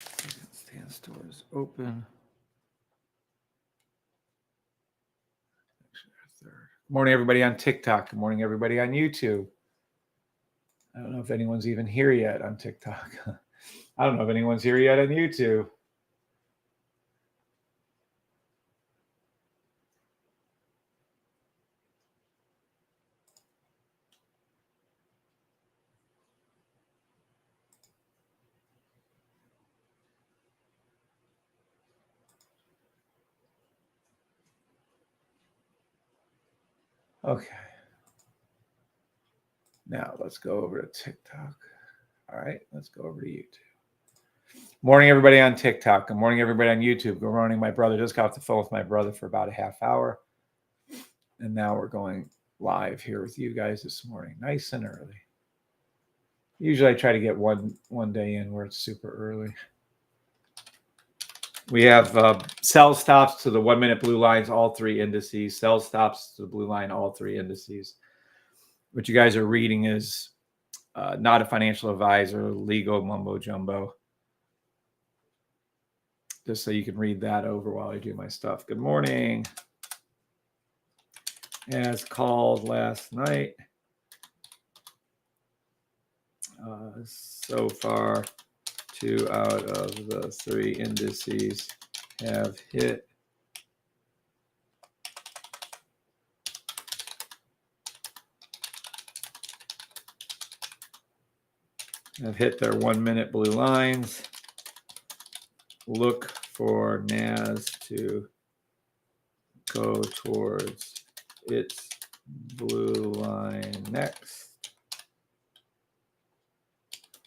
Stand stores open. Good morning, everybody on TikTok. Good morning, everybody on YouTube. I don't know if anyone's even here yet on TikTok. I don't know if anyone's here yet on YouTube. Okay. Now let's go over to TikTok. All right, let's go over to YouTube. Morning, everybody on TikTok. Good morning, everybody on YouTube. Good morning, my brother. Just got off the phone with my brother for about a half hour. And now we're going live here with you guys this morning, nice and early. Usually I try to get one day in where it's super early. We have sell stops to the 1 minute blue lines, all three indices. Sell stops to the blue line, all three indices. What you guys are reading is not a financial advisor, legal mumbo jumbo. Just so you can read that over while I do my stuff. Good morning. As called last night. So far, 2 out of the 3 indices have hit. Have hit their 1 minute blue lines. Look for NAS to go towards its blue line next.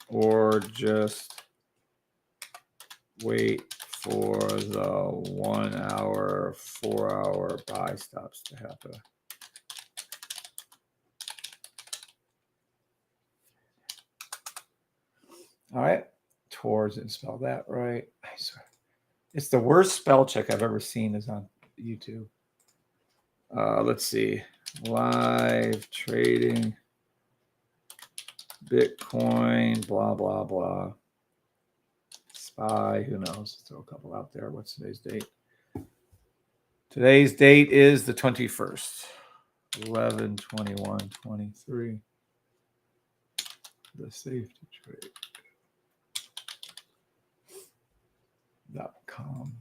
Or just wait for the 1 hour, 4 hour buy stops to happen. All right, towards and spell that right. I swear. It's the worst spell check I've ever seen is on YouTube. Let's see. Live trading, Bitcoin, blah, blah, blah. SPY, who knows? Throw a couple out there. What's today's date? Today's date is the 21st. 11/21/23. The safety trade.com.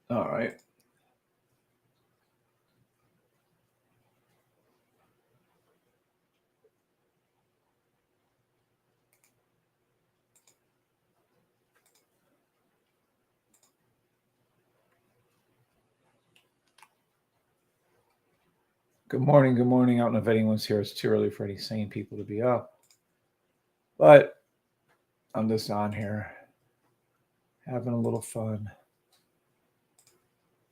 All right. Good morning. Good morning. I don't know if anyone's here. It's too early for any sane people to be up. But I'm just on here having a little fun.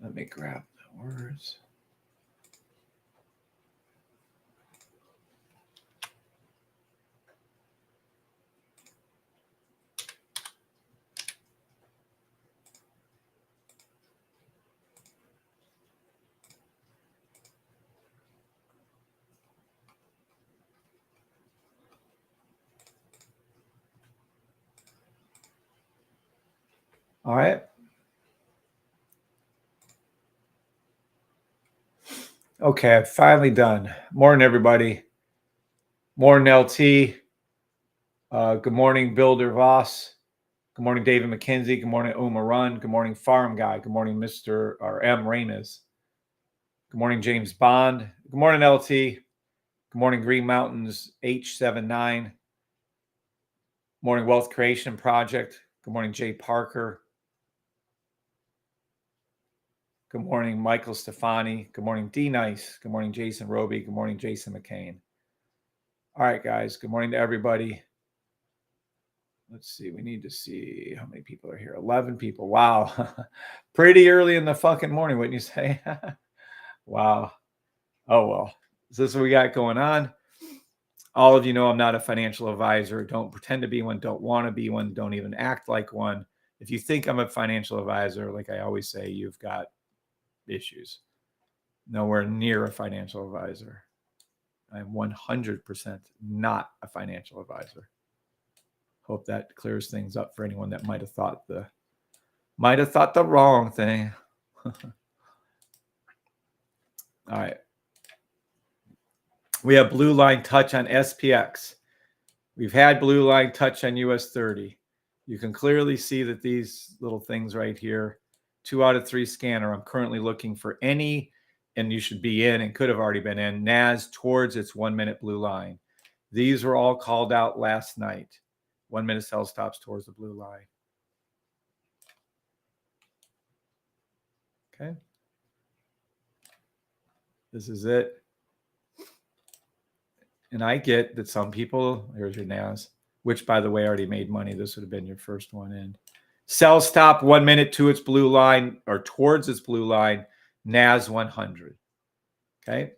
Let me grab the words. All right. Okay, finally done. Morning, everybody. Morning, LT. Good morning, Builder Voss. Good morning, David McKenzie. Good morning, Uma Run. Good morning, Farm Guy. Good morning, Mr. or M. Ramis. Good morning, James Bond. Good morning, LT. Good morning, Green Mountains H79. Morning, Wealth Creation Project. Good morning, Jay Parker. Good morning, Michael Stefani. Good morning, D Nice. Good morning, Jason Roby. Good morning, Jason McCain. All right, guys. Good morning to everybody. Let's see. We need to see how many people are here. 11 people. Wow. Pretty early in the fucking morning, wouldn't you say? Wow. Oh, well. Is this what we got going on? All of you know I'm not a financial advisor. Don't pretend to be one. Don't want to be one. Don't even act like one. If you think I'm a financial advisor, like I always say, you've got issues. Nowhere near a financial advisor. I'm 100% not a financial advisor. Hope that clears things up for anyone that might have thought the wrong thing. All right. We have blue line touch on SPX. We've had blue line touch on US 30. You can clearly see that these little things right here, 2 out of 3 scanner. I'm currently looking for any, and you should be in and could have already been in, NAS towards its 1 minute blue line. These were all called out last night. 1 minute sell stops towards the blue line. Okay. This is it. And I get that some people, here's your NAS, which by the way already made money. This would have been your first one in. Sell stop 1 minute to its blue line or towards its blue line, NAS 100. Okay.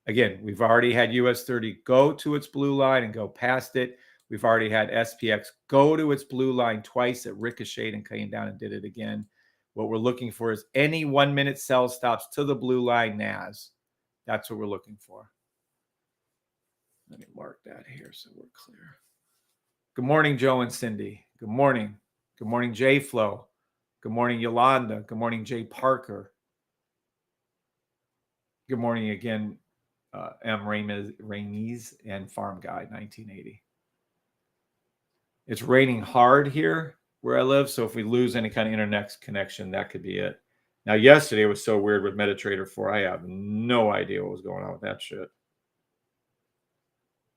Again, we've already had US 30 go to its blue line and go past it. We've already had SPX go to its blue line twice. It ricocheted and came down and did it again. What we're looking for is any 1 minute sell stops to the blue line NAS. That's what we're looking for. Let me mark that here so we're clear. Good morning, Joe and Cindy. Good morning. Good morning, J Flo. Good morning, Yolanda. Good morning, Jay Parker. Good morning again, M. Rainey's and Farm Guy 1980. It's raining hard here where I live, so if we lose any kind of internet connection, that could be it. Now, yesterday was so weird with MetaTrader 4. I have no idea what was going on with that shit.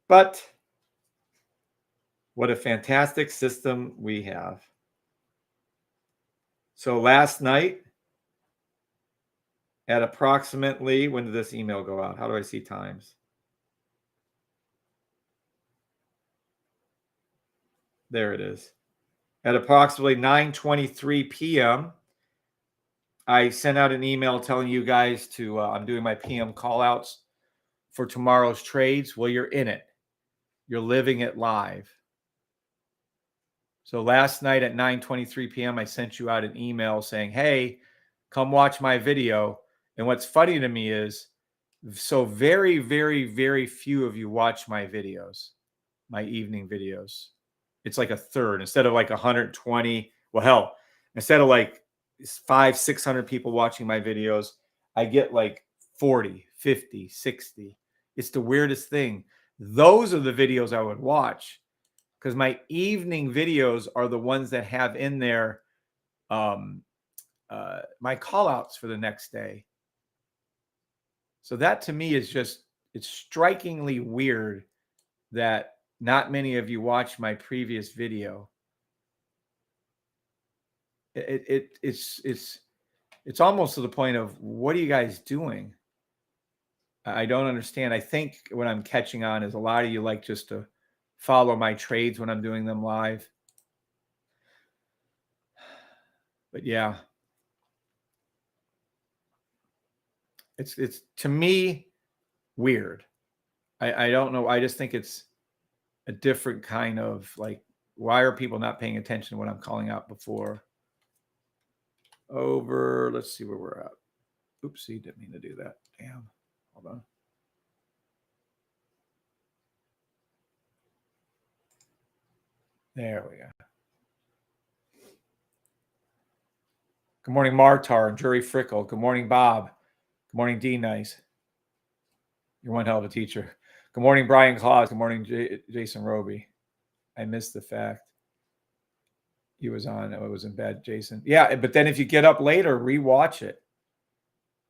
But what a fantastic system we have. So last night at approximately, when did this email go out? How do I see times? There it is. At approximately 9:23 p.m., I sent out an email telling you guys to, I'm doing my PM call outs for tomorrow's trades. Well, you're in it. You're living it live. So last night at 9:23 p.m., I sent you out an email saying, hey, come watch my video. And what's funny to me is, so very, very, very few of you watch my videos, my evening videos. It's like a third instead of like 120. Well, hell, instead of like 500-600 people watching my videos, I get like 40, 50, 60. It's the weirdest thing. Those are the videos I would watch because my evening videos are the ones that have in there my call outs for the next day. So that to me is just, it's strikingly weird that not many of you watched my previous video. It's almost to the point of, what are you guys doing? I don't understand. I think what I'm catching on is a lot of you like just to follow my trades when I'm doing them live. But yeah, it's to me weird. I don't know. I just think it's a different kind of like, why are people not paying attention to what I'm calling out before? Over, let's see where we're at. Oopsie, didn't mean to do that. Damn. Hold on. There we go. Good morning, Martar and Jury Frickle. Good morning, Bob. Good morning, D Nice. You're one hell of a teacher. Good morning, Brian Claus. Good morning, Jason Roby. I missed the fact he was on. Oh, it was in bed, Jason. Yeah, but then if you get up later, rewatch it.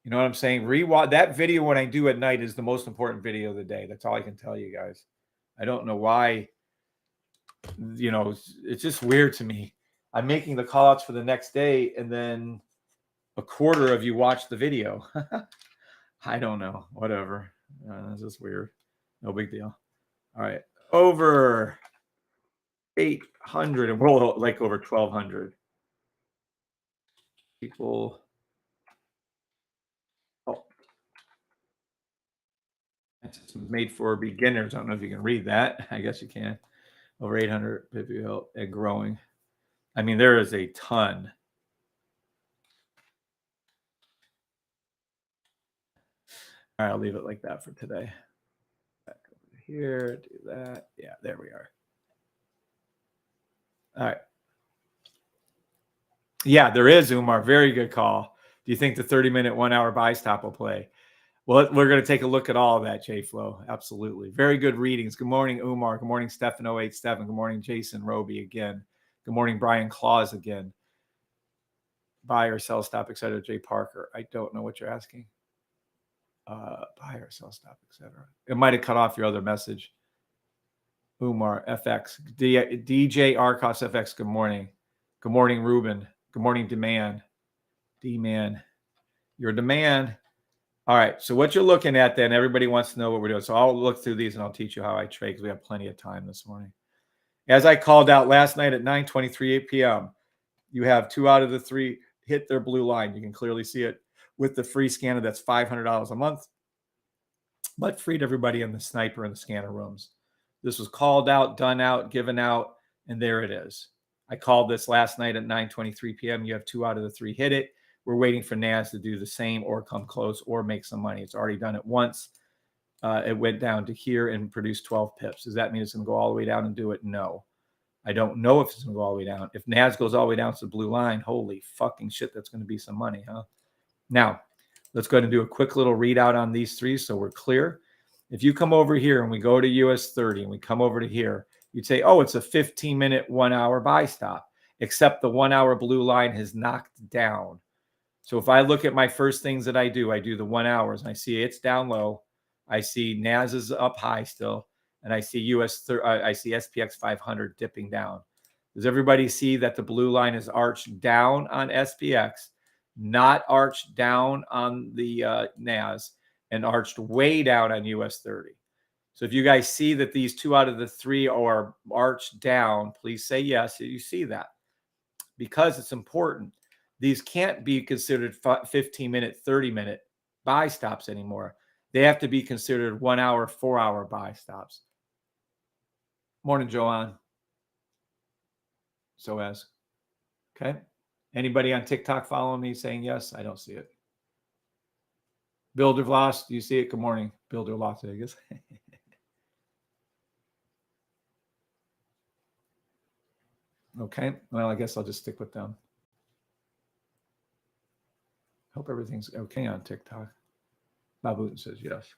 You know what I'm saying? Rewatch that video when I do at night is the most important video of the day. That's all I can tell you guys. I don't know why. You know, it's just weird to me. I'm making the call outs for the next day, and then a quarter of you watch the video. I don't know. Whatever. This is weird. No big deal. All right. Over 800 and we're like over 1,200 people. Oh, it's made for beginners. I don't know if you can read that. I guess you can. Over 800 people and growing. I mean, there is a ton. All right, I'll leave it like that for today. Back over here, do that. Yeah, there we are. All right. Yeah, there is, Umar. Very good call. Do you think the 30-minute 1 hour buy stop will play? Well, we're going to take a look at all of that, J-Flow. Absolutely. Very good readings. Good morning, Umar. Good morning, Stefan087. Good morning, Jason Roby again. Good morning, Brian Claus again. Buy or sell stop, etc. Jay Parker. I don't know what you're asking. Buy or sell stop, etc. It might have cut off your other message. Umar FX. DJ Arcos FX. Good morning. Good morning, Ruben. Good morning, Demand. D-Man. Your demand. All right. So what you're looking at then, everybody wants to know what we're doing. So I'll look through these and I'll teach you how I trade because we have plenty of time this morning. As I called out last night at 9:23 p.m., you have 2 out of the 3 hit their blue line. You can clearly see it with the free scanner. That's $500 a month, but free to everybody in the sniper and the scanner rooms. This was called out, done out, given out, and there it is. I called this last night at 9:23 p.m. You have 2 out of the 3 hit it. We're waiting for NAS to do the same or come close or make some money. It's already done it once. It went down to here and produced 12 pips. Does that mean it's going to go all the way down and do it? No. I don't know if it's going to go all the way down. If NAS goes all the way down to the blue line, holy fucking shit, that's going to be some money, huh? Now, let's go ahead and do a quick little readout on these 3 so we're clear. If you come over here and we go to US 30 and we come over to here, you'd say, oh, it's a 15-minute, 1 hour buy stop, except the 1 hour blue line has knocked down. So if I look at my first things that I do the 1 hours and I see it's down low. I see NAS is up high still. And I see I see SPX 500 dipping down. Does everybody see that the blue line is arched down on SPX, not arched down on the NAS, and arched way down on US 30? So if you guys see that these 2 out of the 3 are arched down, please say yes. You see that because it's important. These can't be considered 15-minute, 30-minute buy stops anymore. They have to be considered 1 hour, 4 hour buy stops. Morning, Joanne. So as. Okay. Anybody on TikTok following me saying yes? I don't see it. Builder Vlas, do you see it? Good morning. Builder Las Vegas. Okay. Well, I guess I'll just stick with them. Hope everything's okay on TikTok. Bob Wooten says yes.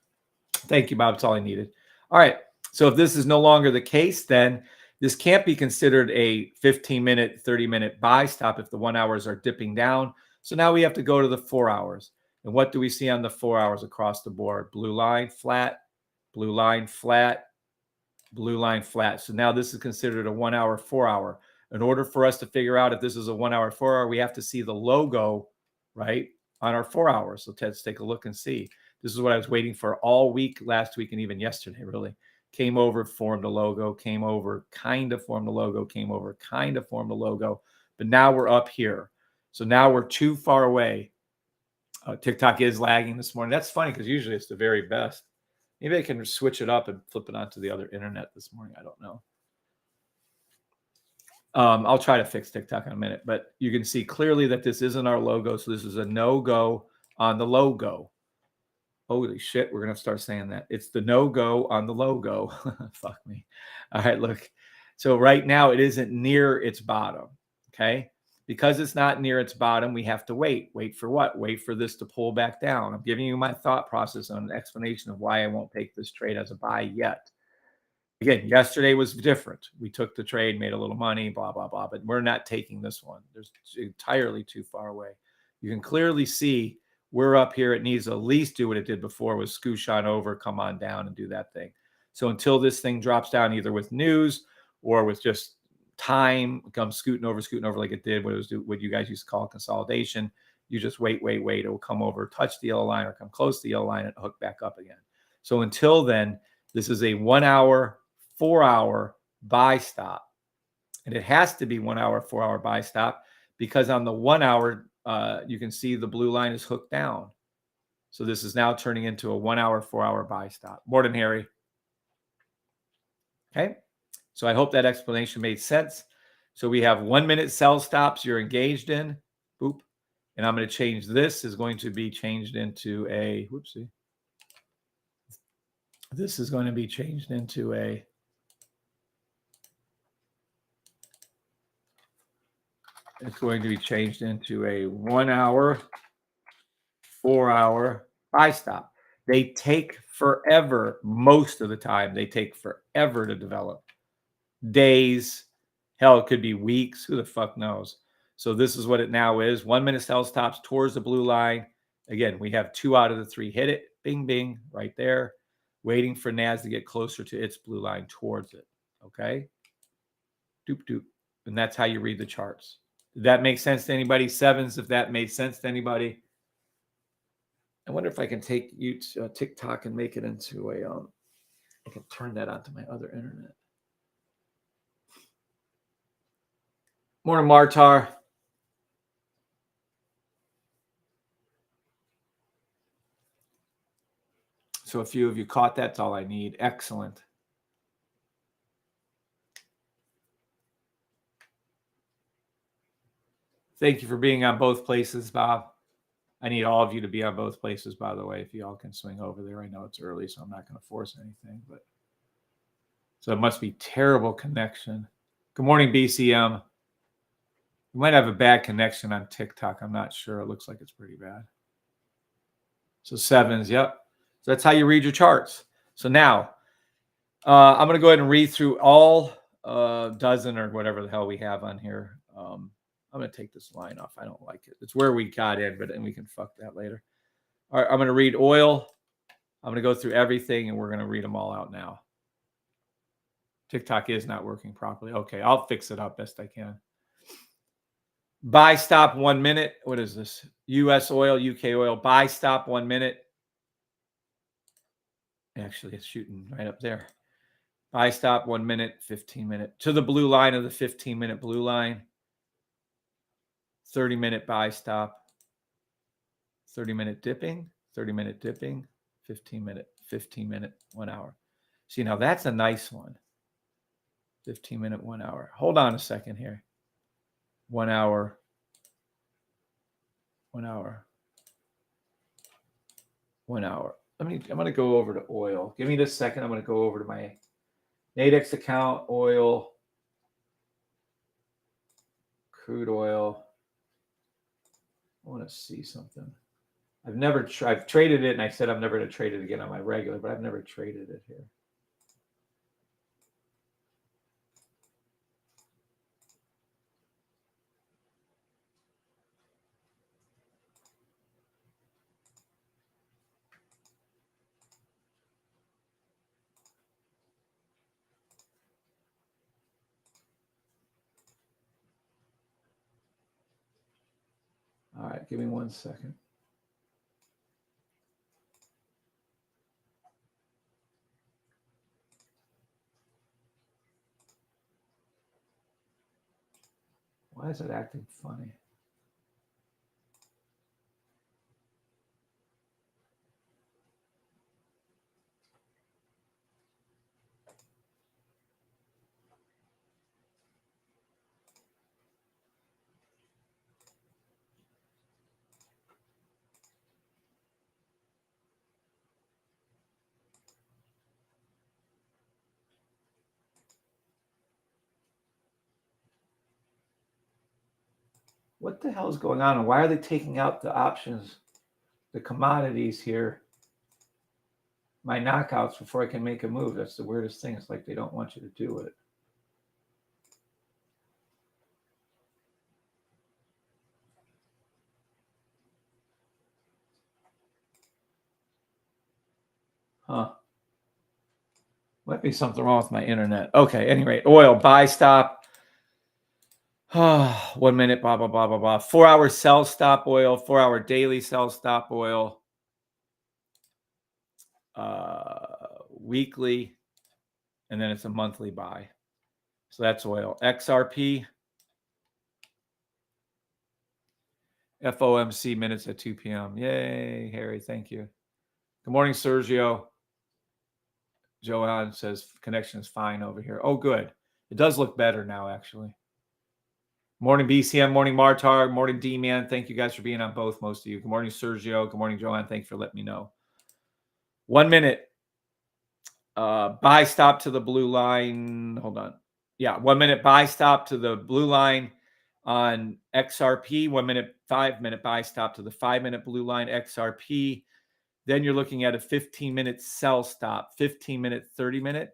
Thank you, Bob. That's all I needed. All right. So if this is no longer the case, then this can't be considered a 15-minute, 30-minute buy stop if the 1 hours are dipping down. So now we have to go to the 4 hours. And what do we see on the 4 hours across the board? Blue line, flat, blue line, flat, blue line, flat. So now this is considered a 1 hour, 4 hour. In order for us to figure out if this is a 1 hour, 4 hour, we have to see the logo, right, on our 4 hours. So let's take a look and see. This is what I was waiting for all week, last week, and even yesterday, really. Came over, formed a logo, came over, kind of formed a logo, came over, kind of formed a logo. But now we're up here. So now we're too far away. TikTok is lagging this morning. That's funny because usually it's the very best. Maybe I can switch it up and flip it onto the other internet this morning. I don't know. I'll try to fix TikTok in a minute. But you can see clearly that this isn't our logo. So this is a no-go on the logo. Holy shit, we're going to start saying that. It's the no-go on the logo. Fuck me. All right, look. So right now it isn't near its bottom, okay? Because it's not near its bottom, we have to wait. Wait for what? Wait for this to pull back down. I'm giving you my thought process on an explanation of why I won't take this trade as a buy yet. Again, yesterday was different. We took the trade, made a little money, blah, blah, blah, but we're not taking this one. There's entirely too far away. You can clearly see we're up here. It needs to at least do what it did before, was scoosh on over, come on down and do that thing. So until this thing drops down, either with news or with just time, comes scooting over like it did, what you guys used to call consolidation, you just wait. It will come over, touch the yellow line or come close to the yellow line and hook back up again. So until then, this is a 1 hour, 4 hour buy stop. And it has to be 1 hour, 4 hour buy stop because on the 1 hour, you can see the blue line is hooked down. So this is now turning into a 1 hour, 4 hour buy stop. Morning, Harry. Okay. So I hope that explanation made sense. So we have 1 minute sell stops you're engaged in. Boop. And I'm going to change this is going to be changed into a, whoopsie. This is going to be changed into a It's going to be changed into a 1 hour, 4 hour buy stop. They take forever. Most of the time, they take forever to develop. Days, hell, it could be weeks. Who the fuck knows? So this is what it now is. 1 minute sell stops towards the blue line. Again, we have 2 out of the 3 hit it. Bing, bing, right there. Waiting for NAS to get closer to its blue line towards it. Okay? Doop, doop. And that's how you read the charts. Did that make sense to anybody? Sevens, if that made sense to anybody. I wonder if I can take you to TikTok and make it into a, I can turn that onto my other internet. Morning, Martar. So a few of you caught that. That's all I need. Excellent. Thank you for being on both places, Bob. I need all of you to be on both places, by the way, if you all can swing over there. I know it's early, so I'm not going to force anything. But so it must be terrible connection. Good morning, BCM. You might have a bad connection on TikTok. I'm not sure. It looks like it's pretty bad. So sevens, yep. So that's how you read your charts. So now I'm going to go ahead and read through all dozen or whatever the hell we have on here. I'm going to take this line off. I don't like it. It's where we got in, but then we can fuck that later. All right, I'm going to read oil. I'm going to go through everything, and we're going to read them all out now. TikTok is not working properly. Okay, I'll fix it up best I can. Buy stop 1 minute. What is this? U.S. oil, UK oil. Buy stop 1 minute. Actually, it's shooting right up there. Buy stop 1 minute, 15 minute. To the blue line of the 15-minute blue line. 30-minute buy stop. 30-minute dipping. 30-minute dipping. 15-minute, 1 hour. See, now that's a nice one. 15-minute, 1 hour. Hold on a second here. 1 hour. 1 hour. 1 hour. I'm going to go over to oil. Give me this second. I'm going to go over to my Nadex account, oil, crude oil. I want to see something. I've traded it, and I said I'm never going to trade it again on my regular, but I've never traded it here. All right, give me 1 second. Why is it acting funny? What the hell is going on? And why are they taking out the options, the commodities here, my knockouts before I can make a move? That's the weirdest thing. It's like they don't want you to do it. Huh. Might be something wrong with my internet. Okay, anyway, oil, buy stop. 1 minute, blah, blah, blah, blah, blah. 4 hour sell stop oil, 4 hour daily sell stop oil. Weekly, and then it's a monthly buy. So that's oil. XRP, FOMC minutes at 2 p.m. Yay, Harry, thank you. Good morning, Sergio. Joanne says connection is fine over here. Oh, good. It does look better now, actually. Morning, BCM. Morning, Martar. Morning, D-Man. Thank you guys for being on both, most of you. Good morning, Sergio. Good morning, Joanne. Thank you for letting me know. 1 minute. Buy stop to the blue line. Hold on. Yeah, 1 minute buy stop to the blue line. On XRP, 1 minute, 5 minute buy stop to the 5 minute blue line XRP. Then you're looking at a 15-minute sell stop, 15-minute, 30-minute,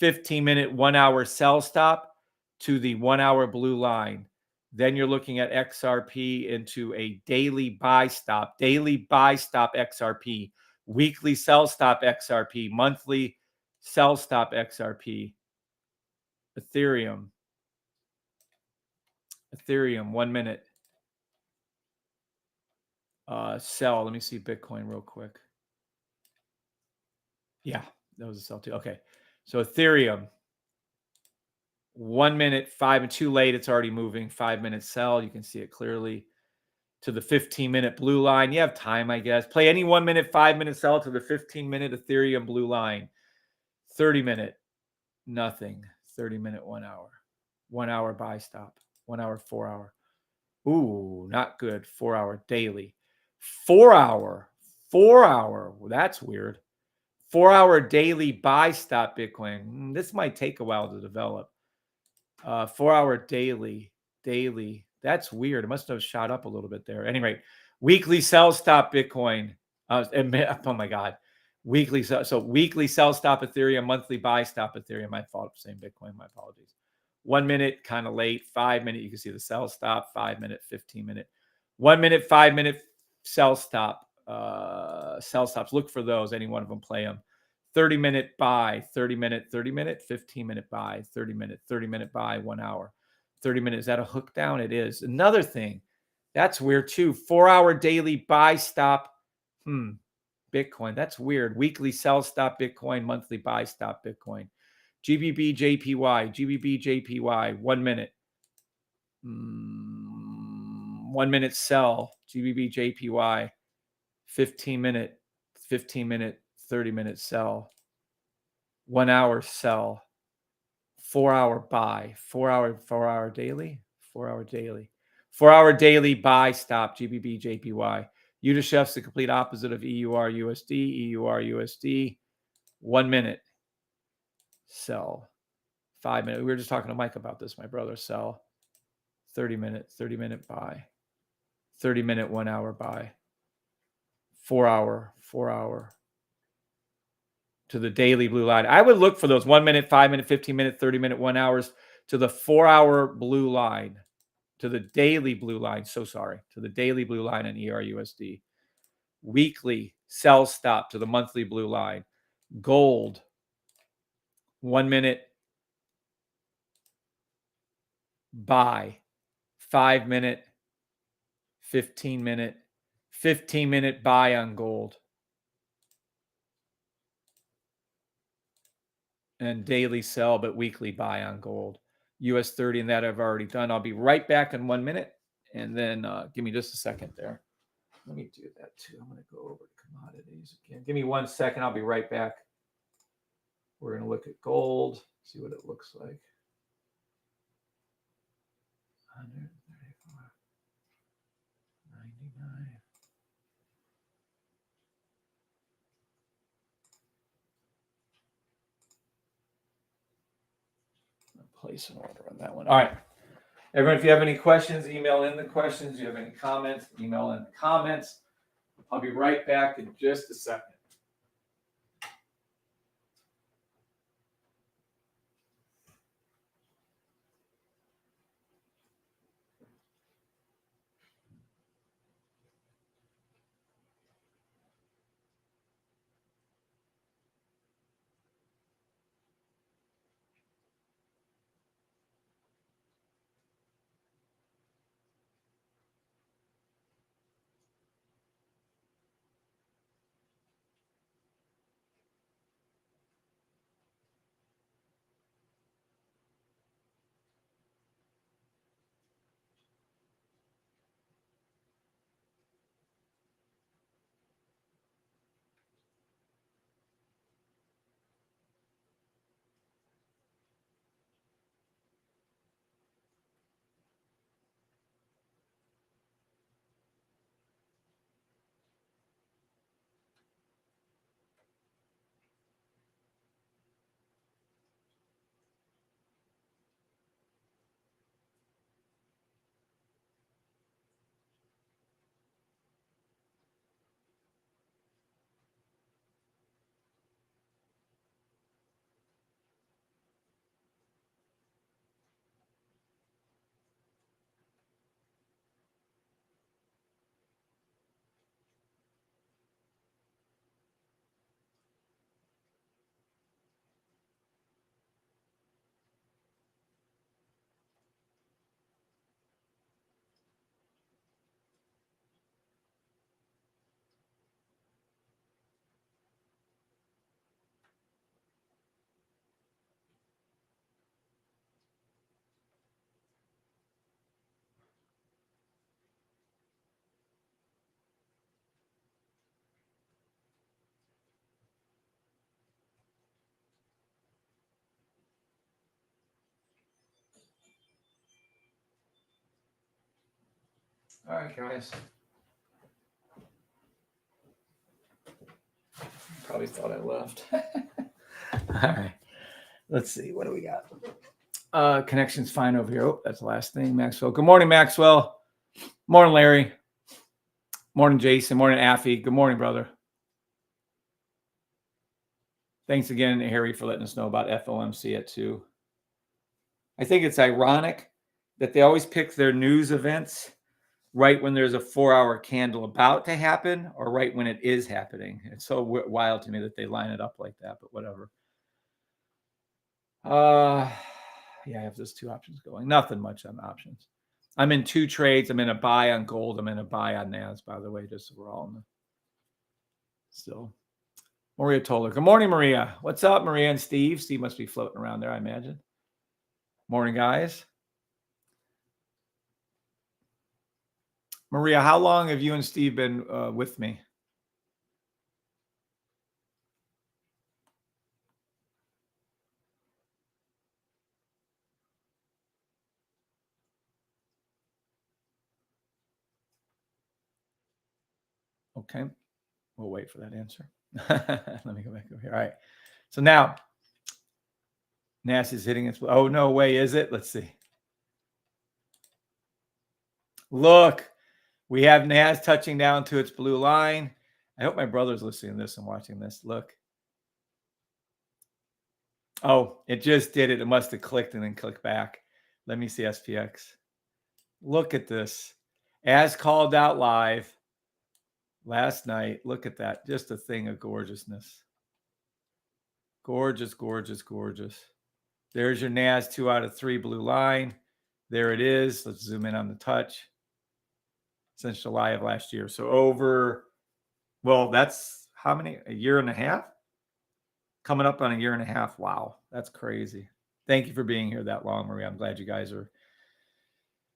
15-minute, 1 hour sell stop to the 1 hour blue line. Then you're looking at XRP into a daily buy stop XRP, weekly sell stop XRP, monthly sell stop XRP. Ethereum, 1 minute. Sell. Let me see Bitcoin real quick. Yeah, that was a sell too. Okay. So Ethereum, 1 minute, 5 and too late. It's already moving. 5 minute sell. You can see it clearly to the 15-minute blue line. You have time, I guess. Play any 1 minute, 5 minute sell to the 15-minute Ethereum blue line. 30-minute, nothing. 30-minute, 1 hour. 1 hour buy stop. 1 hour, 4 hour. Ooh, not good. 4 hour daily. 4 hour. Well, that's weird. 4 hour daily buy stop Bitcoin. This might take a while to develop. 4 hour daily. That's weird. It must have shot up a little bit there. Anyway, weekly sell stop Bitcoin. Oh my God. Weekly. So weekly sell stop Ethereum, monthly buy stop Ethereum. My fault. Same Bitcoin. My apologies. 1 minute, kind of late. 5 minute, you can see the sell stop. 5 minute, 15-minute. 1 minute, 5 minute sell stop. Sell stops. Look for those. Any one of them, play them. 30-minute buy, 30-minute, 30-minute, 15-minute buy, 30-minute, 30-minute buy, 1 hour. 30-minute. Is that a hook down? It is. Another thing. That's weird too. 4 hour daily buy stop. Bitcoin. That's weird. Weekly sell stop Bitcoin, monthly buy stop Bitcoin. GBP JPY, 1 minute. 1 minute sell, GBP JPY, 15-minute, 30-minute sell, 1 hour sell, 4 hour buy, 4 hour daily, 4 hour daily, 4 hour daily buy stop, GBP JPY. UDSHF's the complete opposite of EUR USD, 1 minute sell, 5 minute. We were just talking to Mike about this, my brother. Sell, 30-minute buy, 30-minute, 1 hour buy, 4 hour to the daily blue line. I would look for those 1 minute, 5 minute, 15-minute, 30-minute, 1 hours to the 4 hour blue line, to the daily blue line. To the daily blue line in ERUSD. Weekly sell stop to the monthly blue line. Gold, 1 minute buy, 5 minute, 15-minute, 15-minute buy on gold. And daily sell, but weekly buy on gold. US 30 and that I've already done. I'll be right back in 1 minute. And then give me just a second there. Let me do that too. I'm going to go over to commodities again. Give me 1 second. I'll be right back. We're going to look at gold, see what it looks like. 134, 99. Place an order on that one. All right. Everyone, if you have any questions, email in the questions. If you have any comments, email in the comments. I'll be right back in just a second. All right, guys. Probably thought I left. All right. Let's see. What do we got? Connection's fine over here. Oh, that's the last thing. Maxwell. Good morning, Maxwell. Morning, Larry. Morning, Jason. Morning, Affy. Good morning, brother. Thanks again, Harry, for letting us know about FOMC at 2. I think it's ironic that they always pick their news events right when there's a 4-hour candle about to happen or right when it is happening. It's so wild to me that they line it up like that, but whatever. Yeah, I have those 2 options going. Nothing much on options. I'm in 2 trades. I'm in a buy on gold. I'm in a buy on NAS, by the way, just so we're all in the still. Maria Toler. Good morning, Maria. What's up, Maria and Steve? Steve must be floating around there, I imagine. Morning, guys. Maria, how long have you and Steve been with me? Okay. We'll wait for that answer. Let me go back over here. All right. So now, NAS is hitting its... Oh, no way, is it? Let's see. Look, we have NAS touching down to its blue line. I hope my brother's listening to this and watching this. Look. Oh, it just did it. It must have clicked and then clicked back. Let me see SPX. Look at this. As called out live last night. Look at that. Just a thing of gorgeousness. Gorgeous, gorgeous, gorgeous. There's your NAS 2 out of 3 blue line. There it is. Let's zoom in on the touch. Since July of last year. So over, well, that's how many? A year and a half? Coming up on a year and a half. Wow. That's crazy. Thank you for being here that long, Maria. I'm glad you guys are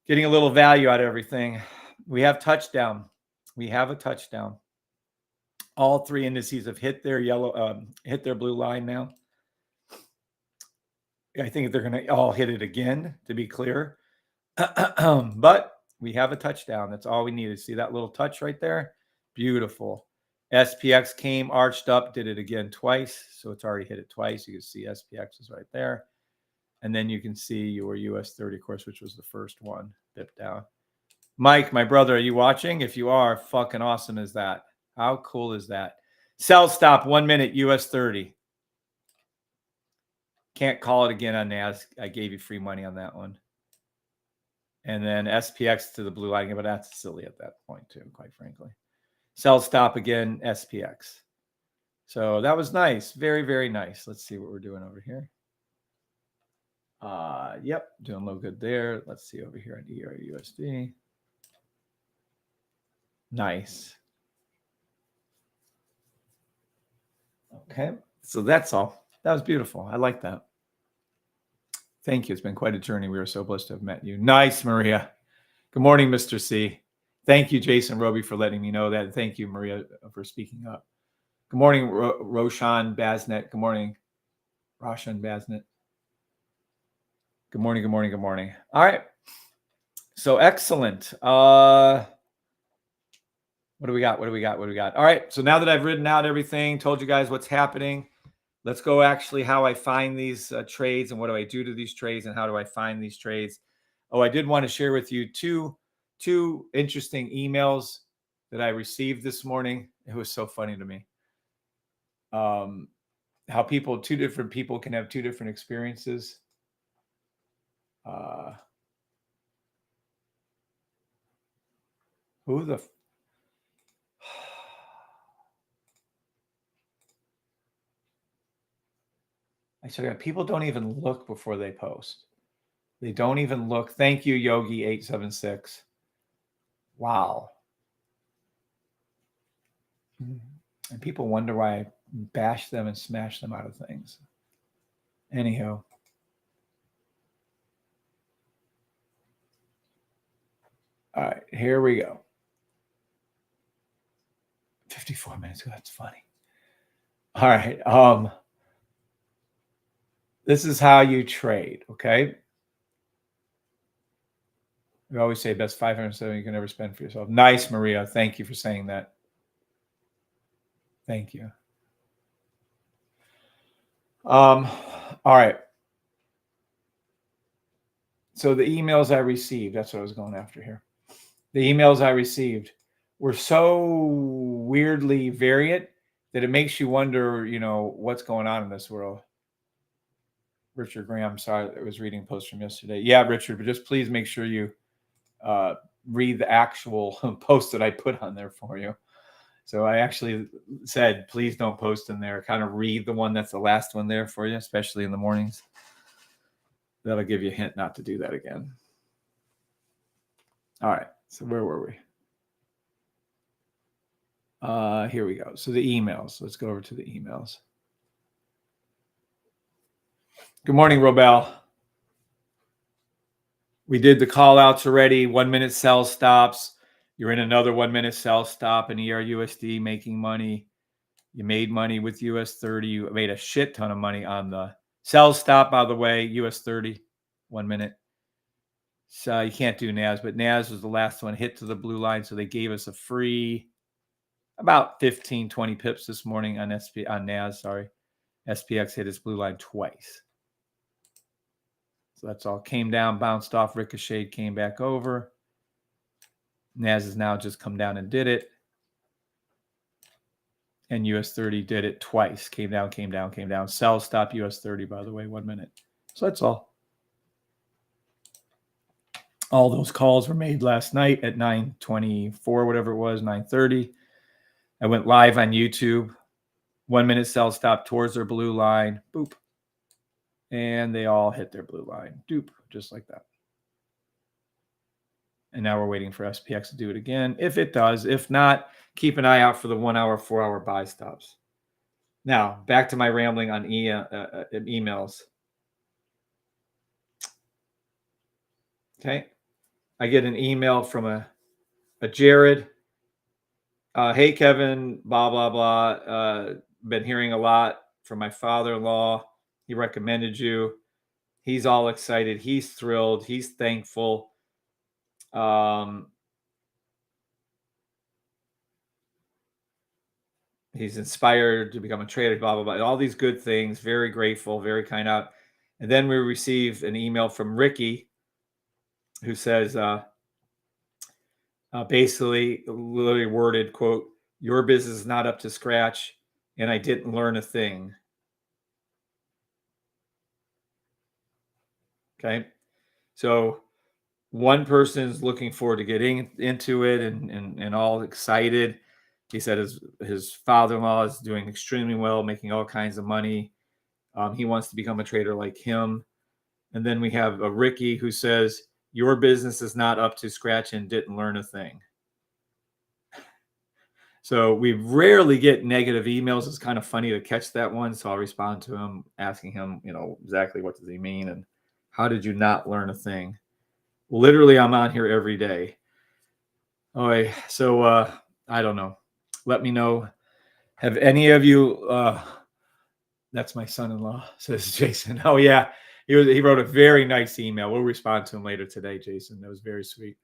getting a little value out of everything. We have touchdown. We have a touchdown. All 3 indices have hit their hit their blue line now. I think they're going to all hit it again, to be clear. But we have a touchdown. That's all we needed. See that little touch right there? Beautiful. SPX came, arched up, did it again twice. So it's already hit it twice. You can see SPX is right there. And then you can see your US 30 course, which was the first one, dipped down. Mike, my brother, are you watching? If you are, fucking awesome is that. How cool is that? Sell stop 1 minute, US 30. Can't call it again on NAS. I gave you free money on that one. And then SPX to the blue line, but that's silly at that point too, quite frankly. Sell stop again, SPX. So that was nice. Very, very nice. Let's see what we're doing over here. Yep, doing a little good there. Let's see over here on ERUSD. Nice. Okay, so that's all. That was beautiful. I like that. Thank you. It's been quite a journey. We are so blessed to have met you. Nice, Maria. Good morning, Mr. C. Thank you, Jason Roby, for letting me know that. Thank you, Maria, for speaking up. Good morning, Roshan Basnet. Good morning, Roshan Basnet. Good morning, good morning, good morning. All right. So excellent. What do we got? What do we got? What do we got? All right. So now that I've written out everything, told you guys what's happening, let's go actually how I find these trades and what do I do to these trades and how do I find these trades. Oh, I did want to share with you two interesting emails that I received this morning. It was so funny to me. How two different people can have 2 different experiences. Who the I said, people don't even look before they post. They don't even look. Thank you, Yogi876. Wow. And people wonder why I bash them and smash them out of things. Anyhow. All right, here we go. 54 minutes ago. That's funny. All right. This is how you trade, okay? We always say best 570 you can ever spend for yourself. Nice, Maria. Thank you for saying that. Thank you. All right. So the emails I received, that's what I was going after here. The emails I received were so weirdly varied that it makes you wonder, what's going on in this world. Richard Graham, sorry, I was reading a post from yesterday. Yeah, Richard, but just please make sure you read the actual post that I put on there for you. So I actually said, please don't post in there. Kind of read the one that's the last one there for you, especially in the mornings. That'll give you a hint not to do that again. All right. So where were we? Here we go. So the emails. Let's go over to the emails. Good morning, Robel. We did the call outs already. 1 minute sell stops. You're in another 1 minute sell stop in ERUSD making money. You made money with US 30. You made a shit ton of money on the sell stop, by the way, US 30, 1 minute. So you can't do NAS, but NAS was the last one hit to the blue line. So they gave us a free about 15, 20 pips this morning on NAS, sorry. SPX hit its blue line twice. So that's all. Came down, bounced off, ricocheted, came back over. NAS has now just come down and did it. And US 30 did it twice. Came down, came down, came down. Sell stop US 30, by the way, 1 minute. So that's all. All those calls were made last night at 9:24, whatever it was, 9:30. I went live on YouTube. 1 minute sell stop towards their blue line. Boop. And they all hit their blue line. Doop, just like that. And now we're waiting for SPX to do it again. If it does, if not, keep an eye out for the 1 hour, 4 hour buy stops. Now, back to my rambling on emails. Okay. I get an email from a Jared. Hey, Kevin, blah, blah, blah. Been hearing a lot from my father-in-law. He recommended you. He's all excited. He's thrilled. He's thankful. He's inspired to become a trader, blah, blah, blah. All these good things. Very grateful, very kind out. And then we receive an email from Ricky who says, basically, literally worded, quote, your business is not up to scratch, and I didn't learn a thing. Okay. So one person's looking forward to getting into it and all excited. He said his father-in-law is doing extremely well, making all kinds of money. He wants to become a trader like him. And then we have a Ricky who says, your business is not up to scratch and didn't learn a thing. So we rarely get negative emails. It's kind of funny to catch that one. So I'll respond to him, asking him, exactly what does he mean? And how did you not learn a thing? Literally, I'm on here every day. All right. So I don't know. Let me know. Have any of you, that's my son-in-law, says Jason. Oh, yeah. He wrote a very nice email. We'll respond to him later today, Jason. That was very sweet.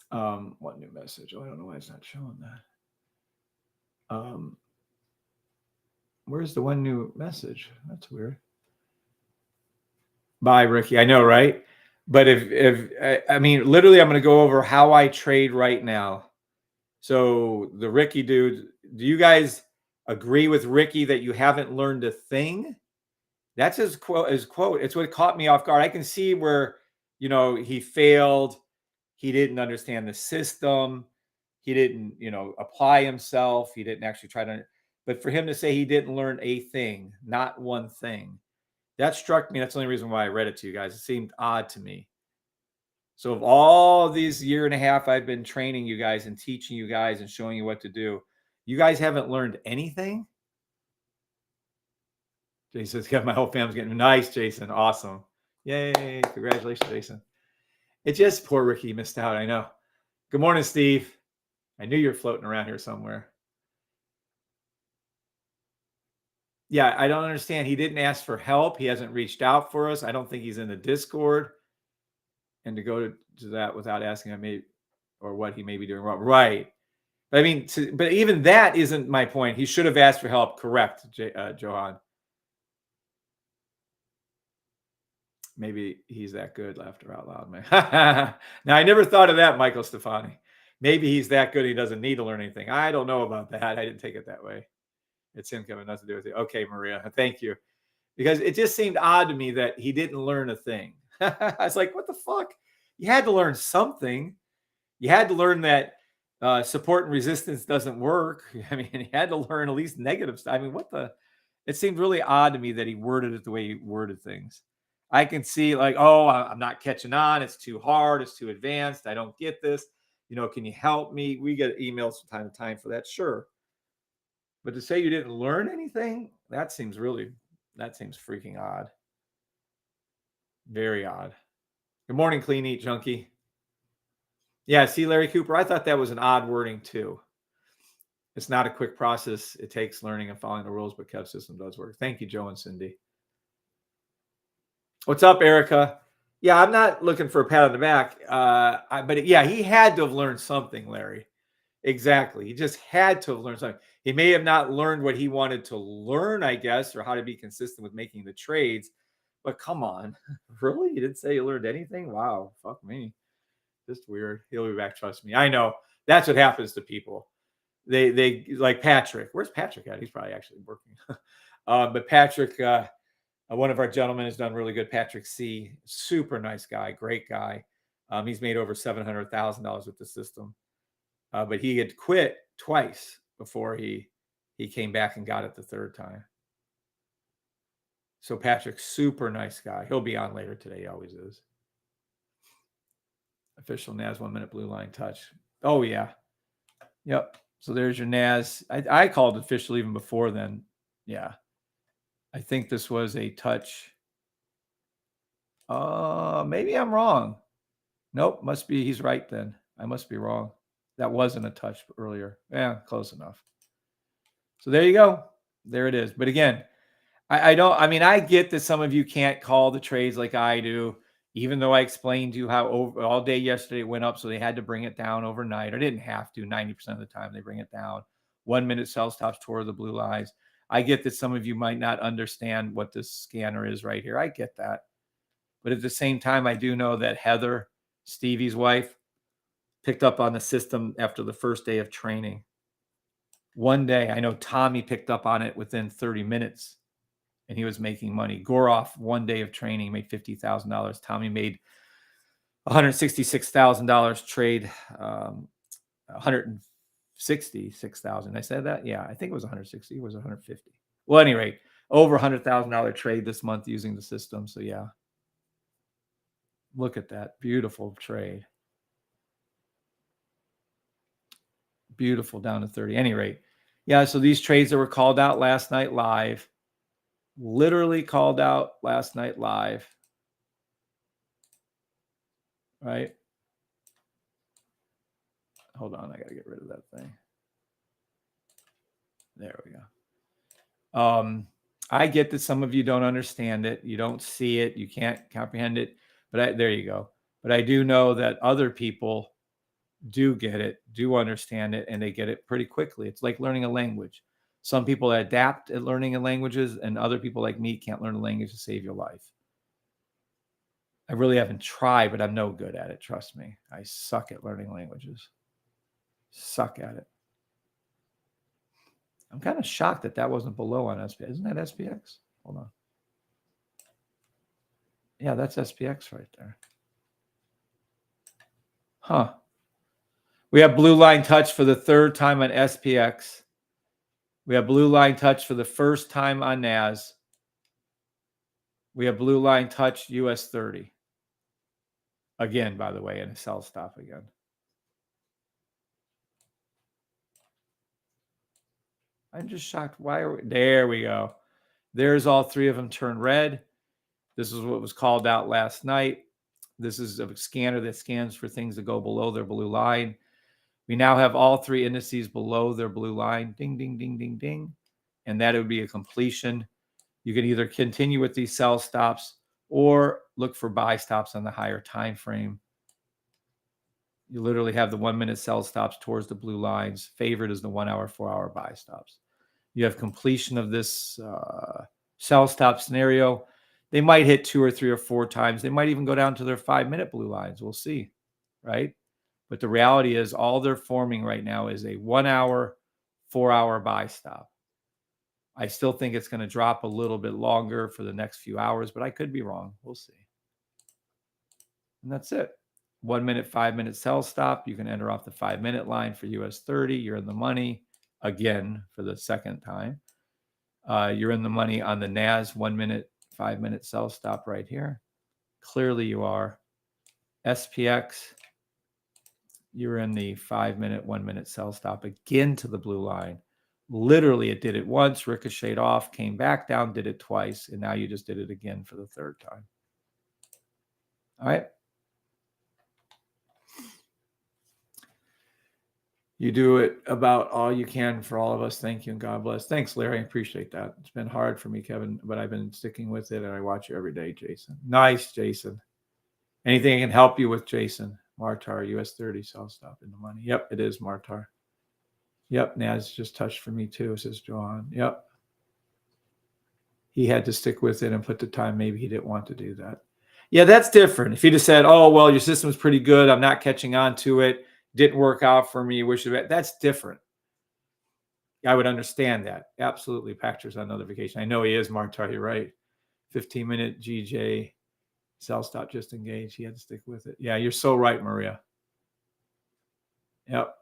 What new message? Oh, I don't know why it's not showing that. Where's the one new message? That's weird. Bye, Ricky. I know, right? But if I mean, literally, I'm going to go over how I trade right now. So the Ricky dude, do you guys agree with Ricky that you haven't learned a thing? That's his quote. It's what caught me off guard. I can see where, he failed. He didn't understand the system. He didn't, apply himself. He didn't actually try to. But for him to say he didn't learn a thing, not one thing, that struck me. That's the only reason why I read it to you guys. It seemed odd to me. So of all these year and a half I've been training you guys and teaching you guys and showing you what to do, you guys haven't learned anything? Jason says, my whole family's getting nice, Jason. Awesome. Yay. Congratulations, Jason. It's just poor Ricky missed out. I know. Good morning, Steve. I knew you're floating around here somewhere. Yeah, I don't understand. He didn't ask for help. He hasn't reached out for us. I don't think he's in the Discord. and to go to that without asking him maybe or what he may be doing wrong. Right. I mean, but even that isn't my point. He should have asked for help. Correct, Johan. Maybe he's that good. Laughter out loud, man. Now, I never thought of that, Michael Stefani. Maybe he's that good. He doesn't need to learn anything. I don't know about that. I didn't take it that way. It's him having nothing to do with it. Okay, Maria. Thank you. Because it just seemed odd to me that he didn't learn a thing. I was like, what the fuck? You had to learn something. You had to learn that support and resistance doesn't work. I mean, he had to learn at least negative stuff. I mean, what the? It seemed really odd to me that he worded it the way he worded things. I can see like, oh, I'm not catching on. It's too hard. It's too advanced. I don't get this. Can you help me? We get emails from time to time for that. Sure. But to say you didn't learn anything, that seems freaking odd. Very odd. Good morning, Clean Eat Junkie. Yeah, see, Larry Cooper, I thought that was an odd wording too. It's not a quick process. It takes learning and following the rules, but Kev's system does work. Thank you, Joe and Cindy. What's up, Erica? Yeah, I'm not looking for a pat on the back. But yeah, he had to have learned something, Larry. Exactly. He just had to have learned something. He may have not learned what he wanted to learn, I guess, or how to be consistent with making the trades. But come on. Really? You didn't say you learned anything? Wow. Fuck me. Just weird. He'll be back. Trust me. I know. That's what happens to people. They like Patrick. Where's Patrick at? He's probably actually working. But Patrick, one of our gentlemen has done really good. Patrick C. Super nice guy. Great guy. He's made over $700,000 with the system. But he had quit twice before he came back and got it the third time. So Patrick, super nice guy. He'll be on later today. He always is. Official NAS 1 minute blue line touch. Oh, yeah. Yep. So there's your NAS. I called it official even before then. Yeah. I think this was a touch. Maybe I'm wrong. Nope. Must be. He's right then. I must be wrong. That wasn't a touch earlier. Yeah, close enough. So there you go. There it is. But again, I get that some of you can't call the trades like I do, even though I explained to you how all day yesterday it went up, so they had to bring it down overnight. Or didn't have to. 90% of the time they bring it down. 1 minute sell stops toward the blue lines. I get that some of you might not understand what this scanner is right here. I get that. But at the same time, I do know that Heather, Stevie's wife, picked up on the system after the first day of training. One day, I know Tommy picked up on it within 30 minutes, and he was making money. Goroff, 1 day of training, made $50,000. Tommy made $166,000 trade, $166,000. I said that? Yeah, I think it was 160. It was 150. Well, at any rate, over $100,000 trade this month using the system. So yeah, look at that beautiful trade. Beautiful down to 30. Any rate, yeah. So these trades that were called out last night live, literally called out last night live, right? Hold on, I got to get rid of that thing. There we go. I get that some of you don't understand it. You don't see it. You can't comprehend it. But there you go. But I do know that other people do get it, do understand it, and they get it pretty quickly. It's like learning a language. Some people adapt at learning languages, and other people like me can't learn a language to save your life. I really haven't tried, but I'm no good at it. Trust me. I suck at learning languages. Suck at it. I'm kind of shocked that wasn't below on SPX. Isn't that SPX? Hold on. Yeah, that's SPX right there. Huh. We have blue line touch for the third time on SPX. We have blue line touch for the first time on NAS. We have blue line touch US 30. Again, by the way, and a sell stop again. I'm just shocked. Why are we? There we go. There's all three of them turned red. This is what was called out last night. This is a scanner that scans for things that go below their blue line. We now have all three indices below their blue line. Ding, ding, ding, ding, ding. And that would be a completion. You can either continue with these sell stops or look for buy stops on the higher time frame. You literally have the 1 minute sell stops towards the blue lines. Favored is the 1 hour, 4 hour buy stops. You have completion of this sell stop scenario. They might hit 2 or 3 or 4 times. They might even go down to their 5 minute blue lines. We'll see, right? But the reality is all they're forming right now is a 1 hour, 4 hour buy stop. I still think it's going to drop a little bit longer for the next few hours, but I could be wrong. We'll see. And that's it. 1 minute, 5 minute sell stop. You can enter off the 5 minute line for US 30. You're in the money again for the second time. You're in the money on the NAS 1 minute, 5 minute sell stop right here. Clearly you are. SPX, you're in the 5 minute, 1 minute sell stop again to the blue line. Literally, it did it once, ricocheted off, came back down, did it twice, and now you just did it again for the third time. All right. You do it about all you can for all of us. Thank you and God bless. Thanks, Larry. I appreciate that. It's been hard for me, Kevin, but I've been sticking with it, and I watch you every day, Jason. Nice, Jason. Anything I can help you with, Jason? Martar, US 30, sell stop in the money. Yep, it is Martar. Yep, Naz just touched for me too, says Johan. Yep. He had to stick with it and put the time. Maybe he didn't want to do that. Yeah, that's different. If he just said, oh, well, your system's pretty good, I'm not catching on to it, didn't work out for me, wish it, that's different. I would understand that. Absolutely. Pactor's on notification. I know he is, Martar, you're right. 15-minute GJ, sell stop, just engage. He had to stick with it. Yeah, you're so right, Maria. Yep.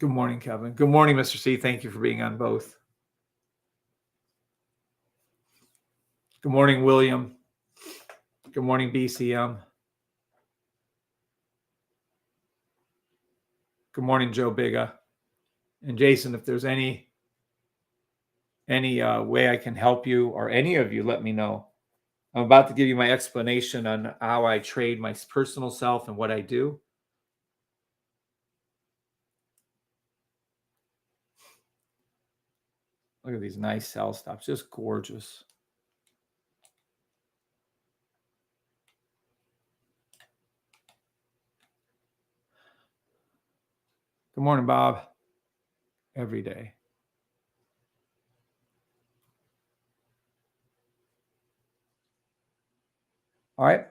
Good morning, Kevin. Good morning, Mr. C. Thank you for being on both. Good morning, William. Good morning, BCM. Good morning, Joe Biga. And Jason, if there's any way I can help you or any of you, let me know. I'm about to give you my explanation on how I trade my personal self and what I do. Look at these nice sell stops, just gorgeous. Good morning, Bob. Every day. All right.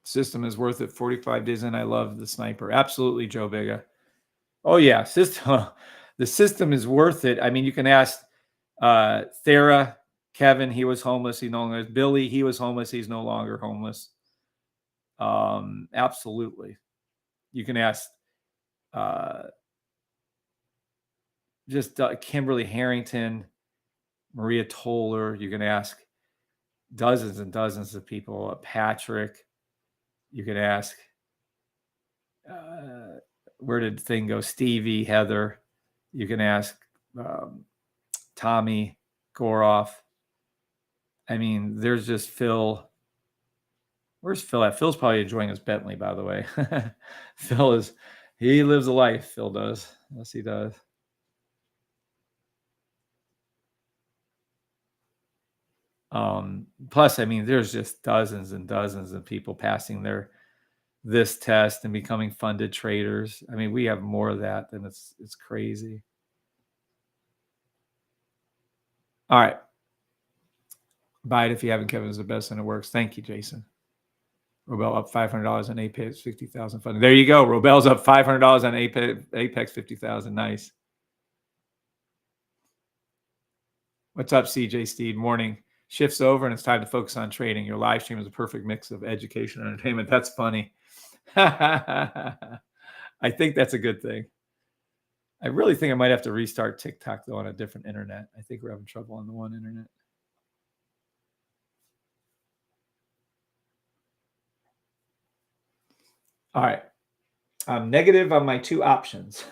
System is worth it. 45 days in. I love the sniper. Absolutely, Joe Biga. Oh, yeah. The system is worth it. I mean, you can ask Thera, Kevin, he was homeless. He no longer is. Billy, he was homeless. He's no longer homeless. Absolutely. You can ask just Kimberly Harrington, Maria Toler. You can ask dozens and dozens of people. Patrick. You can ask, where did the thing go? Stevie, Heather. You can ask Tommy, Goroff. I mean, there's just Phil. Where's Phil at? Phil's probably enjoying his Bentley, by the way. He lives a life, Phil does. Yes, he does. Plus, I mean, there's just dozens and dozens of people passing this test and becoming funded traders. I mean, we have more of that than it's crazy. All right. Buy it if you haven't. Kevin's the best and it works. Thank you, Jason. Robel up $500 on Apex 50,000 funding. There you go. Robel's up $500 on Apex 50,000. Nice. What's up, CJ Steed? Morning. Shifts over and it's time to focus on trading. Your live stream is a perfect mix of education and entertainment. That's funny. I think that's a good thing. I really think I might have to restart TikTok, though, on a different internet. I think we're having trouble on the one internet. All right. I'm negative on my two options.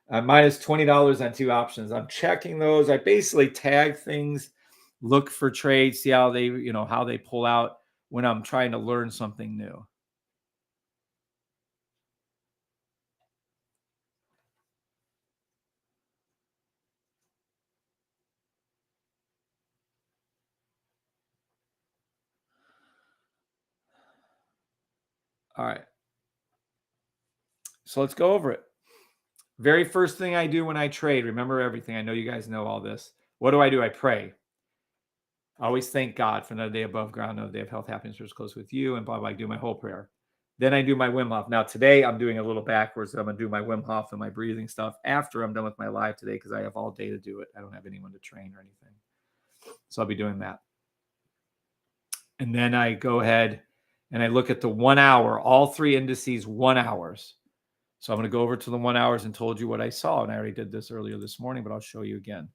I'm minus $20 on two options. I'm checking those. I basically tag things, look for trades, see how they, how they pull out when I'm trying to learn something new. All right. So let's go over it. Very first thing I do when I trade, remember everything. I know you guys know all this. What do? I pray. I always thank God for another day above ground, another day of health, happiness, which is close with you, and blah, blah. I do my whole prayer. Then I do my Wim Hof. Now, today I'm doing a little backwards. I'm going to do my Wim Hof and my breathing stuff after I'm done with my live today because I have all day to do it. I don't have anyone to train or anything. So I'll be doing that. And then I go ahead and I look at the 1 hour, all three indices, 1 hours. So I'm going to go over to the 1 hours and told you what I saw. And I already did this earlier this morning, but I'll show you again.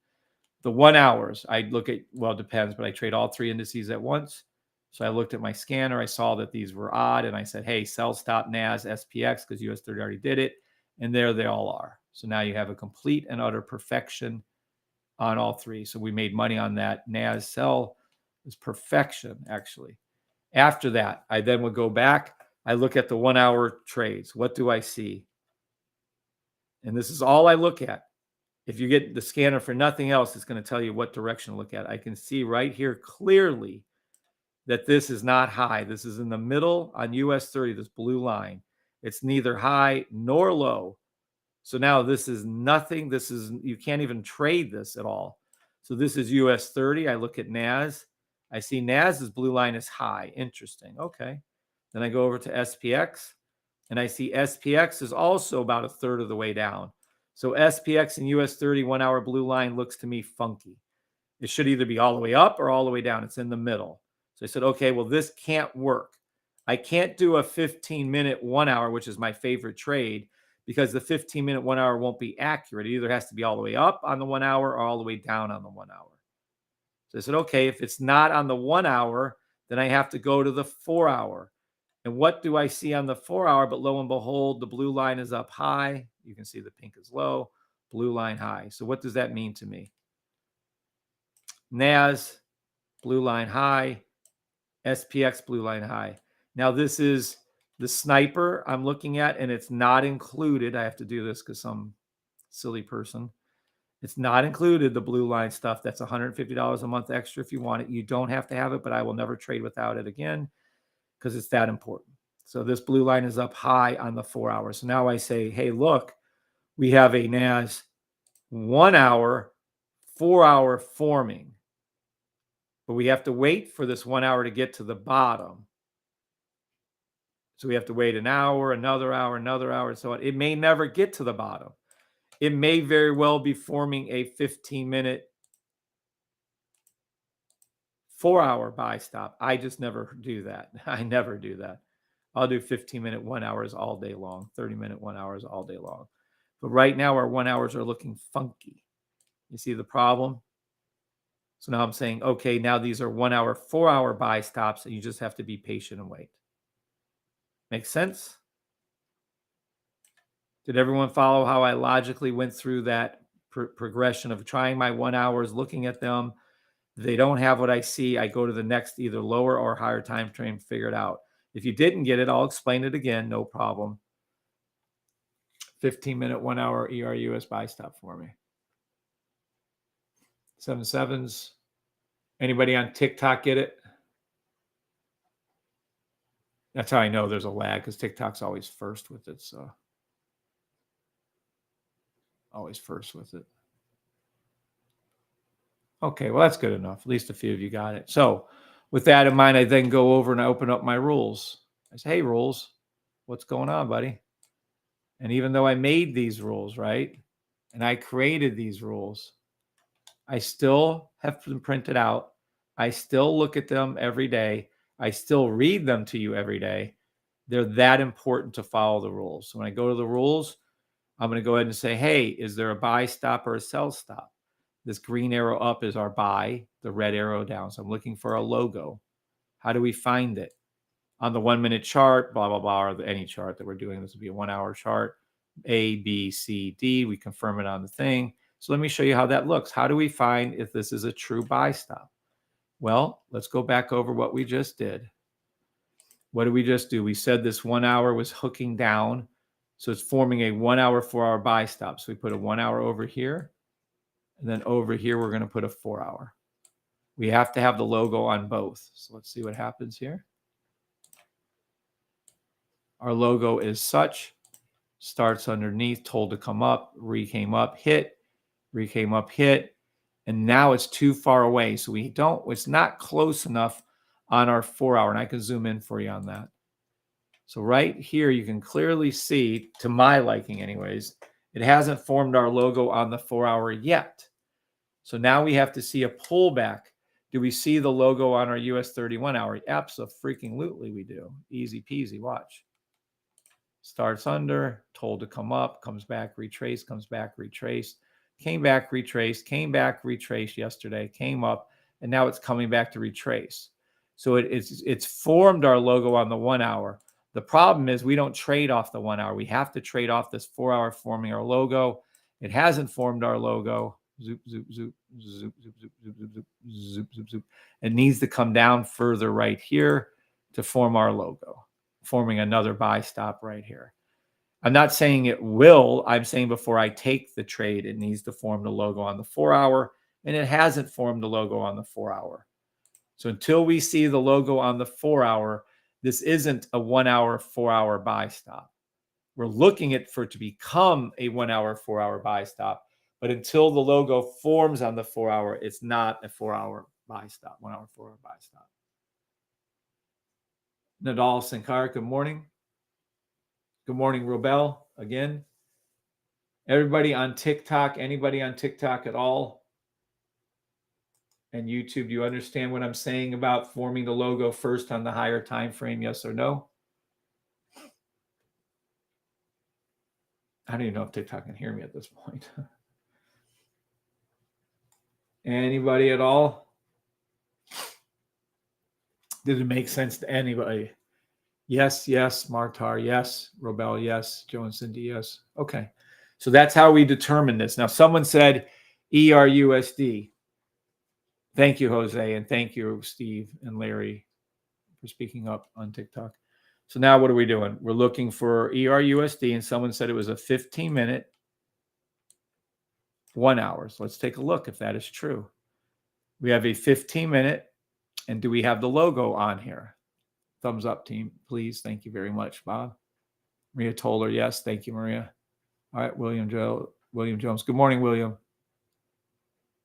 The 1 hours, I look at, well, it depends, but I trade all three indices at once. So I looked at my scanner. I saw that these were odd. And I said, hey, sell, stop, NAS, SPX, because US 30 already did it. And there they all are. So now you have a complete and utter perfection on all three. So we made money on that. NAS sell is perfection, actually. After that, I then would go back. I look at the 1 hour trades. What do I see? And this is all I look at. If you get the scanner for nothing else, it's going to tell you what direction to look at. I can see right here clearly that this is not high. This is in the middle on US 30, this blue line. It's neither high nor low. So now this is nothing. This is, you can't even trade this at all. So this is US 30. I look at NAS. I see NAS's blue line is high. Interesting. Okay. Then I go over to SPX and I see SPX is also about a third of the way down. So SPX and US 30 1 hour blue line looks to me funky. It should either be all the way up or all the way down. It's in the middle. So I said, okay, well, this can't work. I can't do a 15-minute 1 hour, which is my favorite trade, because the 15-minute 1 hour won't be accurate. It either has to be all the way up on the 1 hour or all the way down on the 1 hour. So I said, okay, if it's not on the 1 hour, then I have to go to the 4 hour. And what do I see on the 4 hour? But lo and behold, the blue line is up high. You can see the pink is low, blue line high. So what does that mean to me? NAS, blue line high, SPX, blue line high. Now this is the sniper I'm looking at, and it's not included. I have to do this because some silly person. It's not included, the blue line stuff. That's $150 a month extra if you want it. You don't have to have it, but I will never trade without it again because it's that important. So this blue line is up high on the 4 hours. So now I say, hey, look, we have a NAS 1 hour, 4 hour forming. But we have to wait for this 1 hour to get to the bottom. So we have to wait an hour, another hour, and so on. It may never get to the bottom. It may very well be forming a 15-minute 4 hour buy stop. I just never do that. I never do that. I'll do 15-minute 1 hours all day long, 30-minute 1 hours all day long. But right now our 1 hours are looking funky. You see the problem? So now I'm saying, okay, now these are 1 hour, 4 hour buy stops, and you just have to be patient and wait. Make sense? Did everyone follow how I logically went through that progression of trying my 1 hours, looking at them? If they don't have what I see, I go to the next either lower or higher time frame, figure it out. If you didn't get it, I'll explain it again, no problem. 15-minute 1 hour ERUS buy stop for me. 7/7s. Anybody on TikTok get it? That's how I know there's a lag, because TikTok's always first with it. So always first with it. Okay, well, that's good enough. At least a few of you got it. So with that in mind, I then go over and I open up my rules. I say, hey, rules, what's going on, buddy? And even though I made these rules, right, and I created these rules, I still have them printed out. I still look at them every day. I still read them to you every day. They're that important to follow the rules. So when I go to the rules, I'm going to go ahead and say, hey, is there a buy stop or a sell stop? This green arrow up is our buy, the red arrow down. So I'm looking for a logo. How do we find it? On the 1 minute chart, blah, blah, blah, or any chart that we're doing. This would be a 1 hour chart. A, B, C, D. We confirm it on the thing. So let me show you how that looks. How do we find if this is a true buy stop? Well, let's go back over what we just did. What did we just do? We said this 1 hour was hooking down. So it's forming a 1 hour, 4 hour buy stop. So we put a 1 hour over here. And then over here, we're going to put a 4 hour. We have to have the logo on both. So let's see what happens here. Our logo is such. Starts underneath, told to come up, came up, hit, came up, hit, and now it's too far away. So it's not close enough on our 4 hour. And I can zoom in for you on that. So right here, you can clearly see, to my liking anyways, it hasn't formed our logo on the 4 hour yet. So now we have to see a pullback. Do we see the logo on our US 31 hour? Absolutely we do. Easy peasy, watch. Starts under, told to come up, comes back, retrace, comes back, retrace, came back, retrace, came back, retrace yesterday, came up, and now it's coming back to retrace. So it's formed our logo on the 1 hour. The problem is we don't trade off the 1 hour. We have to trade off this 4 hour forming our logo. It hasn't formed our logo. Zoop, zoop, zoop, zoop, zoop, zoop, zoop, zoop, zoop, zoop, zoop, zoop. It needs to come down further right here to form our logo, forming another buy stop right here. I'm not saying it will. I'm saying before I take the trade, it needs to form the logo on the 4 hour, and it hasn't formed the logo on the 4 hour. So until we see the logo on the 4 hour, this isn't a 1 hour, 4 hour buy stop. We're looking for it to become a 1 hour, 4 hour buy stop. But until the logo forms on the 4 hour, it's not a 4 hour buy stop, 1 hour, 4 hour buy stop. Nadal Sankar, good morning. Good morning, Robel, again. Everybody on TikTok, anybody on TikTok at all? And YouTube, do you understand what I'm saying about forming the logo first on the higher time frame, yes or no? I don't even know if TikTok can hear me at this point. Anybody at all? Did it make sense to anybody? Yes, yes. Martar, yes. Robel, yes. Joe and Cindy, yes. Okay. So that's how we determine this. Now, someone said ERUSD. Thank you, Jose, and thank you, Steve and Larry, for speaking up on TikTok. So now what are we doing? We're looking for ERUSD, and someone said it was a 15-minute, 1 hour. So let's take a look if that is true. We have a 15-minute, and do we have the logo on here? Thumbs up, team, please. Thank you very much, Bob. Maria Toler, yes. Thank you, Maria. All right, William Jones. Good morning, William.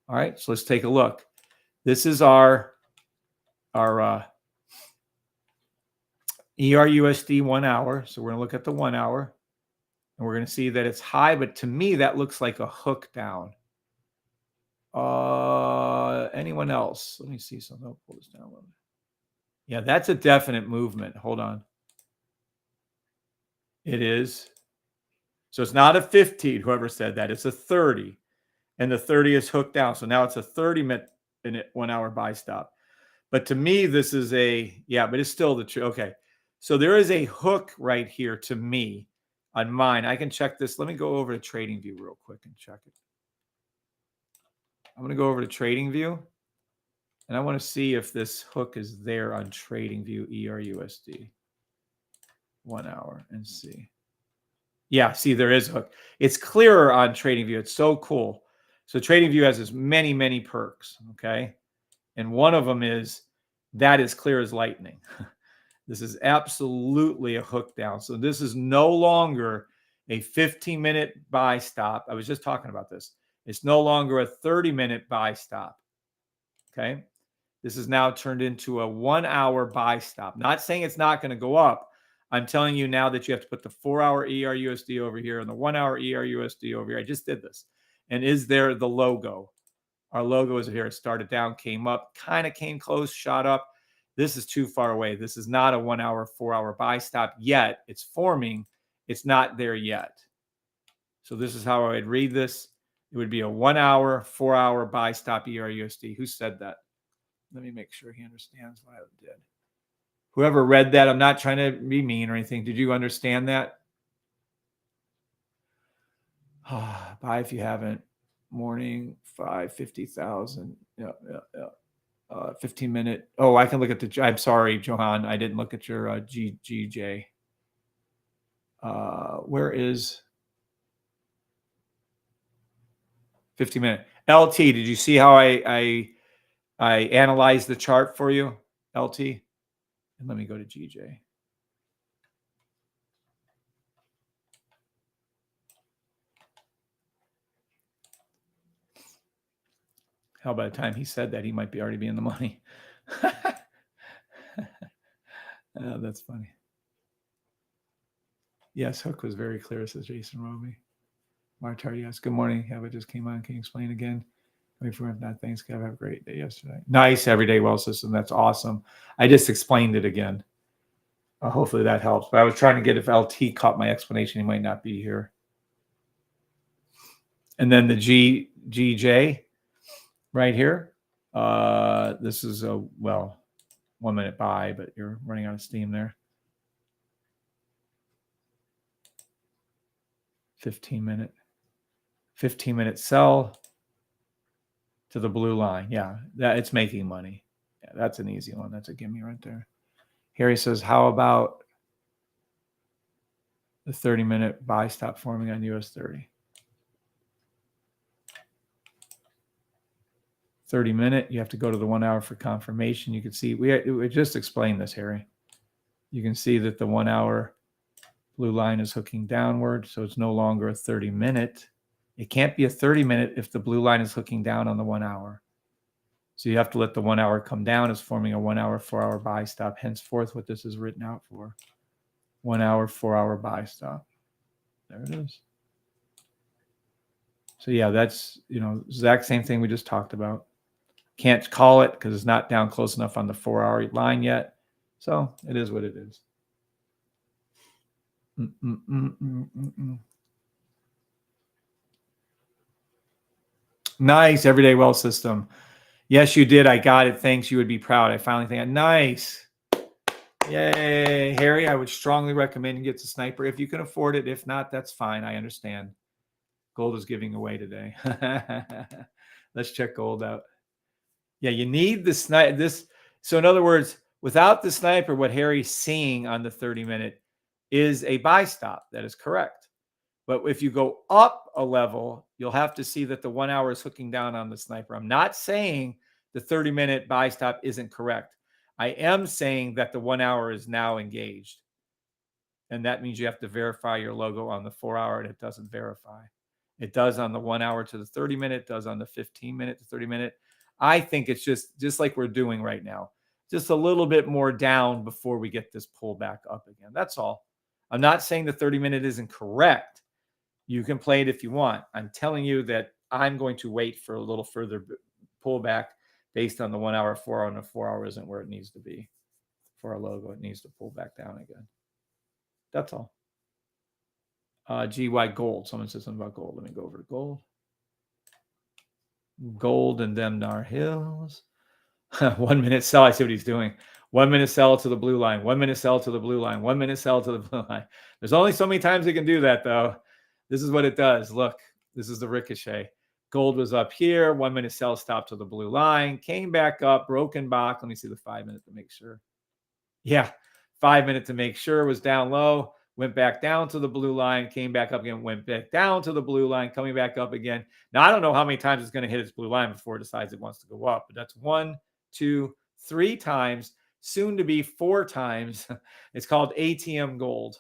All right, so let's take a look. This is our ERUSD 1 hour. So we're going to look at the 1 hour, and we're going to see that it's high, but to me, that looks like a hook down. Anyone else? Let me see something. I'll pull this down a little bit. Yeah, that's a definite movement. Hold on. It is. So it's not a 15, whoever said that. It's a 30. And the 30 is hooked down. So now it's a 30-minute 1 hour buy stop. But to me, this is but it's still the truth. Okay. So there is a hook right here to me on mine. I can check this. Let me go over to TradingView real quick and check it. I'm going to go over to TradingView, and I want to see if this hook is there on TradingView ERUSD 1 hour and see. Yeah, see, there is a hook. It's clearer on TradingView. It's so cool. So TradingView has this many perks, okay? And one of them is that is clear as lightning. This is absolutely a hook down. So this is no longer a 15-minute buy stop. I was just talking about this. It's no longer a 30-minute buy stop, okay? This is now turned into a 1 hour buy stop. Not saying it's not going to go up. I'm telling you now that you have to put the 4 hour ERUSD over here and the 1 hour ERUSD over here. I just did this. And is there the logo? Our logo is here. It started down, came up, kind of came close, shot up. This is too far away. This is not a 1 hour, 4 hour buy stop yet. It's forming. It's not there yet. So this is how I would read this. It would be a 1 hour, 4 hour buy stop ERUSD. Who said that? Let me make sure he understands what I did. Whoever read that, I'm not trying to be mean or anything. Did you understand that? Buy if you haven't. Morning, 550,000. Yeah. 15-minute. Oh, I can look at the. I'm sorry, Johan. I didn't look at your GJ. Where is 15-minute? LT, did you see how I analyzed the chart for you, LT? And let me go to GJ. Hell, by the time he said that, he might be already be in the money. Oh, that's funny. Yes, hook was very clear, says Jason Roby. Martar, yes. Good morning. Kev, just came on. Can you explain again? Wait for him. Not thanks, Kev. Have a great day yesterday. Nice everyday wealth system. That's awesome. I just explained it again. Hopefully that helps. But I was trying to get, if LT caught my explanation, he might not be here. And then the GJ right here. This is a, well, 1 minute buy, but you're running out of steam there. 15 minute sell to the blue line. Yeah, that it's making money. Yeah, that's an easy one. That's a gimme right there. Harry says, how about the 30-minute buy stop forming on US 30? 30-minute, you have to go to the 1 hour for confirmation. You can see, we just explained this, Harry. You can see that the 1 hour blue line is hooking downward, so it's no longer a 30-minute. It can't be a 30-minute if the blue line is hooking down on the 1 hour. So you have to let the 1 hour come down. It's forming a 1 hour, 4 hour buy stop. Henceforth, what this is written out for. 1 hour, 4 hour buy stop. There it is. So yeah, that's, exact same thing we just talked about. Can't call it because it's not down close enough on the 4 hour line yet. So it is what it is. Nice everyday wealth system. Yes, you did. I got it. Thanks. You would be proud. I finally think, nice. Yay, Harry. I would strongly recommend you get the sniper if you can afford it. If not, that's fine. I understand. Gold is giving away today. Let's check gold out. Yeah, you need the sniper. So in other words, without the sniper, what Harry's seeing on the 30-minute is a buy stop. That is correct. But if you go up a level, you'll have to see that the 1 hour is hooking down on the sniper. I'm not saying the 30-minute buy stop isn't correct. I am saying that the 1 hour is now engaged. And that means you have to verify your logo on the 4 hour, and it doesn't verify. It does on the 1 hour to the 30-minute, it does on the 15-minute to 30-minute. I think it's just like we're doing right now, just a little bit more down before we get this pullback up again. That's all. I'm not saying the 30-minute isn't correct. You can play it if you want. I'm telling you that I'm going to wait for a little further pullback based on the 1 hour, 4 hour, and the 4 hour isn't where it needs to be for our logo. It needs to pull back down again. That's all. GY gold. Someone said something about gold. Let me go over to gold. Gold and them Nar Hills. 1 minute sell. I see what he's doing. 1 minute sell to the blue line. 1 minute sell to the blue line. 1 minute sell to the blue line. There's only so many times you can do that, though. This is what it does. Look, this is the ricochet. Gold was up here. 1 minute sell stop to the blue line. Came back up. Broken back. Let me see the 5 minute to make sure. Yeah, 5 minute to make sure was down low. Went back down to the blue line, came back up again, went back down to the blue line, coming back up again. Now, I don't know how many times it's going to hit its blue line before it decides it wants to go up, but that's 1, 2, 3 times, soon to be 4 times. It's called ATM gold.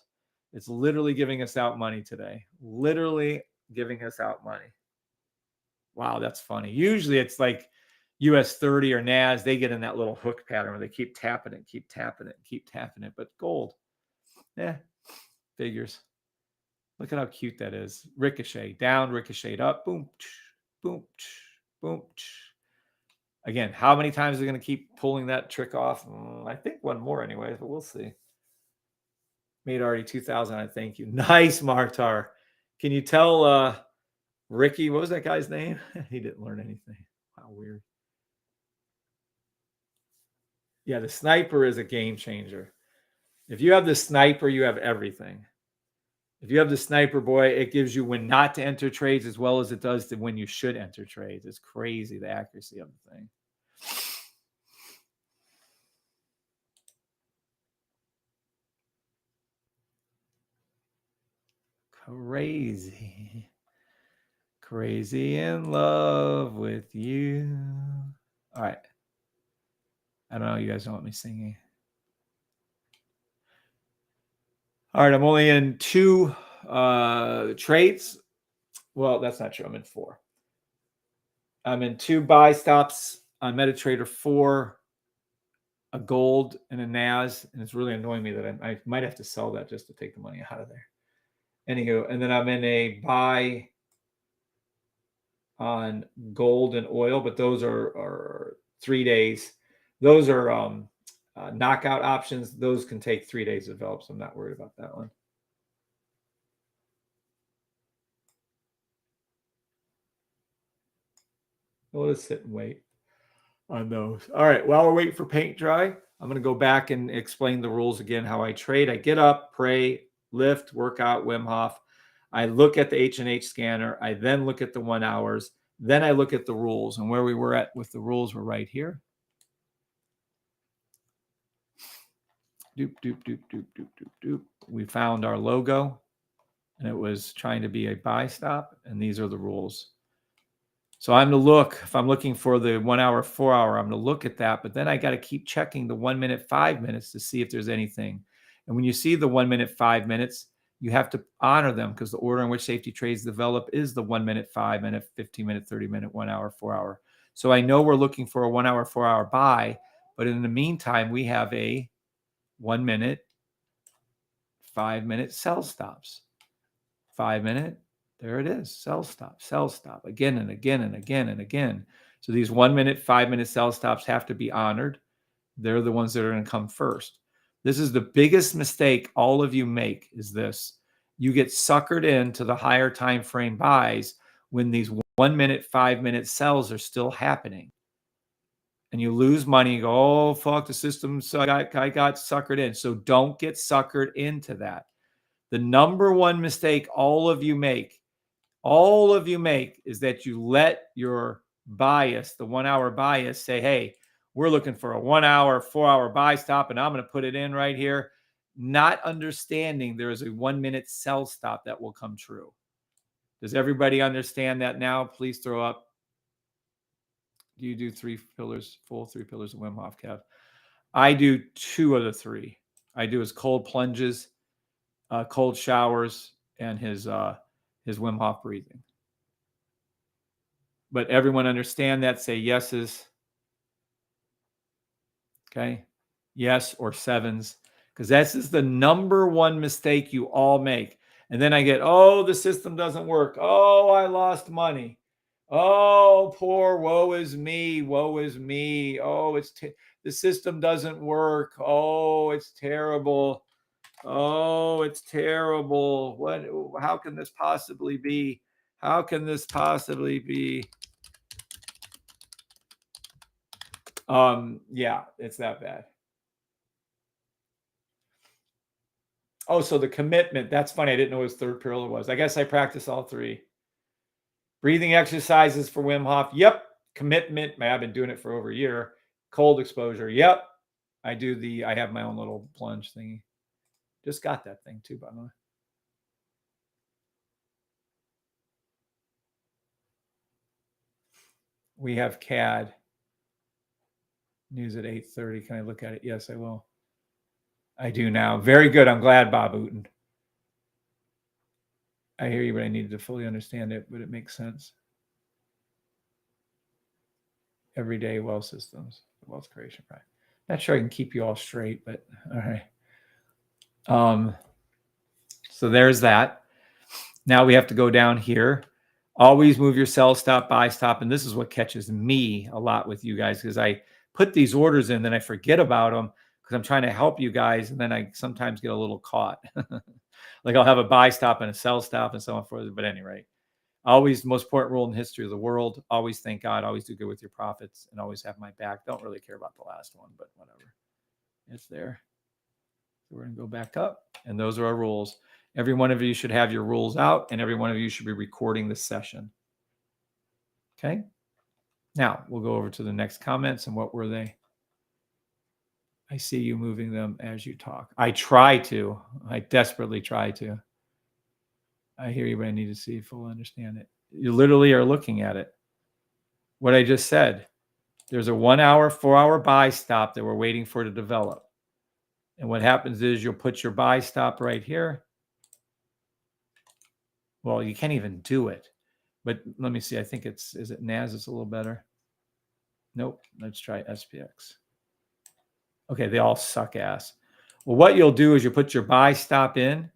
It's literally giving us out money today. Literally giving us out money. Wow, that's funny. Usually it's like US 30 or NAS, they get in that little hook pattern where they keep tapping it, keep tapping it, keep tapping it. But gold, figures. Look at how cute that is. Ricochet down, ricochet up, boom, boom, boom. Again, how many times are they going to keep pulling that trick off? I think one more anyways, but we'll see. Made already 2,000. I thank you. Nice, Martar. Can you tell Ricky, what was that guy's name? He didn't learn anything. Wow, weird. Yeah, the sniper is a game changer. If you have the sniper, you have everything. If you have the sniper, boy, it gives you when not to enter trades as well as it does to when you should enter trades. It's crazy, the accuracy of the thing. Crazy. Crazy in love with you. All right. I don't know. You guys don't want me singing. All right. I'm only in 2 trades. Well, that's not true. I'm in 4. I'm in 2 buy stops on MetaTrader 4, a gold and a NAS, and it's really annoying me that I might have to sell that just to take the money out of there. Anywho, and then I'm in a buy on gold and oil, but those are 3 days. Those are knockout options. Those can take 3 days to develop, so I'm not worried about that one. We'll just sit and wait on those. All right, while we're waiting for paint dry, I'm going to go back and explain the rules again, how I trade. I get up, pray, lift, workout, Wim Hof. I look at the H&H scanner. I then look at the 1 hours. Then I look at the rules. And where we were at with the rules were right here. Doop, doop, doop, doop, doop, doop, doop. We found our logo, and it was trying to be a buy stop. And these are the rules. So I'm to look, if I'm looking for the 1 hour, 4 hour, I'm going to look at that. But then I got to keep checking the 1 minute, 5 minutes to see if there's anything. And when you see the 1 minute, 5 minutes, you have to honor them because the order in which safety trades develop is the 1 minute, 5 minute, 15 minute, 30 minute, 1 hour, 4 hour. So I know we're looking for a 1 hour, 4 hour buy. But in the meantime, we have a 1 minute, 5 minute sell stops. 5 minute. There it is. Sell stop again and again and again and again. So these 1 minute, 5 minute sell stops have to be honored. They're the ones that are going to come first. This is the biggest mistake all of you make is this. You get suckered into the higher time frame buys when these 1 minute, 5 minute sells are still happening. And you lose money. You go, oh, fuck, the system. So I got suckered in. So don't get suckered into that. The number one mistake all of you make is that you let your bias, the 1 hour bias, say, hey, we're looking for a 1 hour, 4 hour buy stop, and I'm going to put it in right here. Not understanding there is a 1 minute sell stop that will come true. Does everybody understand that now? Please throw up. Do you do 3 pillars, full 3 pillars of Wim Hof, Kev? I do 2 of the 3. I do his cold plunges, cold showers, and his Wim Hof breathing. But everyone understand that, say yeses. Okay. Yes or sevens. Because this is the number one mistake you all make. And then I get, oh, the system doesn't work. Oh, I lost money. Oh, poor, woe is me. Woe is me. Oh, the system doesn't work. Oh, it's terrible. Oh, it's terrible. How can this possibly be? How can this possibly be? Yeah, it's that bad. Oh, so the commitment. That's funny. I didn't know his third pillar was. I guess I practice all 3. Breathing exercises for Wim Hof. Yep. Commitment. I've been doing it for over a year. Cold exposure. Yep. I have my own little plunge thingy. Just got that thing too, by the way. We have CAD news at 8:30. Can I look at it? Yes, I will. I do now. Very good. I'm glad, Bob Uten. I hear you, but I needed to fully understand it, but it makes sense. Everyday wealth systems, wealth creation, right? Not sure I can keep you all straight, but all right. So there's that. Now we have to go down here. Always move your sell stop, buy stop. And this is what catches me a lot with you guys because I put these orders in, then I forget about them because I'm trying to help you guys. And then I sometimes get a little caught. Like I'll have a buy stop and a sell stop and so on forth. But anyway, always the most important rule in the history of the world. Always thank God. Always do good with your profits and always have my back. Don't really care about the last one, but whatever. It's there. So we're going to go back up. And those are our rules. Every one of you should have your rules out, and every one of you should be recording this session. Okay? Now, we'll go over to the next comments. And what were they? I see you moving them as you talk. I try to. I desperately try to. I hear you, but I need to see full understand it. You literally are looking at it. What I just said. There's a 1 hour, 4 hour buy stop that we're waiting for to develop. And what happens is you'll put your buy stop right here. Well, you can't even do it. But let me see. I think is it NAS is a little better. Nope. Let's try SPX. Okay, they all suck ass. Well, what you'll do is you put your buy stop in,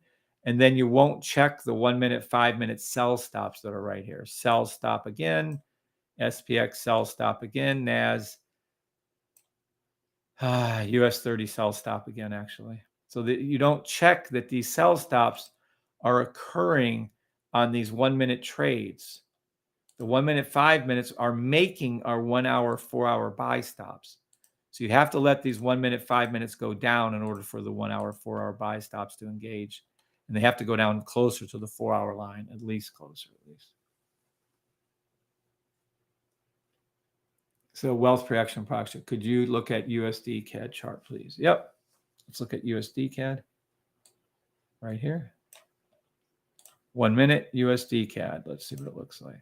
and then you won't check the 1 minute, 5 minute sell stops that are right here. Sell stop again, SPX sell stop again, NAS, US 30 sell stop again, actually. So that you don't check that these sell stops are occurring on these 1 minute trades. The 1 minute, 5 minutes are making our 1 hour, 4 hour buy stops. So you have to let these 1 minute, 5 minutes go down in order for the 1 hour, 4 hour buy stops to engage. And they have to go down closer to the 4 hour line, at least closer, at least. So wealth projection project. Could you look at USD CAD chart, please? Yep. Let's look at USD CAD right here. 1 minute USD CAD. Let's see what it looks like.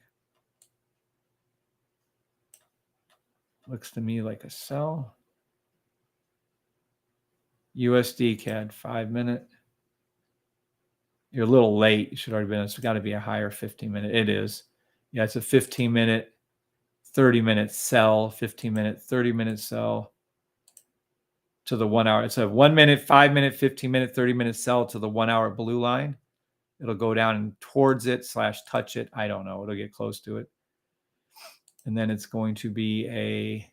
Looks to me like a sell. USD CAD 5 minute. You're a little late. You should already been. It's got to be a higher 15 minute. It is. Yeah, it's a 15 minute, 30 minute sell, 15 minute, 30 minute sell to the 1 hour. It's a 1 minute, 5 minute, 15 minute, 30 minute sell to the 1 hour blue line. It'll go down and towards it / touch it. I don't know. It'll get close to it. And then it's going to be a,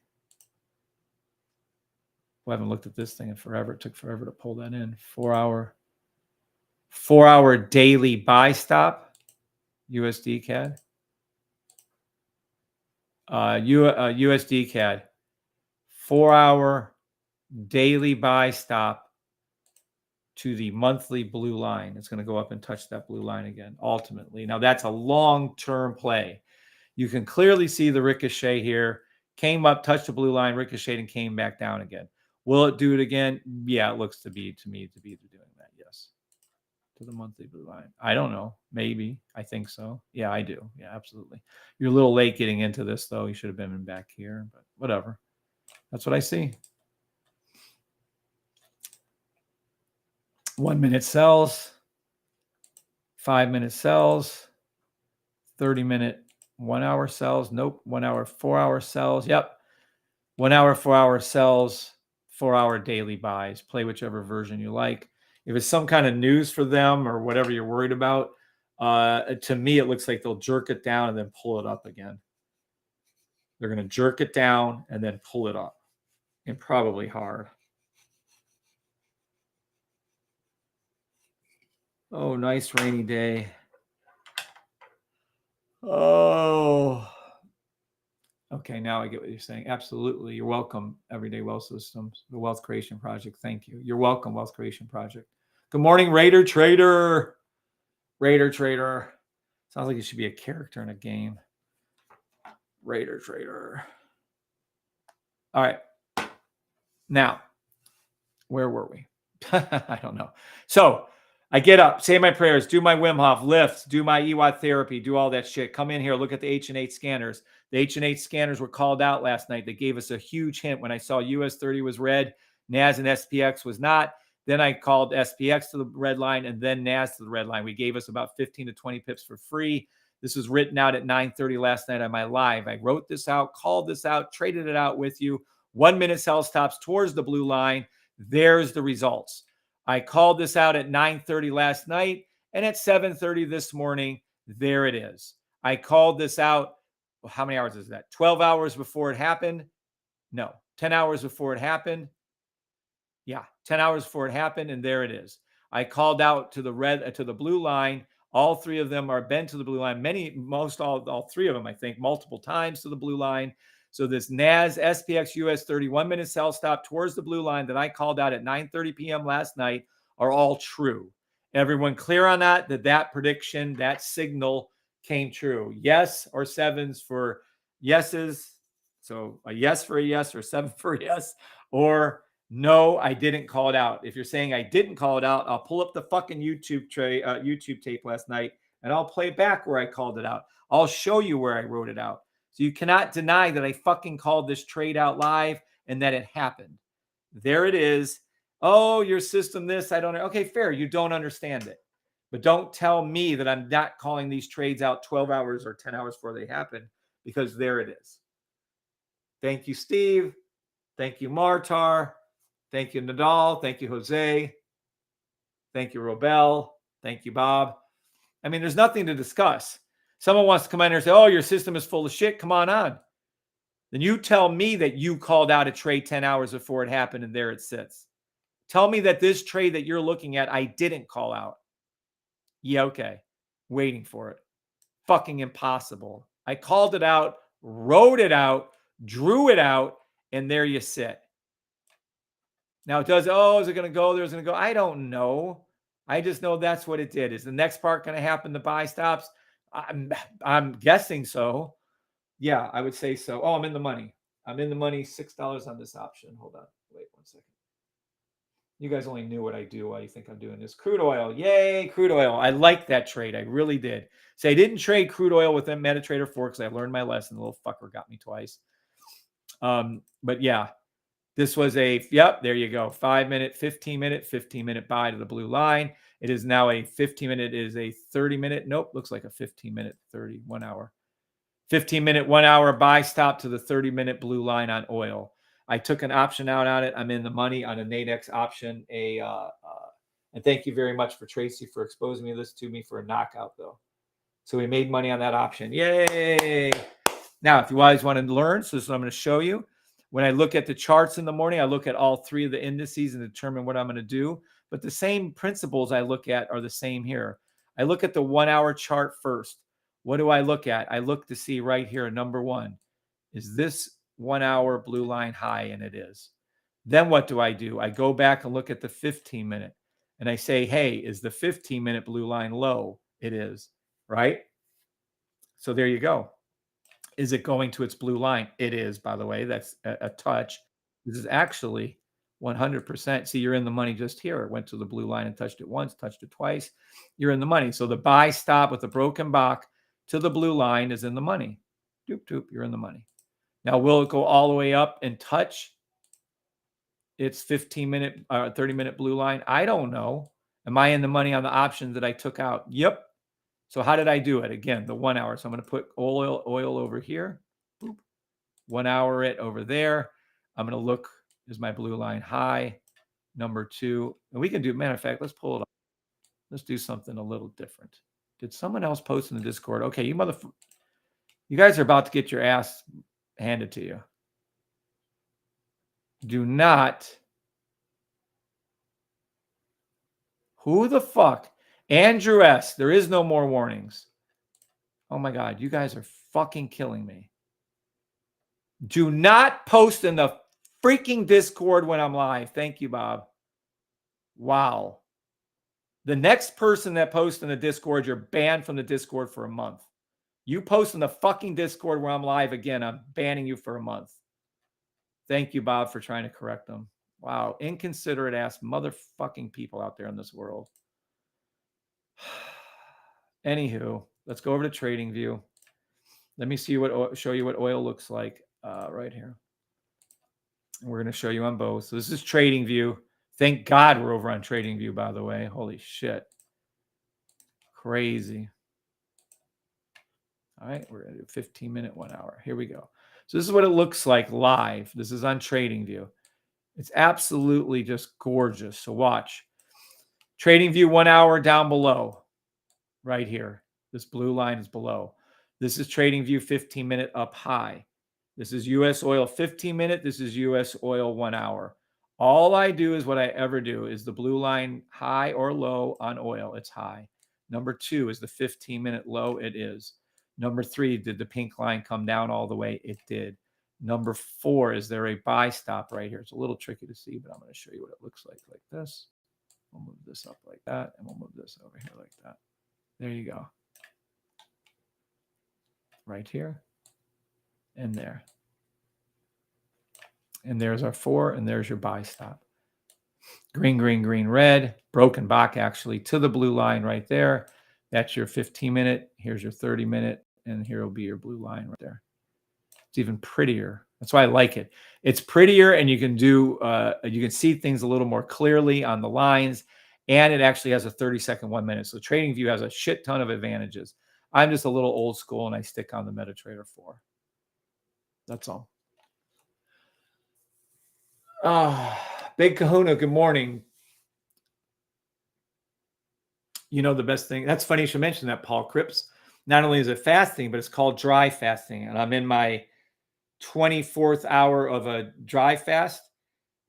I haven't looked at this thing in forever. It took forever to pull that in. 4 hour daily buy stop, USD CAD. USD CAD, 4 hour daily buy stop to the monthly blue line. It's going to go up and touch that blue line again, ultimately. Now, that's a long-term play. You can clearly see the ricochet here. Came up, touched the blue line, ricocheted, and came back down again. Will it do it again? Yeah, it looks to me to be doing that, yes. To the monthly blue line. I don't know. Maybe. I think so. Yeah, I do. Yeah, absolutely. You're a little late getting into this, though. You should have been back here, but whatever. That's what I see. 1 minute sells, 5 minute sells, 30 minute 1 hour sells. Nope. 1 hour, 4 hour sells. Yep. 1 hour, 4 hour sells, 4 hour daily buys. Play whichever version you like. If it's some kind of news for them or whatever you're worried about, to me, it looks like they'll jerk it down and then pull it up again. They're going to jerk it down and then pull it up, and probably hard. Oh, nice rainy day. Oh. Okay, now I get what you're saying. Absolutely. You're welcome, Everyday Wealth Systems, the Wealth Creation Project. Thank you. You're welcome, Wealth Creation Project. Good morning, Raider Trader. Raider Trader. Sounds like it should be a character in a game. Raider Trader. All right. Now, where were we? I don't know. So I get up, say my prayers, do my Wim Hof, lifts, do my EWOT therapy, do all that shit. Come in here, look at the H&H scanners. The H&H scanners were called out last night. They gave us a huge hint when I saw US 30 was red, NAS and SPX was not. Then I called SPX to the red line and then NAS to the red line. We gave us about 15 to 20 pips for free. This was written out at 9:30 last night on my live. I wrote this out, called this out, traded it out with you. 1 minute sell stops towards the blue line. There's the results. I called this out at 9:30 last night, and at 7:30 this morning, there it is. I called this out. Well, how many hours is that? 12 hours before it happened? No, 10 hours before it happened. Yeah, 10 hours before it happened, and there it is. I called out to the red, to the blue line. All three of them are bent to the blue line. All three of them, I think, multiple times to the blue line. So this NAS SPX US 30 1 minute sell stop towards the blue line that I called out at 9:30 p.m. last night are all true. Everyone clear on that? That prediction, that signal came true. Yes or sevens for yeses. So a yes for a yes or 7 for a yes, or no, I didn't call it out. If you're saying I didn't call it out, I'll pull up the fucking YouTube tape last night and I'll play back where I called it out. I'll show you where I wrote it out. So you cannot deny that I fucking called this trade out live and that it happened. There it is. Oh, your system this, I don't know. Okay, fair. You don't understand it. But don't tell me that I'm not calling these trades out 12 hours or 10 hours before they happen, because there it is. Thank you, Steve. Thank you, Martar. Thank you, Nadal. Thank you, Jose. Thank you, Robel. Thank you, Bob. I mean, there's nothing to discuss. Someone wants to come in here and say, oh, your system is full of shit. Come on. Then you tell me that you called out a trade 10 hours before it happened and there it sits. Tell me that this trade that you're looking at, I didn't call out. Yeah, okay. Waiting for it. Fucking impossible. I called it out, wrote it out, drew it out, and there you sit. Now it does, is it going to go? There's going to go. I don't know. I just know that's what it did. Is the next part going to happen? The buy stops? I'm guessing so. Yeah, I would say so. Oh, I'm in the money. I'm in the money. $6 on this option. Hold on. Wait 1 second. You guys only knew what I do while you think I'm doing this. Crude oil. Yay, crude oil. I like that trade. I really did. So I didn't trade crude oil with MetaTrader 4 because I learned my lesson. The little fucker got me twice. But yeah, this was yep, there you go. 5-minute, 15-minute, 15-minute buy to the blue line. It is now a 15-minute. It is a 30-minute. Nope, looks like a 15-minute, 1 hour. 15-minute, 1 hour buy stop to the 30-minute blue line on oil. I took an option out on it. I'm in the money on a Nadex option. And thank you very much for Tracy for exposing this to me for a knockout, though. So we made money on that option. Yay! Now, if you guys want to learn, so this is what I'm going to show you. When I look at the charts in the morning, I look at all 3 of the indices and determine what I'm going to do. But the same principles I look at are the same here. I look at the 1 hour chart first. What do I look at? I look to see right here, number 1, is this 1 hour blue line high? And it is. Then what do? I go back and look at the 15-minute. And I say, hey, is the 15-minute blue line low? It is, right? So there you go. Is it going to its blue line? It is, by the way. That's a touch. This is actually 100%. See, you're in the money just here. It went to the blue line and touched it once, touched it twice. You're in the money. So the buy stop with the broken Bach to the blue line is in the money. Doop, doop, you're in the money. Now, will it go all the way up and touch its 15-minute, 30-minute blue line? I don't know. Am I in the money on the options that I took out? Yep. So how did I do it? Again, the 1 hour. So I'm going to put oil over here. Boop. 1 hour it over there. I'm going to look, is my blue line high? Number 2. And we can do, matter of fact, let's pull it up. Let's do something a little different. Did someone else post in the Discord? Okay, you guys are about to get your ass handed to you. Do not. Who the fuck? Andrew S. There is no more warnings. Oh my God, you guys are fucking killing me. Do not post in the freaking Discord when I'm live. Thank you, Bob. Wow. The next person that posts in the Discord, you're banned from the Discord for a month. You post in the fucking Discord where I'm live again, I'm banning you for a month. Thank you, Bob, for trying to correct them. Wow. Inconsiderate ass motherfucking people out there in this world. Anywho, let's go over to TradingView. Let me see show you what oil looks like right here. We're going to show you on both. So this is TradingView. Thank God we're over on TradingView, by the way. Holy shit. Crazy. All right, we're going to do 15-minute, 1 hour. Here we go. So this is what it looks like live. This is on TradingView. It's absolutely just gorgeous. So watch. TradingView 1 hour down below. Right here. This blue line is below. This is TradingView 15-minute up high. This is US oil 15-minute. This is US oil 1 hour. All I do is what I ever do is the blue line high or low on oil. It's high. Number 2 is the 15-minute low. It is. Number 3, did the pink line come down all the way? It did. Number 4, is there a buy stop right here? It's a little tricky to see, but I'm going to show you what it looks like this. We'll move this up like that, and we'll move this over here like that. There you go. Right here and there. And there's our 4, and there's your buy stop. Green, green, green, red. Broken Bach actually to the blue line right there. That's your 15-minute. Here's your 30-minute, and here will be your blue line right there. It's even prettier. That's why I like it. It's prettier, and you can do you can see things a little more clearly on the lines. and it actually has a 30-second 1 minute. So TradingView has a shit ton of advantages. I'm just a little old school and I stick on the MetaTrader 4. That's all. Big Kahuna, good morning. You know the best thing. That's funny you should mention that, Paul Cripps. Not only is it fasting, but it's called dry fasting. And I'm in my 24th hour of a dry fast.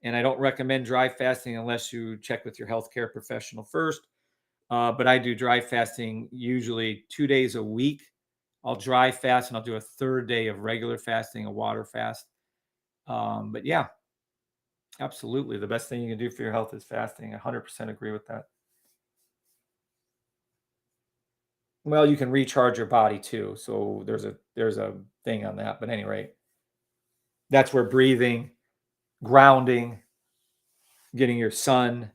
And I don't recommend dry fasting unless you check with your healthcare professional first. But I do dry fasting usually 2 days a week. I'll dry fast and I'll do a third day of regular fasting, a water fast. But yeah, absolutely. The best thing you can do for your health is fasting. 100% agree with that. Well, you can recharge your body too. So there's a thing on that. But at any rate, that's where breathing, grounding, getting your sun,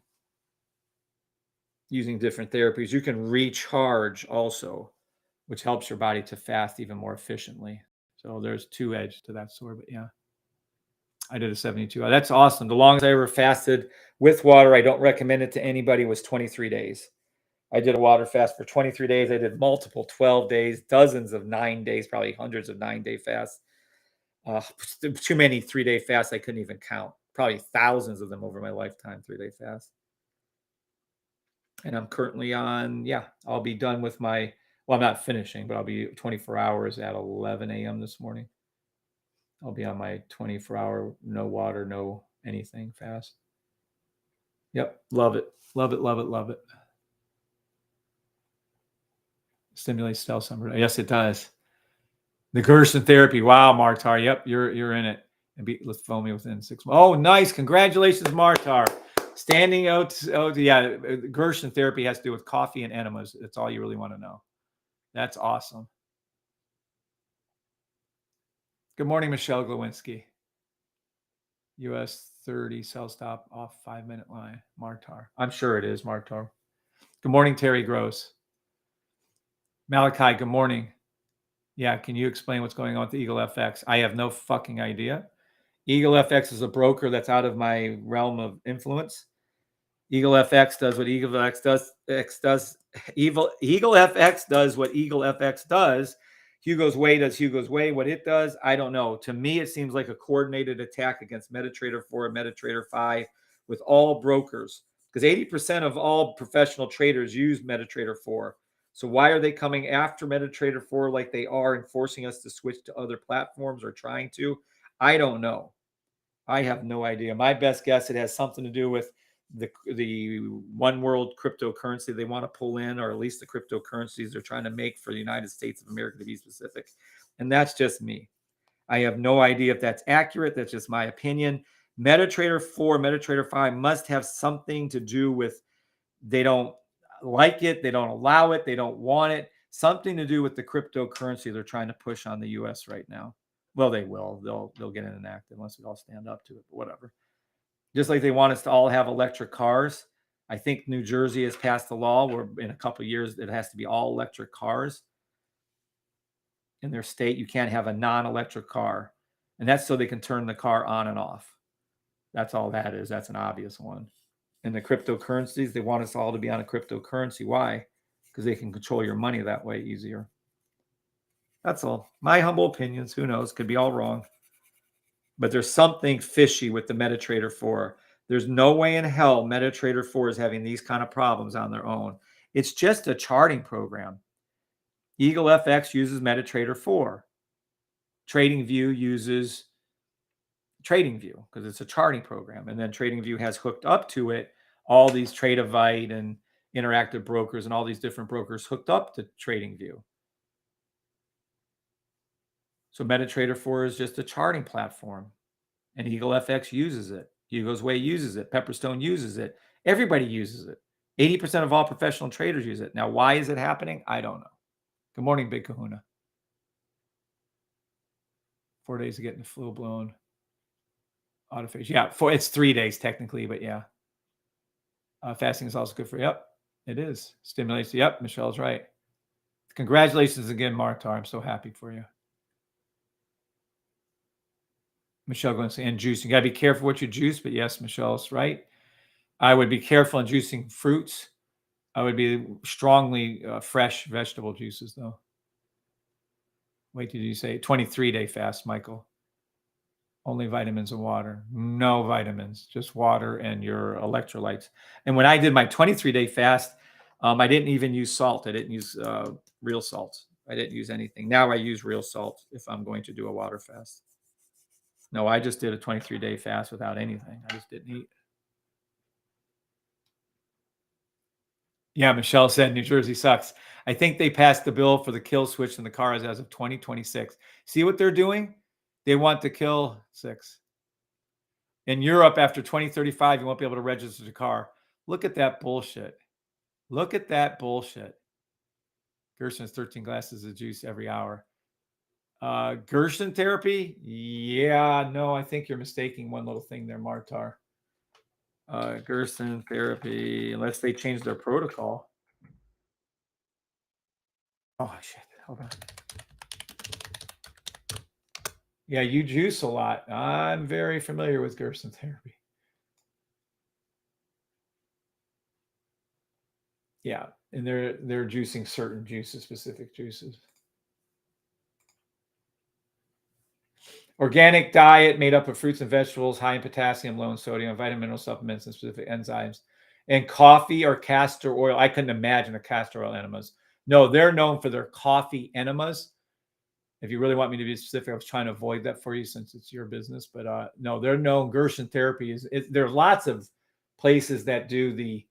using different therapies, you can recharge also, which helps your body to fast even more efficiently. So there's two edges to that sword. But yeah, I did a 72. That's awesome. The longest I ever fasted with water, I don't recommend it to anybody, was 23 days. I did a water fast for 23 days. I did multiple 12 days, dozens of 9 days, probably hundreds of 9-day fasts. Too many 3-day fasts I couldn't even count. Probably thousands of them over my lifetime, 3-day fasts. And I'm currently on, I'll be done with my, well, I'm not finishing, but I'll be 24 hours at 11 a.m. this morning. I'll be on my 24-hour, no water, no anything fast. Yep, love it. Love it, love it, love it. Stimulates cell summer. Yes, it does. The Gerson therapy. Wow, Martar. Yep, you're in it. And let's phone me within 6 months. Oh, nice. Congratulations, Martar. Standing out. Oh, yeah. Gerson therapy has to do with coffee and enemas. That's all you really want to know. That's awesome. Good morning, Michelle Glowinski. US 30 sell stop off 5-minute line. Martar. I'm sure it is, Martar. Good morning, Terry Gross. Malachi, good morning. Yeah, can you explain what's going on with the Eagle FX? I have no fucking idea. Eagle FX is a broker that's out of my realm of influence. Eagle FX does what Eagle FX does. Eagle FX does what Eagle FX does. Hugo's Way does Hugo's Way. What it does, I don't know. To me, it seems like a coordinated attack against MetaTrader 4 and MetaTrader 5 with all brokers, because 80% of all professional traders use MetaTrader 4. So why are they coming after MetaTrader 4 like they are and forcing us to switch to other platforms or trying to? I don't know. I have no idea. My best guess, it has something to do with the one world cryptocurrency they want to pull in, or at least the cryptocurrencies they're trying to make for the United States of America, to be specific. And that's just me. I have no idea if that's accurate. That's just my opinion. MetaTrader 4, MetaTrader 5 must have something to do with, they don't like it, they don't allow it, they don't want it. Something to do with the cryptocurrency they're trying to push on the US right now. Well, they will. They'll get it enacted once we all stand up to it, but whatever. Just like they want us to all have electric cars. I think New Jersey has passed a law where in a couple of years it has to be all electric cars in their state. You can't have a non-electric car, and that's so they can turn the car on and off. That's all that is. That's an obvious one. And the cryptocurrencies, they want us all to be on a cryptocurrency. Why? Because they can control your money that way easier. That's all. My humble opinions. Who knows? Could be all wrong. But there's something fishy with the MetaTrader 4. There's no way in hell MetaTrader 4 is having these kind of problems on their own. It's just a charting program. Eagle FX uses MetaTrader 4. TradingView uses TradingView because it's a charting program. And then TradingView has hooked up to it all these Tradeovite and Interactive Brokers and all these different brokers hooked up to TradingView. So MetaTrader 4 is just a charting platform. And Eagle FX uses it. Hugo's Way uses it. Pepperstone uses it. Everybody uses it. 80% of all professional traders use it. Now, why is it happening? I don't know. Good morning, Big Kahuna. 4 days of getting the flu blown. Autophagy. Yeah, it's 3 days technically, but yeah. Fasting is also good for you. Yep, it is. Stimulates. Yep, Michelle's right. Congratulations again, Martar. I'm so happy for you. Michelle going to say, and juice. You got to be careful what you juice, but yes, Michelle's right. I would be careful in juicing fruits. I would be strongly fresh vegetable juices, though. Wait, did you say 23-day fast, Michael? Only vitamins and water. No vitamins, just water and your electrolytes. And when I did my 23-day fast, I didn't even use salt. I didn't use real salt. I didn't use anything. Now I use real salt if I'm going to do a water fast. No, I just did a 23-day fast without anything. I just didn't eat. Yeah, Michelle said New Jersey sucks. I think they passed the bill for the kill switch in the cars as of 2026. See what they're doing? They want to kill 6. In Europe, after 2035, you won't be able to register the car. Look at that bullshit. Look at that bullshit. Gershon's 13 glasses of juice every hour. Gershon therapy? Yeah, no, I think you're mistaking one little thing there, Martar. Gershon therapy, unless they change their protocol. Oh, shit. Hold on. Yeah, you juice a lot. I'm very familiar with Gershon therapy. Yeah, and they're juicing certain juices, specific juices. Organic diet made up of fruits and vegetables, high in potassium, low in sodium, vitamin mineral supplements, and specific enzymes. And coffee or castor oil. I couldn't imagine a castor oil enemas. No, they're known for their coffee enemas. If you really want me to be specific, I was trying to avoid that for you since it's your business. But no, they're known. Gershon therapy there are lots of places that do the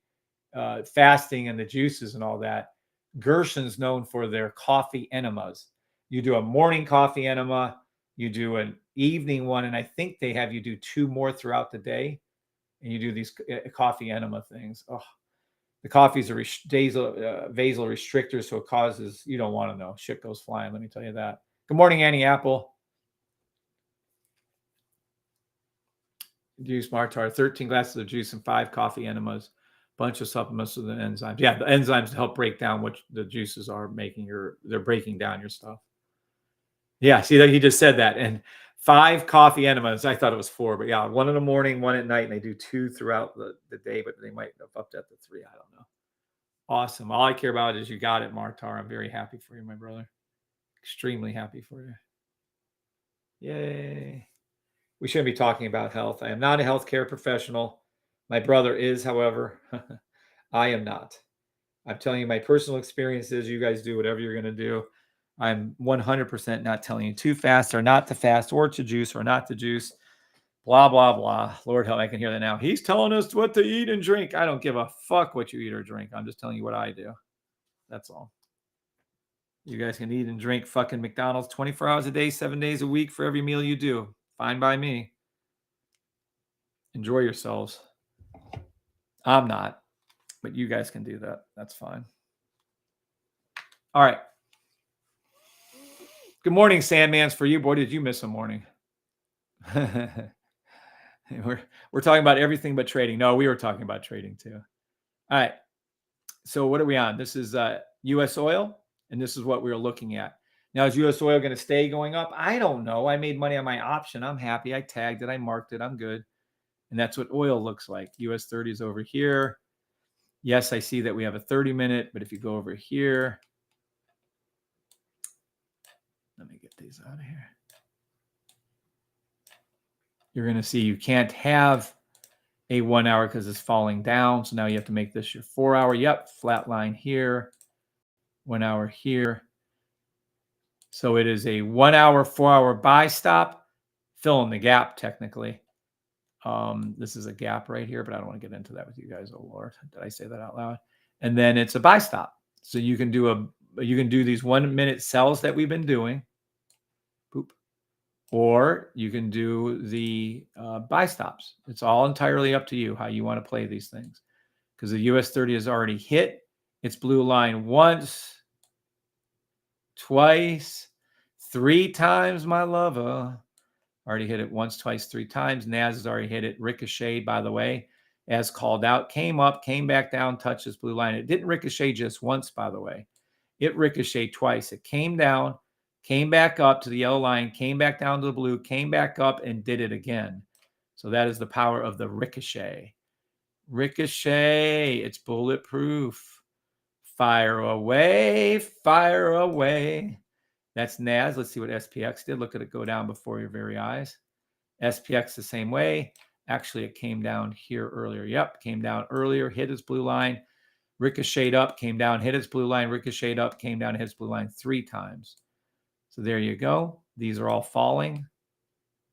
fasting and the juices and all that. Gershon's known for their coffee enemas. You do a morning coffee enema, you do an evening one, and I think they have you do 2 more throughout the day, and you do these coffee enema things. Oh, the coffees are vasal restrictors, so it causes, you don't want to know. Shit goes flying, let me tell you that. Good morning, Annie Apple. Juice Martar, 13 glasses of juice and 5 coffee enemas. Bunch of supplements with the enzymes. Yeah, the enzymes help break down what the juices are making they're breaking down your stuff. Yeah, see that he just said that. And 5 coffee enemas. I thought it was 4, but yeah, 1 in the morning, 1 at night, and they do 2 throughout the day, but they might have upped that to 3. I don't know. Awesome. All I care about is you got it, Martar. I'm very happy for you, my brother. Extremely happy for you. Yay. We shouldn't be talking about health. I am not a healthcare professional. My brother is, however. I am not. I'm telling you my personal experiences. You guys do whatever you're going to do. I'm 100% not telling you to fast or not to fast or to juice or not to juice. Blah, blah, blah. Lord help, I can hear that now. He's telling us what to eat and drink. I don't give a fuck what you eat or drink. I'm just telling you what I do. That's all. You guys can eat and drink fucking McDonald's 24 hours a day, 7 days a week for every meal you do. Fine by me. Enjoy yourselves. I'm not, but you guys can do that. That's fine. All right. Good morning, Sandmans. For you, boy, did you miss a morning? We're talking about everything but trading. No, we were talking about trading too. All right. So what are we on? This is U.S. oil, and this is what we were looking at. Now, is U.S. oil going to stay going up? I don't know. I made money on my option. I'm happy. I tagged it. I marked it. I'm good. And that's what oil looks like. US 30 is over here. Yes, I see that we have a 30-minute, but if you go over here, let me get these out of here. You're going to see you can't have a 1 hour because it's falling down. So now you have to make this your 4 hour. Yep, flat line here, 1 hour here. So it is a 1 hour, 4 hour buy stop, fill in the gap technically. This is a gap right here, but I don't want to get into that with you guys. Oh Lord, did I say that out loud? And then it's a buy stop. So you can do these 1 minute sells that we've been doing. Boop. Or you can do the buy stops. It's all entirely up to you how you want to play these things. Because the US 30 has already hit its blue line once, twice, 3 times, my lover. Already hit it once, twice, 3 times. NAS has already hit it. Ricochet, by the way, as called out, came up, came back down, touched this blue line. It didn't ricochet just once, by the way. It ricocheted twice. It came down, came back up to the yellow line, came back down to the blue, came back up and did it again. So that is the power of the ricochet. Ricochet. It's bulletproof. Fire away. Fire away. That's NAS. Let's see what SPX did. Look at it go down before your very eyes. SPX the same way. Actually, it came down here earlier. Yep, came down earlier, hit its blue line, ricocheted up, came down, hit its blue line, ricocheted up, came down, hit its blue line 3 times. So there you go. These are all falling.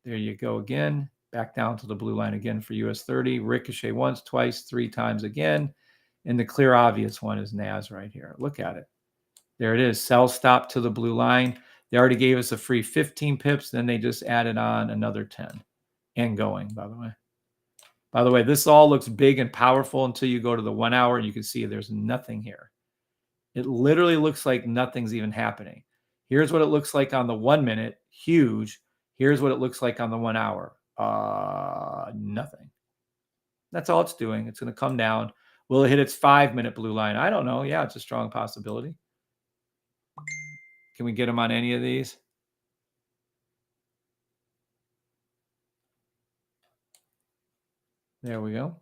There you go again. Back down to the blue line again for US 30. Ricochet once, twice, 3 times again. And the clear obvious one is NAS right here. Look at it. There it is. Sell stop to the blue line. They already gave us a free 15 pips. Then they just added on another 10 and going, by the way. By the way, this all looks big and powerful until you go to the 1 hour and you can see there's nothing here. It literally looks like nothing's even happening. Here's what it looks like on the 1 minute. Huge. Here's what it looks like on the 1 hour. Nothing. That's all it's doing. It's going to come down. Will it hit its 5-minute blue line? I don't know. Yeah, it's a strong possibility. Can we get them on any of these? There we go.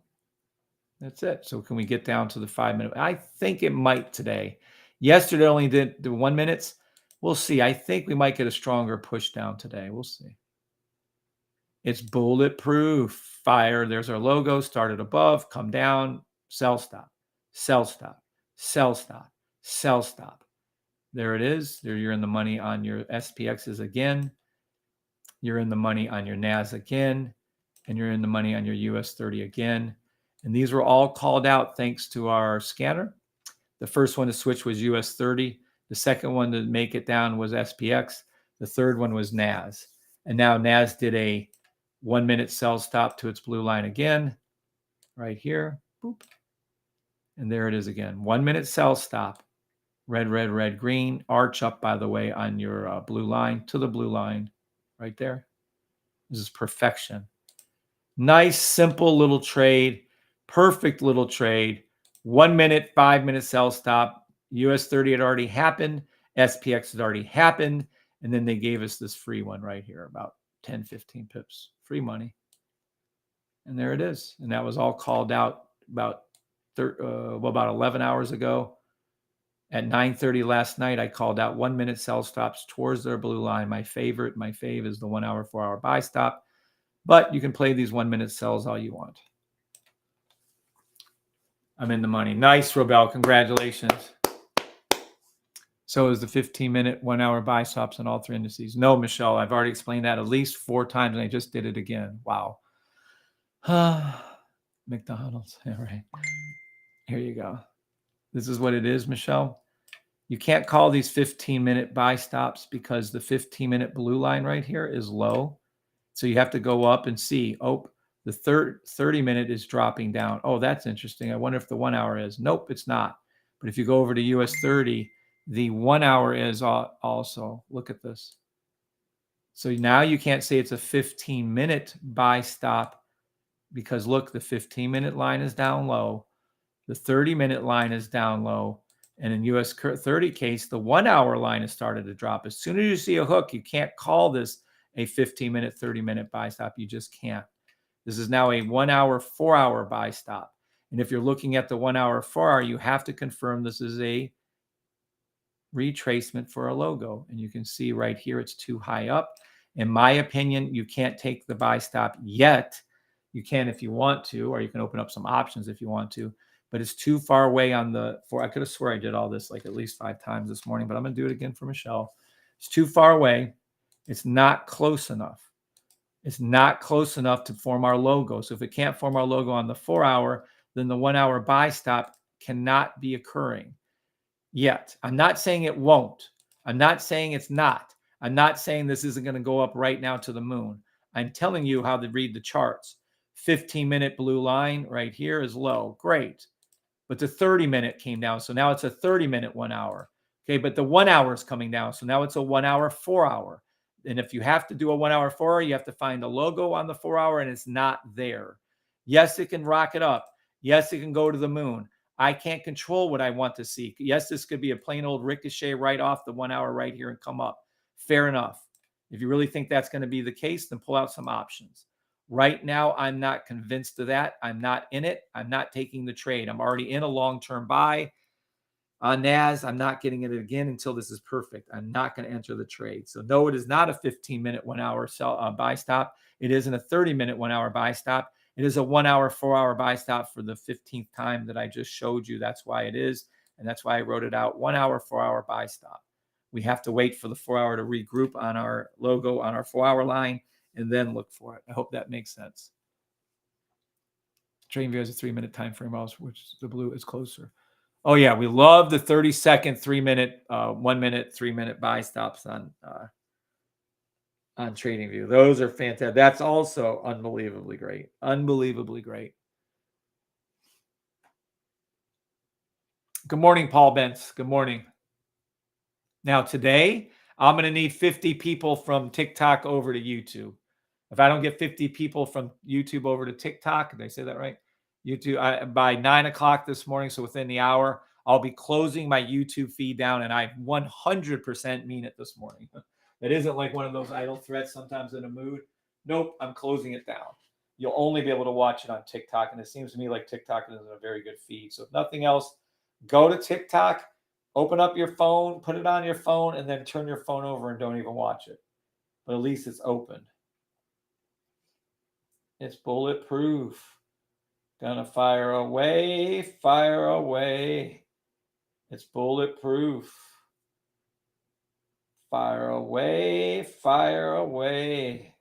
That's it. So can we get down to the 5-minute? I think it might today. Yesterday only did the 1 minute. We'll see. I think we might get a stronger push down today. We'll see. It's bulletproof. Fire. There's our logo. Started above, come down, sell stop, sell stop, sell stop, sell stop. There it is. There you're in the money on your SPXs again. You're in the money on your NAS again. And you're in the money on your US 30 again. And these were all called out thanks to our scanner. The first one to switch was US 30. The second one to make it down was SPX. The third one was NAS. And now NAS did a 1 minute sell stop to its blue line again, right here. Boop. And there it is again. 1 minute sell stop. Red, red, red, green. Arch up, by the way, on your blue line to the blue line right there. This is perfection. Nice, simple little trade. Perfect little trade. 1 minute, 5-minute sell stop. US 30 had already happened. SPX had already happened. And then they gave us this free one right here, about 10, 15 pips. Free money. And there it is. And that was all called out about 11 hours ago. At 9:30 last night, I called out 1 minute sell stops towards their blue line. My fave is the 1 hour, 4 hour buy stop. But you can play these 1 minute sells all you want. I'm in the money. Nice, Robel. Congratulations. So is the 15-minute, 1 hour buy stops on all 3 indices. No, Michelle, I've already explained that at least 4 times, and I just did it again. Wow. McDonald's. All right. Here you go. This is what it is, Michelle. You can't call these 15-minute buy stops because the 15-minute blue line right here is low. So you have to go up and see, oh, the 30-minute is dropping down. Oh, that's interesting. I wonder if the 1 hour is. Nope, it's not. But if you go over to US 30, the 1 hour is also. Look at this. So now you can't say it's a 15-minute buy stop because look, the 15-minute line is down low. The 30-minute line is down low. And in US 30 case, the 1 hour line has started to drop. As soon as you see a hook, you can't call this a 15-minute, 30-minute buy stop. You just can't. This is now a 1 hour, 4 hour buy stop. And if you're looking at the 1 hour, 4 hour, you have to confirm this is a retracement for a logo. And you can see right here, it's too high up. In my opinion, you can't take the buy stop yet. You can if you want to, or you can open up some options if you want to, but it's too far away on the four. I could have swore I did all this like at least 5 times this morning, but I'm going to do it again for Michelle. It's too far away. It's not close enough. It's not close enough to form our logo. So if it can't form our logo on the 4 hour, then the 1 hour buy stop cannot be occurring yet. I'm not saying it won't. I'm not saying it's not. I'm not saying this isn't going to go up right now to the moon. I'm telling you how to read the charts. 15-minute blue line right here is low. Great. But the 30-minute came down. So now it's a 30-minute 1 hour. Okay, but the 1 hour is coming down. So now it's a 1 hour, 4 hour. And if you have to do a 1 hour, 4 hour, you have to find a logo on the 4 hour and it's not there. Yes, it can rocket up. Yes, it can go to the moon. I can't control what I want to see. Yes, this could be a plain old ricochet right off the 1 hour right here and come up. Fair enough. If you really think that's going to be the case, then pull out some options. Right now, I'm not convinced of that. I'm not in it. I'm not taking the trade. I'm already in a long-term buy on NAS. I'm not getting it again until this is perfect. I'm not going to enter the trade. So no, it is not a 15-minute, 1 hour buy stop. It isn't a 30-minute, 1 hour buy stop. It is a 1 hour, 4 hour buy stop for the 15th time that I just showed you. That's why it is. And that's why I wrote it out. 1 hour, 4 hour buy stop. We have to wait for the 4 hour to regroup on our logo on our 4 hour line and then look for it. I hope that makes sense. TradingView has a 3-minute time frame, also, which the blue is closer. Oh yeah, we love the 30-second, 3-minute, 1 minute, 3-minute buy stops on TradingView. Those are fantastic. That's also unbelievably great. Unbelievably great. Good morning, Paul Bentz. Good morning. Now today, I'm going to need 50 people from TikTok over to YouTube. If I don't get 50 people from YouTube over to TikTok, did I say that right? YouTube, by 9 o'clock this morning, so within the hour, I'll be closing my YouTube feed down, and I 100% mean it this morning. It isn't like one of those idle threats sometimes in a mood. Nope, I'm closing it down. You'll only be able to watch it on TikTok, and it seems to me like TikTok isn't a very good feed. So if nothing else, go to TikTok, open up your phone, put it on your phone, and then turn your phone over and don't even watch it. But at least it's open. It's bulletproof. Gonna fire away, fire away. It's bulletproof. Fire away, fire away.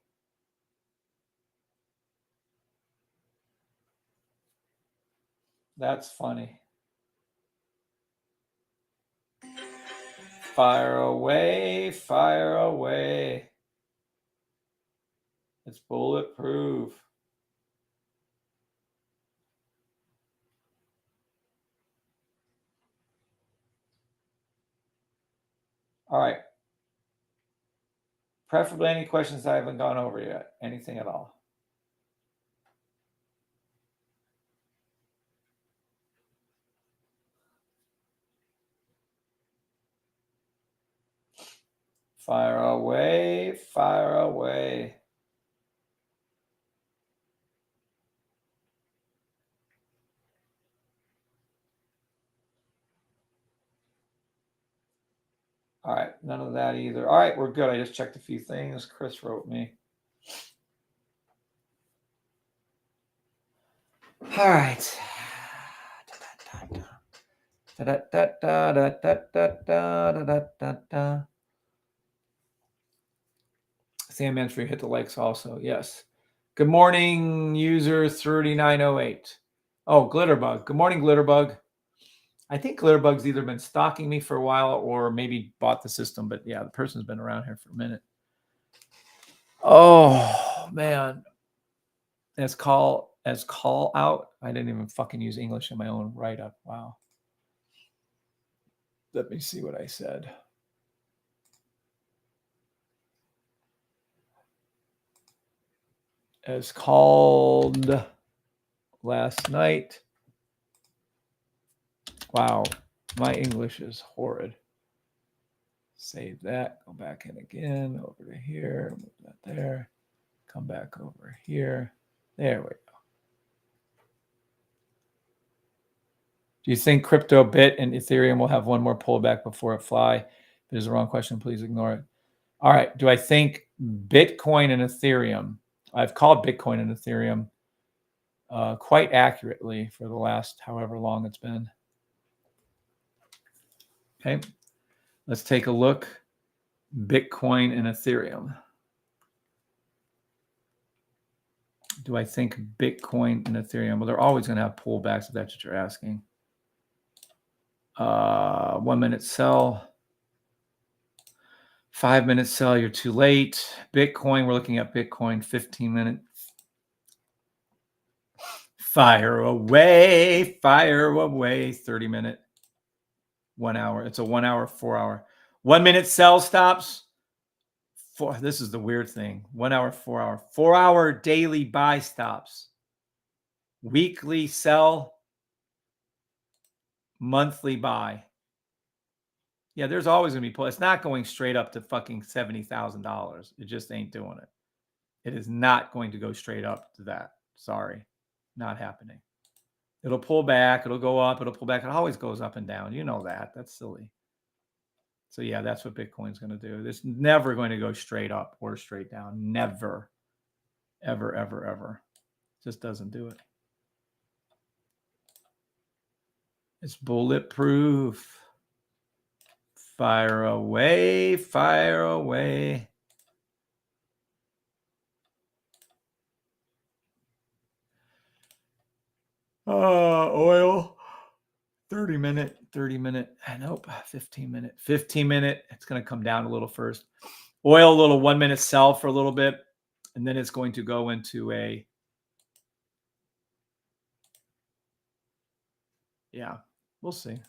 That's funny. Fire away, fire away. It's bulletproof. All right. Preferably any questions I haven't gone over yet. Anything at all. Fire away, fire away. All right, none of that either. All right, we're good. I just checked a few things. Chris wrote me. All right. Sam Mansfield hit the likes also. Yes. Good morning, user 3908. Oh, Glitterbug. Good morning, Glitterbug. I think Glitterbug's either been stalking me for a while or maybe bought the system, but yeah, the person's been around here for a minute. Oh man. As call out. I didn't even fucking use English in my own write-up. Wow. Let me see what I said. As called last night. Wow, my English is horrid. Save that, go back in again, over to here, move that there, come back over here. There we go. Do you think crypto, Bit, and Ethereum will have one more pullback before it fly? If it is the wrong question, please ignore it. All right, do I think Bitcoin and Ethereum, I've called Bitcoin and Ethereum quite accurately for the last however long it's been. Okay, let's take a look. Bitcoin and Ethereum. Do I think Bitcoin and Ethereum? Well, they're always going to have pullbacks if that's what you're asking. 1 minute sell. 5 minute sell, you're too late. Bitcoin, we're looking at Bitcoin 15 minutes. Fire away, 30 minute, 1 hour. It's a 1 hour, 4 hour. 1 minute sell stops. This is the weird thing. 1 hour, 4 hour. 4 hour daily buy stops. Weekly sell. Monthly buy. Yeah, there's always going to be pull. It's not going straight up to fucking $70,000. It just ain't doing it. It is not going to go straight up to that. Sorry, not happening. It'll pull back. It'll go up. It'll pull back. It always goes up and down. You know that. That's silly. So yeah, that's what Bitcoin's going to do. It's never going to go straight up or straight down. Never, ever, ever, ever. Just doesn't do it. It's bulletproof. Fire away, fire away. Oil. 30 minute. Nope, 15 minute. 15 minute. It's going to come down a little first. Oil, a little 1 minute sell for a little bit. And then it's going to go into a, yeah, we'll see.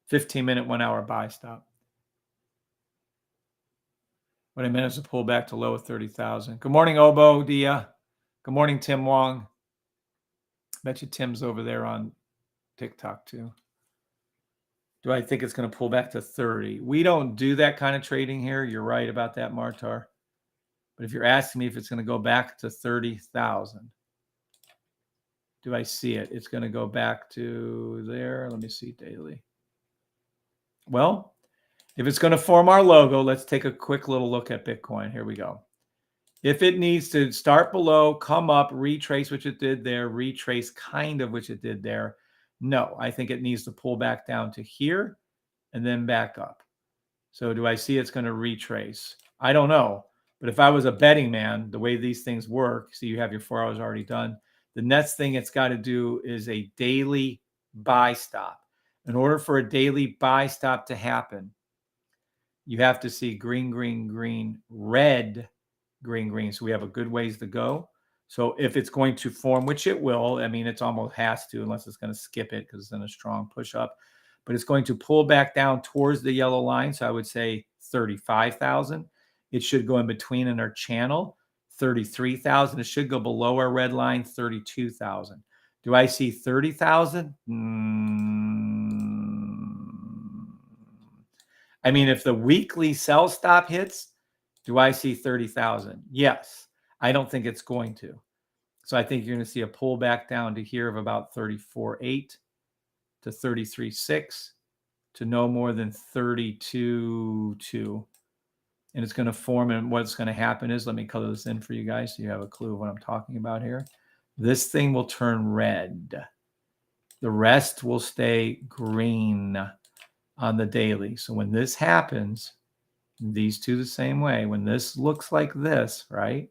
15 minute, 1 hour buy stop. What I meant is a pull back to low of 30,000. Good morning, Obo Dia. Good morning, Tim Wong. Bet you Tim's over there on TikTok too. Do I think it's going to pull back to 30? We don't do that kind of trading here. You're right about that, Martar. But if you're asking me if it's going to go back to 30,000, do I see it? It's going to go back to there. Let me see daily. Well, if it's going to form our logo, let's take a quick little look at Bitcoin. Here we go. If it needs to start below, come up, retrace, which it did there, retrace kind of which it did there. No, I think it needs to pull back down to here and then back up. So do I see it's going to retrace? I don't know. But if I was a betting man, the way these things work, so you have your 4 hours already done, the next thing it's got to do is a daily buy stop. In order for a daily buy stop to happen, you have to see green, green, green, red, green, green. So we have a good ways to go. So if it's going to form, which it will, I mean, it's almost has to, unless it's going to skip it because it's in a strong push up, but it's going to pull back down towards the yellow line. So I would say 35,000. It should go in between in our channel, 33,000. It should go below our red line, 32,000. Do I see 30,000? I mean, if the weekly sell stop hits, do I see 30,000? Yes. I don't think it's going to. So I think you're going to see a pullback down to here of about 34.8 to 33.6 to no more than 32.2. And it's going to form, and what's going to happen is, let me color this in for you guys so you have a clue of what I'm talking about here. This thing will turn red. The rest will stay green on the daily. So when this happens, these two the same way, when this looks like this, right?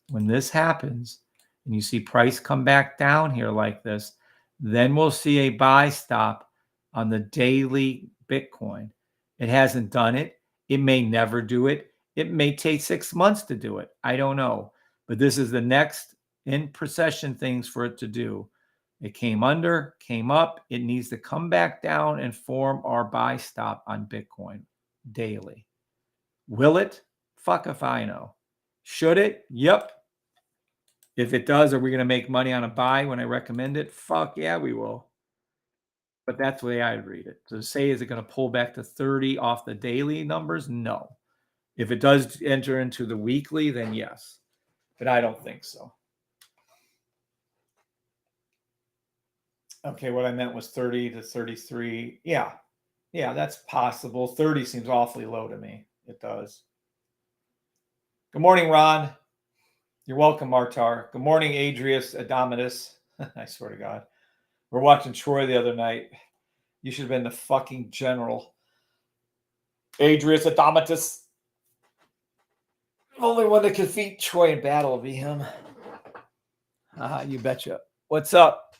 When this happens and you see price come back down here like this, then we'll see a buy stop on the daily Bitcoin. It hasn't done it. It may never do it. It may take 6 months to do it. I don't know. But this is the next in procession things for it to do. It came under, came up. It needs to come back down and form our buy stop on Bitcoin daily. Will it? Fuck if I know. Should it? Yep. If it does, are we going to make money on a buy when I recommend it? Fuck yeah, we will. But that's the way I'd read it. So say, is it going to pull back to 30 off the daily numbers? No. If it does enter into the weekly, then yes. But I don't think so. Okay, what I meant was 30 to 33. Yeah, that's possible. 30 seems awfully low to me. It does. Good morning, Ron. You're welcome, Martar. Good morning, Adrius Adomitus. I swear to God. We're watching Troy the other night. You should have been the fucking general. Adrius Adomitus. The only one that could defeat Troy in battle will be him. You betcha. What's up,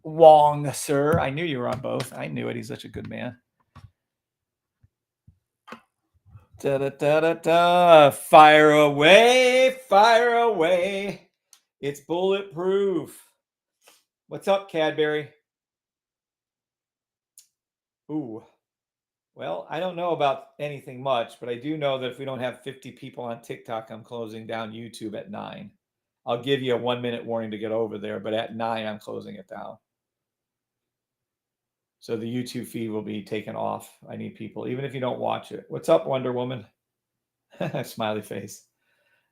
Wong, sir? I knew you were on both. I knew it. He's such a good man. Da-da-da-da-da. Fire away, fire away. It's bulletproof. What's up, Cadbury? Ooh. Well, I don't know about anything much, but I do know that if we don't have 50 people on TikTok, I'm closing down YouTube at 9. I'll give you a 1 minute warning to get over there, but at 9, I'm closing it down. So the YouTube feed will be taken off. I need people, even if you don't watch it. What's up, Wonder Woman? Smiley face.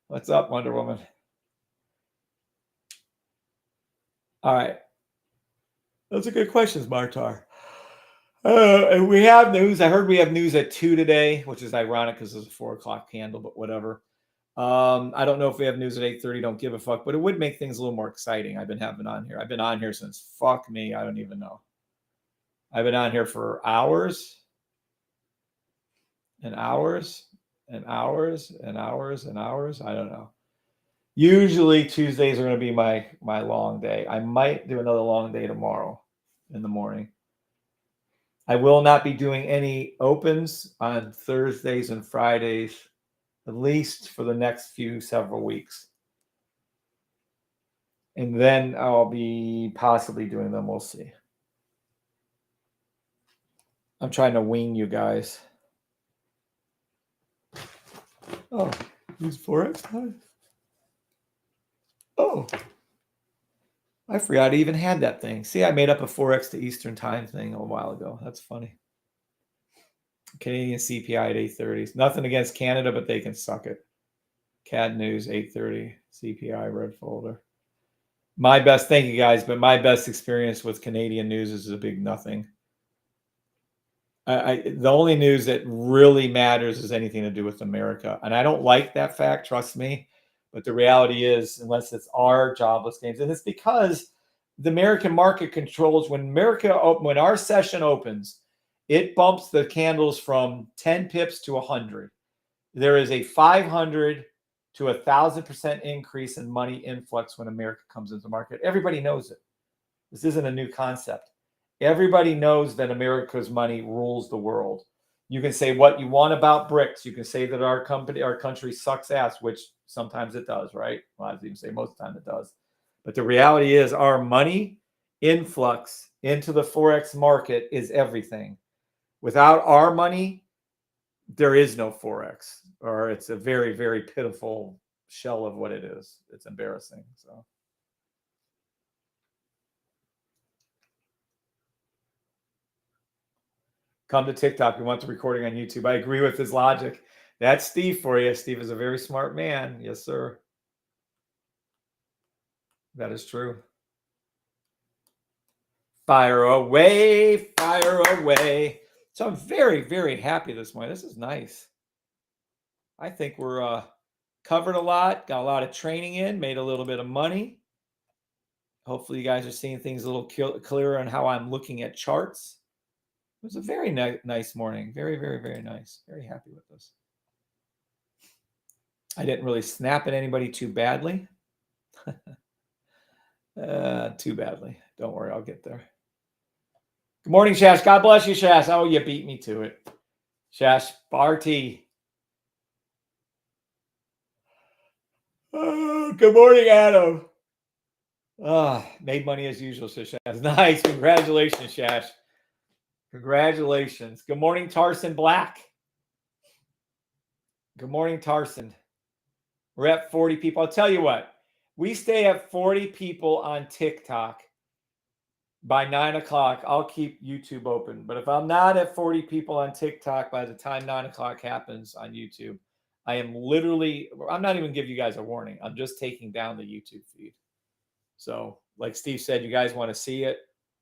What's up, Wonder Woman? All right. Those are good questions, Martar. And we have news. I heard we have news at 2 today, which is ironic because it's a 4 o'clock candle, but whatever. I don't know if we have news at 8:30. Don't give a fuck, but it would make things a little more exciting. I've been on here since fuck me. I don't even know. I've been on here for hours and hours and hours and hours and hours. I don't know. Usually Tuesdays are going to be my long day. I might do another long day tomorrow in the morning. I will not be doing any opens on Thursdays and Fridays, at least for the next several weeks. And then I'll be possibly doing them. We'll see. I'm trying to wing you guys. Oh, use Forex time? Oh, I forgot I even had that thing. See, I made up a Forex to Eastern time thing a while ago. That's funny. Canadian CPI at 8:30. Nothing against Canada, but they can suck it. CAD News 8:30. CPI red folder. Thank you guys, but my best experience with Canadian news is a big nothing. The only news that really matters is anything to do with America. And I don't like that fact, trust me. But the reality is, unless it's our jobless games, and it's because the American market controls when our session opens, it bumps the candles from 10 pips to 100. There is a 500 to 1,000% increase in money influx when America comes into the market. Everybody knows it. This isn't a new concept. Everybody knows that America's money rules the world. You can say what you want about BRICS. You can say that our country sucks ass, which sometimes it does, right? Well, I'd even say most of the time it does. But the reality is our money influx into the Forex market is everything. Without our money, there is no Forex, or it's a very, very pitiful shell of what it is. It's embarrassing. So. Come to TikTok. We want the recording on YouTube. I agree with his logic. That's Steve for you. Steve is a very smart man. Yes, sir. That is true. Fire away, fire away. So I'm very, very happy this morning. This is nice. I think we're covered a lot, got a lot of training in, made a little bit of money. Hopefully you guys are seeing things a little clearer on how I'm looking at charts. It was a very nice morning. Very, very, very nice. Very happy with this. I didn't really snap at anybody too badly. Too badly. Don't worry, I'll get there. Good morning, Shash. God bless you, Shash. Oh, you beat me to it. Shash, Barty. Oh, good morning, Adam. Made money as usual, says Shash. Nice. Congratulations, Shash. Congratulations. Good morning, Tarson Black. Good morning, Tarson. We're at 40 people. I'll tell you what. We stay at 40 people on TikTok. By 9 o'clock, I'll keep YouTube open. But if I'm not at 40 people on TikTok by the time 9 o'clock happens on YouTube, I'm not even giving you guys a warning. I'm just taking down the YouTube feed. So like Steve said, you guys want to see it,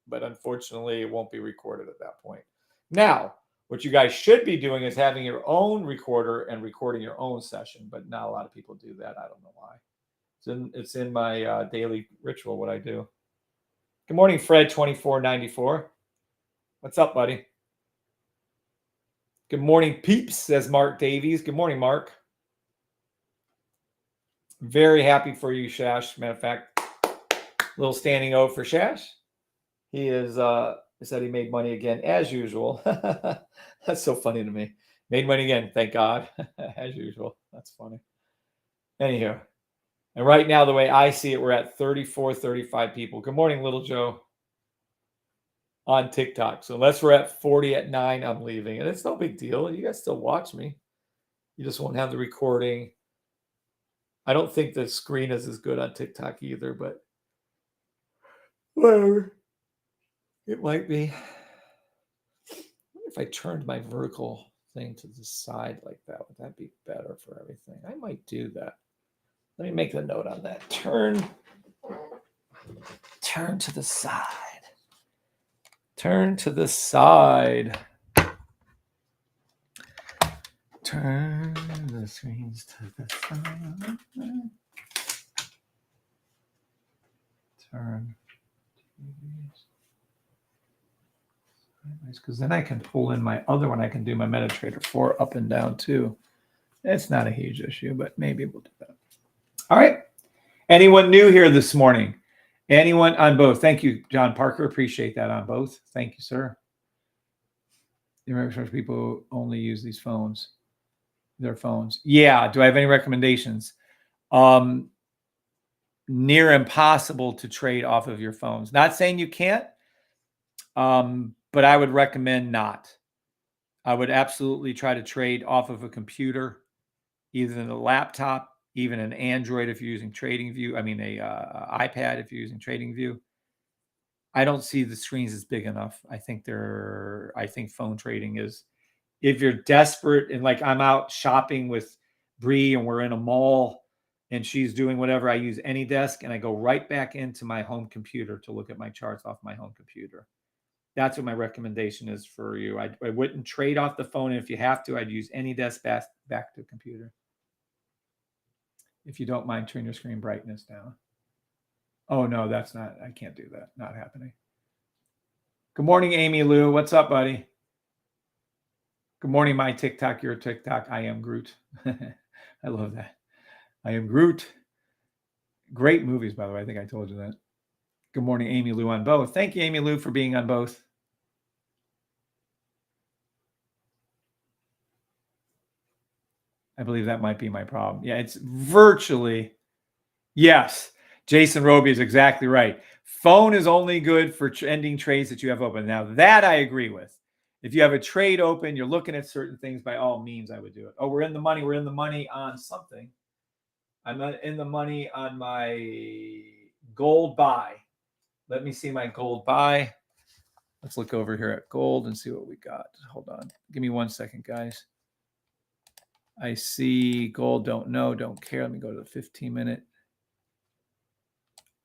but unfortunately it won't be recorded at that point. Now, what you guys should be doing is having your own recorder and recording your own session, but not a lot of people do that. I don't know why. It's in my daily ritual, what I do. Good morning, Fred 2494. What's up, buddy? Good morning, peeps, says Mark Davies. Good morning, Mark. Very happy for you, Shash. Matter of fact, little standing O for Shash. He said he made money again, as usual. That's so funny to me. Made money again, thank God, as usual. That's funny. Anyhow, and right now, the way I see it, we're at 34, 35 people. Good morning, Little Joe. On TikTok. So unless we're at 40 at 9, I'm leaving. And it's no big deal. You guys still watch me. You just won't have the recording. I don't think the screen is as good on TikTok either, but whatever. It might be. If I turned my vertical thing to the side like that, would that be better for everything? I might do that. Let me make the note on that. Turn to the side. Turn to the side. Turn the screens to the side. Turn. Because then I can pull in my other one. I can do my MetaTrader 4 up and down too. It's not a huge issue, but maybe we'll do that. All right. Anyone new here this morning? Anyone on both? Thank you, John Parker. Appreciate that on both. Thank you, sir. People only use these phones, their phones. Yeah. Do I have any recommendations? Near impossible to trade off of your phones. Not saying you can't, but I would recommend not. I would absolutely try to trade off of a computer, either a laptop, even an Android if you're using TradingView. I mean, a iPad if you're using TradingView. I don't see the screens as big enough. I think phone trading is, if you're desperate and like I'm out shopping with Bree and we're in a mall and she's doing whatever, I use AnyDesk and I go right back into my home computer to look at my charts off my home computer. That's what my recommendation is for you. I wouldn't trade off the phone. And if you have to, I'd use AnyDesk back to the computer. If you don't mind, turn your screen brightness down. Oh, no, that's not. I can't do that. Not happening. Good morning, Amy Lou. What's up, buddy? Good morning, my TikTok. Your TikTok. I am Groot. I love that. I am Groot. Great movies, by the way. I think I told you that. Good morning, Amy Lou on both. Thank you, Amy Lou, for being on both. I believe that might be my problem. Yeah, it's virtually. Yes, Jason Roby is exactly right. Phone is only good for ending trades that you have open. Now, that I agree with. If you have a trade open, you're looking at certain things, by all means, I would do it. Oh, we're in the money. We're in the money on something. I'm in the money on my gold buy. Let me see my gold buy. Let's look over here at gold and see what we got. Hold on. Give me 1 second, guys. I see gold, don't know, don't care. Let me go to the 15-minute.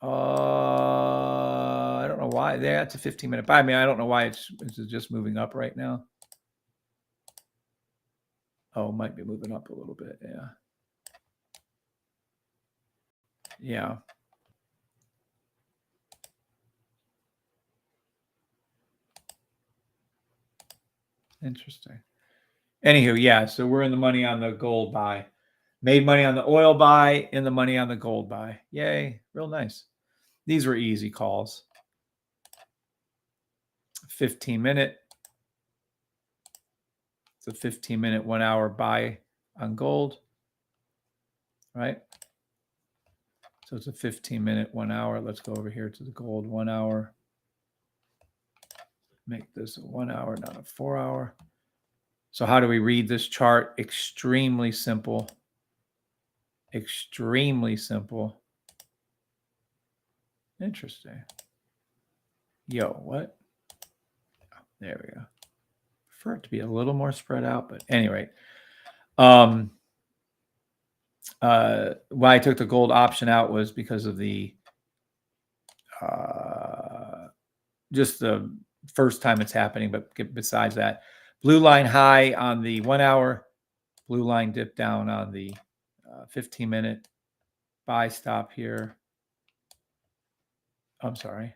I don't know why. That's a 15-minute buy. I mean, I don't know why it's just moving up right now. Oh, it might be moving up a little bit. Yeah. Yeah. Interesting. Anywho, yeah. So we're in the money on the gold buy. Made money on the oil buy, in the money on the gold buy. Yay. Real nice. These were easy calls. 15-minute. It's a 15-minute, 1 hour buy on gold. Right? So it's a 15-minute, 1 hour. Let's go over here to the gold 1 hour. Make this a 1 hour, not a 4 hour. So how do we read this chart? Extremely simple. Extremely simple. Interesting. Yo, what? There we go. Prefer it to be a little more spread out, but anyway. Why I took the gold option out was because of the just the first time it's happening, but besides that, blue line high on the 1 hour, blue line dip down on the 15-minute, buy stop here. I'm sorry,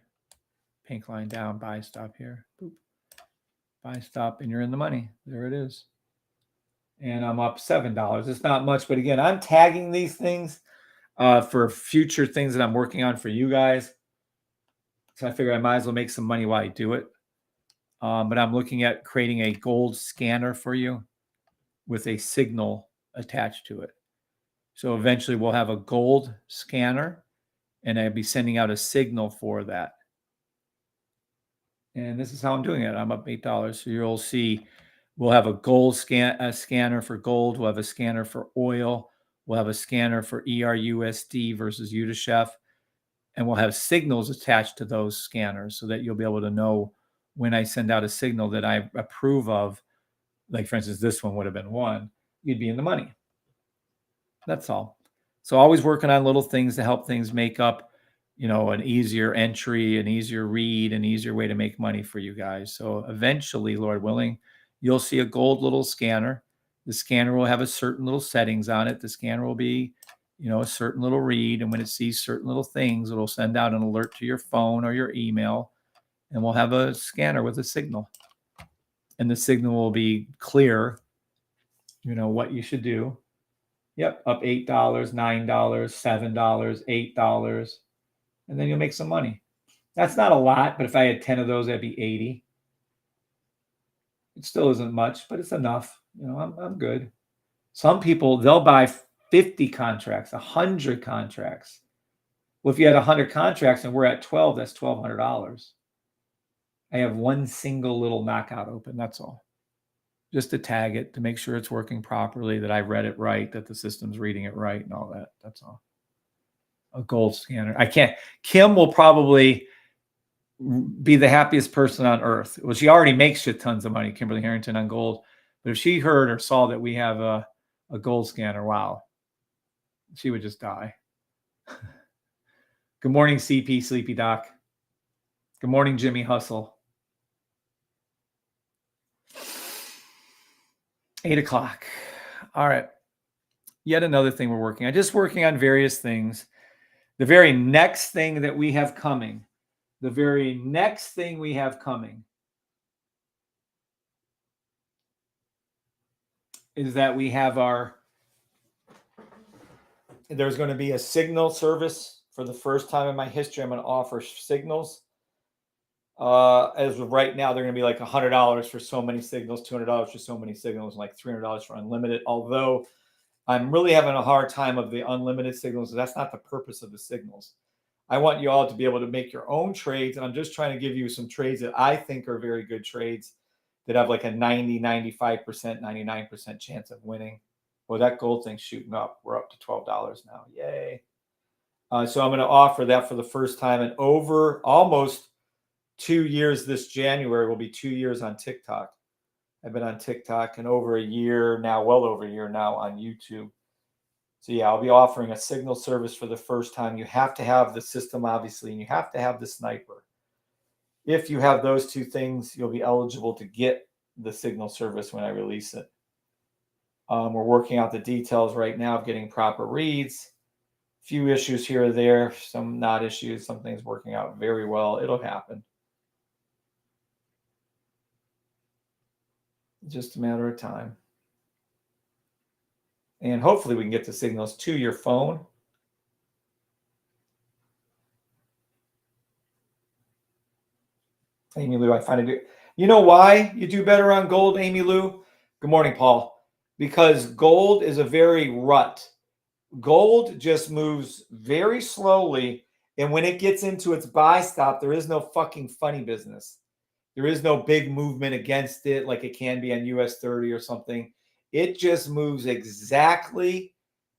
pink line down, buy stop here. Boop. Buy stop, and you're in the money. There it is. And I'm up $7. It's not much, but again, I'm tagging these things for future things that I'm working on for you guys. So I figure I might as well make some money while I do it. But I'm looking at creating a gold scanner for you with a signal attached to it. So eventually we'll have a gold scanner, and I'll be sending out a signal for that. And this is how I'm doing it. I'm up $8. So you'll see we'll have a gold scanner for gold. We'll have a scanner for oil. We'll have a scanner for ERUSD versus UTSHEF. And we'll have signals attached to those scanners so that you'll be able to know when I send out a signal that I approve of. Like, for instance, this one would have been 1. You'd be in the money. That's all. So always working on little things to help things make up, an easier entry, an easier read, an easier way to make money for you guys. So eventually, Lord willing, you'll see a gold little scanner. The scanner will have a certain little settings on it. The scanner will be, a certain little read. And when it sees certain little things, it'll send out an alert to your phone or your email. And we'll have a scanner with a signal. And the signal will be clear, what you should do. Yep, up $8, $9, $7, $8. And then you'll make some money. That's not a lot, but if I had 10 of those, that'd be 80. It still isn't much, but it's enough. I'm good. Some people, they'll buy 50 contracts, 100 contracts. Well, if you had 100 contracts and we're at 12, that's $1,200. I have one single little knockout open. That's all. Just to tag it, to make sure it's working properly, that I read it right, that the system's reading it right, and all that. That's all. A gold scanner. Kim will probably be the happiest person on earth. Well, she already makes shit tons of money, Kimberly Harrington, on gold. But if she heard or saw that we have a gold scanner, wow, she would just die. Good morning, CP Sleepy Doc. Good morning, Jimmy Hustle. 8 o'clock. All right. Yet another thing we're working on. Just working on various things. The very next thing that we have coming, is that we have there's going to be a signal service for the first time in my history. I'm going to offer signals. As of right now, they're going to be like $100 for so many signals, $200 for so many signals, and like $300 for unlimited. Although I'm really having a hard time of the unlimited signals. That's not the purpose of the signals. I want you all to be able to make your own trades. And I'm just trying to give you some trades that I think are very good trades that have like a 90, 95%, 99% chance of winning. Well, that gold thing's shooting up. We're up to $12 now. Yay. So I'm going to offer that for the first time in over almost 2 years. This January will be 2 years on TikTok. I've been on TikTok and over a year now, well over a year now on YouTube. So yeah, I'll be offering a signal service for the first time. You have to have the system, obviously, and you have to have the sniper. If you have those two things, you'll be eligible to get the signal service when I release it. We're working out the details right now of getting proper reads. A few issues here or there, some not issues, some things working out very well. It'll happen. Just a matter of time. And hopefully we can get the signals to your phone. Amy Lou, I find it. You know why you do better on gold, Amy Lou? Good morning, Paul. Because gold is a very rut. Gold just moves very slowly. And when it gets into its buy stop, there is no fucking funny business. There is no big movement against it like it can be on US 30 or something. It just moves exactly.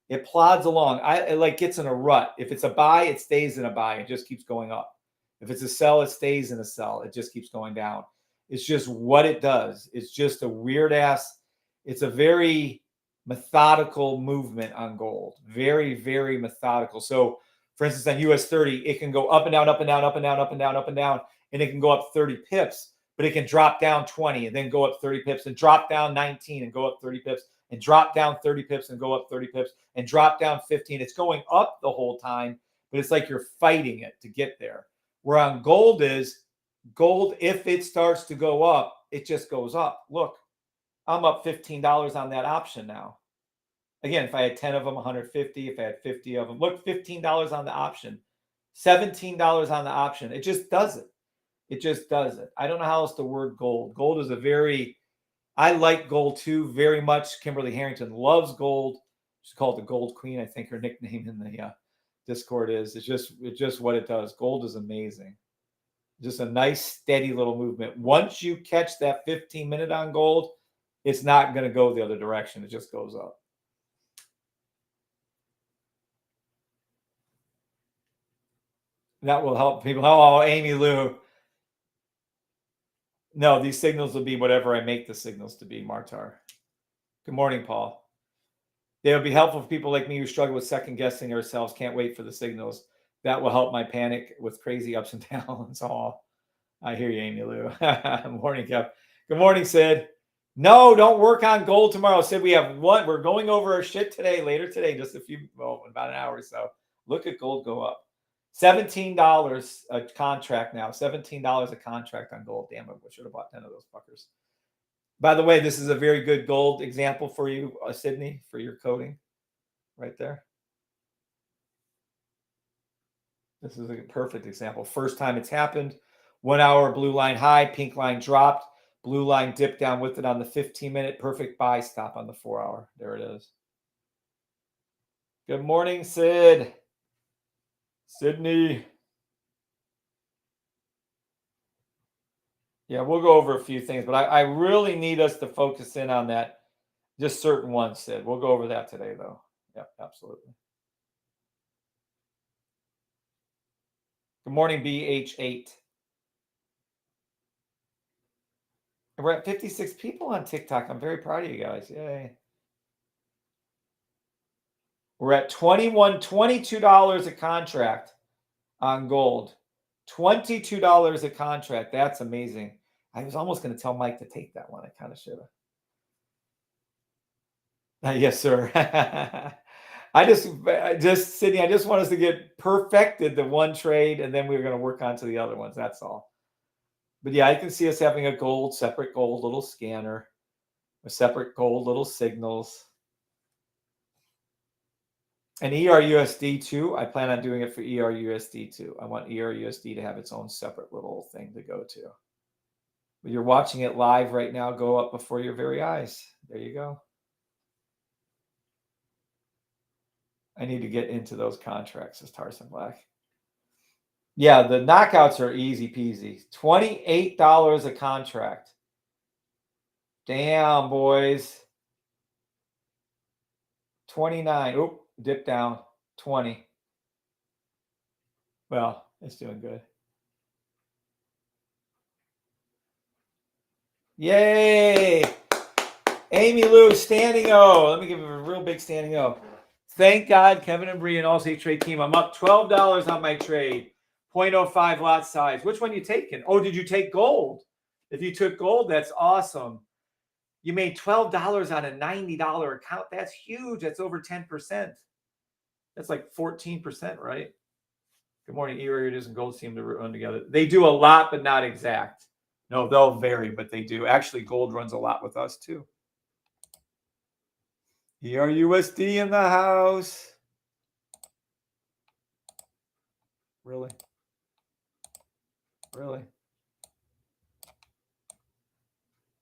It plods along. It like gets in a rut. If it's a buy, it stays in a buy. It just keeps going up. If it's a sell, it stays in a sell. It just keeps going down. It's just what it does. It's just a weird ass. It's a very methodical movement on gold. Very, very methodical. So, for instance, on US 30, it can go up and down, up and down, up and down, up and down, up and down, and it can go up 30 pips, but it can drop down 20 and then go up 30 pips and drop down 19 and go up 30 pips and drop down 30 pips and go up 30 pips and drop down 15. It's going up the whole time, but it's like you're fighting it to get there. Where on gold, if it starts to go up, it just goes up. Look, I'm up $15 on that option now. Again, if I had 10 of them, 150. If I had 50 of them, look, $15 on the option, $17 on the option. It just does it. It just does it. I don't know how else to word gold. Gold is I like gold too very much. Kimberly Harrington loves gold. She's called the Gold Queen. I think her nickname in the Discord is. It's just what it does. Gold is amazing. Just a nice, steady little movement. Once you catch that 15-minute on gold, it's not going to go the other direction. It just goes up. That will help people. Oh, Amy Lou. No, these signals will be whatever I make the signals to be, Martar. Good morning, Paul. They would be helpful for people like me who struggle with second guessing ourselves. Can't wait for the signals. That will help my panic with crazy ups and downs. All. I hear you, Amy Lou. Morning, Kev. Good morning, Sid. No, don't work on gold tomorrow. Sid, we have one. We're going over our shit today, later today, just about an hour or so. Look at gold go up. $17 a contract now. $17 a contract on gold. Damn it, I should have bought 10 of those fuckers. By the way, this is a very good gold example for you, Sydney, for your coding right there. This is a perfect example. First time it's happened. 1 hour blue line high, pink line dropped, blue line dipped down with it on the 15-minute. Perfect buy stop on the 4 hour. There it is. Good morning, Sid. Sydney. Yeah, we'll go over a few things, but I really need us to focus in on that. Just certain ones, Sid. We'll go over that today, though. Yep, absolutely. Good morning, BH8. We're at 56 people on TikTok. I'm very proud of you guys. Yay. We're at $22 a contract on gold. $22 a contract. That's amazing. I was almost going to tell Mike to take that one. I kind of should have. Yes, sir. Sydney, I just want us to get perfected the one trade, and then we're going to work on to the other ones. That's all. But yeah, I can see us having a separate gold little scanner, a separate gold little signals. And ERUSD too. I plan on doing it for ERUSD too. I want ERUSD to have its own separate little thing to go to. But you're watching it live right now, go up before your very eyes. There you go. I need to get into those contracts, as Tarson Black. Yeah, the knockouts are easy peasy. $28 a contract. Damn, boys. 29. Oop, dip down. 20. Well, it's doing good. Yay! Amy Lou, standing O. Let me give him a real big standing O. Thank God, Kevin and Bree and All State Trade Team. I'm up $12 on my trade. 0.05 lot size. Which one you taking? Oh, did you take gold? If you took gold, that's awesome. You made $12 on a $90 account. That's huge. That's over 10%. That's like 14%, right? Good morning. ERUs and gold seem to run together. They do a lot, but not exact. No, they'll vary, but they do. Actually, gold runs a lot with us too. ERUSD in the house. Really? Really?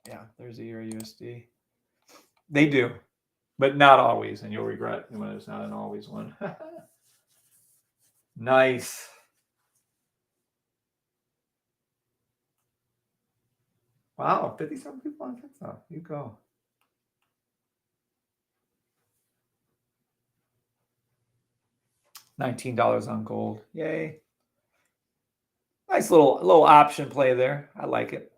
Yeah, there's ERUSD. They do, but not always, and you'll regret when it's not an always one. Nice. Wow, 50-some people on TikTok. You go. $19 on gold. Yay. Nice little option play there. I like it.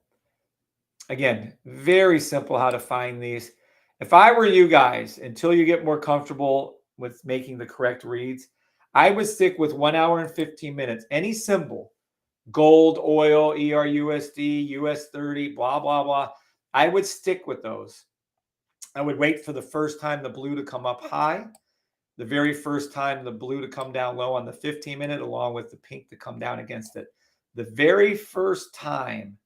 Again, very simple how to find these. If I were you guys, until you get more comfortable with making the correct reads, I would stick with 1 hour and 15 minutes. Any symbol, gold, oil, ERUSD, US 30, blah, blah, blah. I would stick with those. I would wait for the first time the blue to come up high, the very first time the blue to come down low on the 15-minute, along with the pink to come down against it. The very first time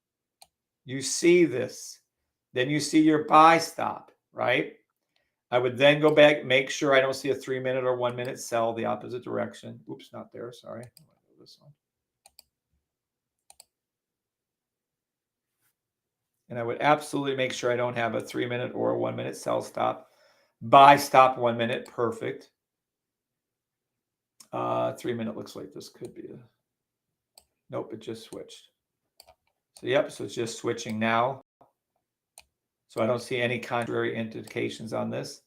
you see this, then you see your buy stop, right? I would then go back, make sure I don't see a 3-minute or 1-minute sell the opposite direction. Oops, not there. Sorry. This one. And I would absolutely make sure I don't have a 3-minute or a 1-minute sell stop. Buy stop 1 minute. Perfect. 3-minute looks like this could be a... Nope, it just switched. So, yep, so it's just switching now. So I don't see any contrary indications on this.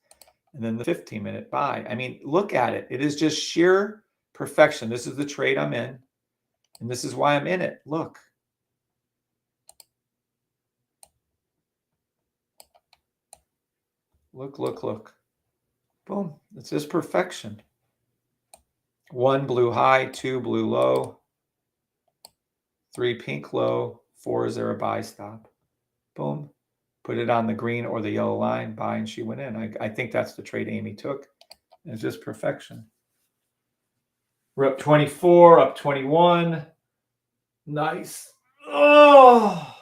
And then the 15-minute buy. I mean, look at it. It is just sheer perfection. This is the trade I'm in. And this is why I'm in it. Look. Look, look, look. Boom. It's just perfection. 1 blue high, 2 blue low, 3 pink low, 4 is there a buy stop. Boom. Put it on the green or the yellow line, buy, and she went in. I think that's the trade Amy took. It's just perfection. We're up 24, up 21. Nice. Oh,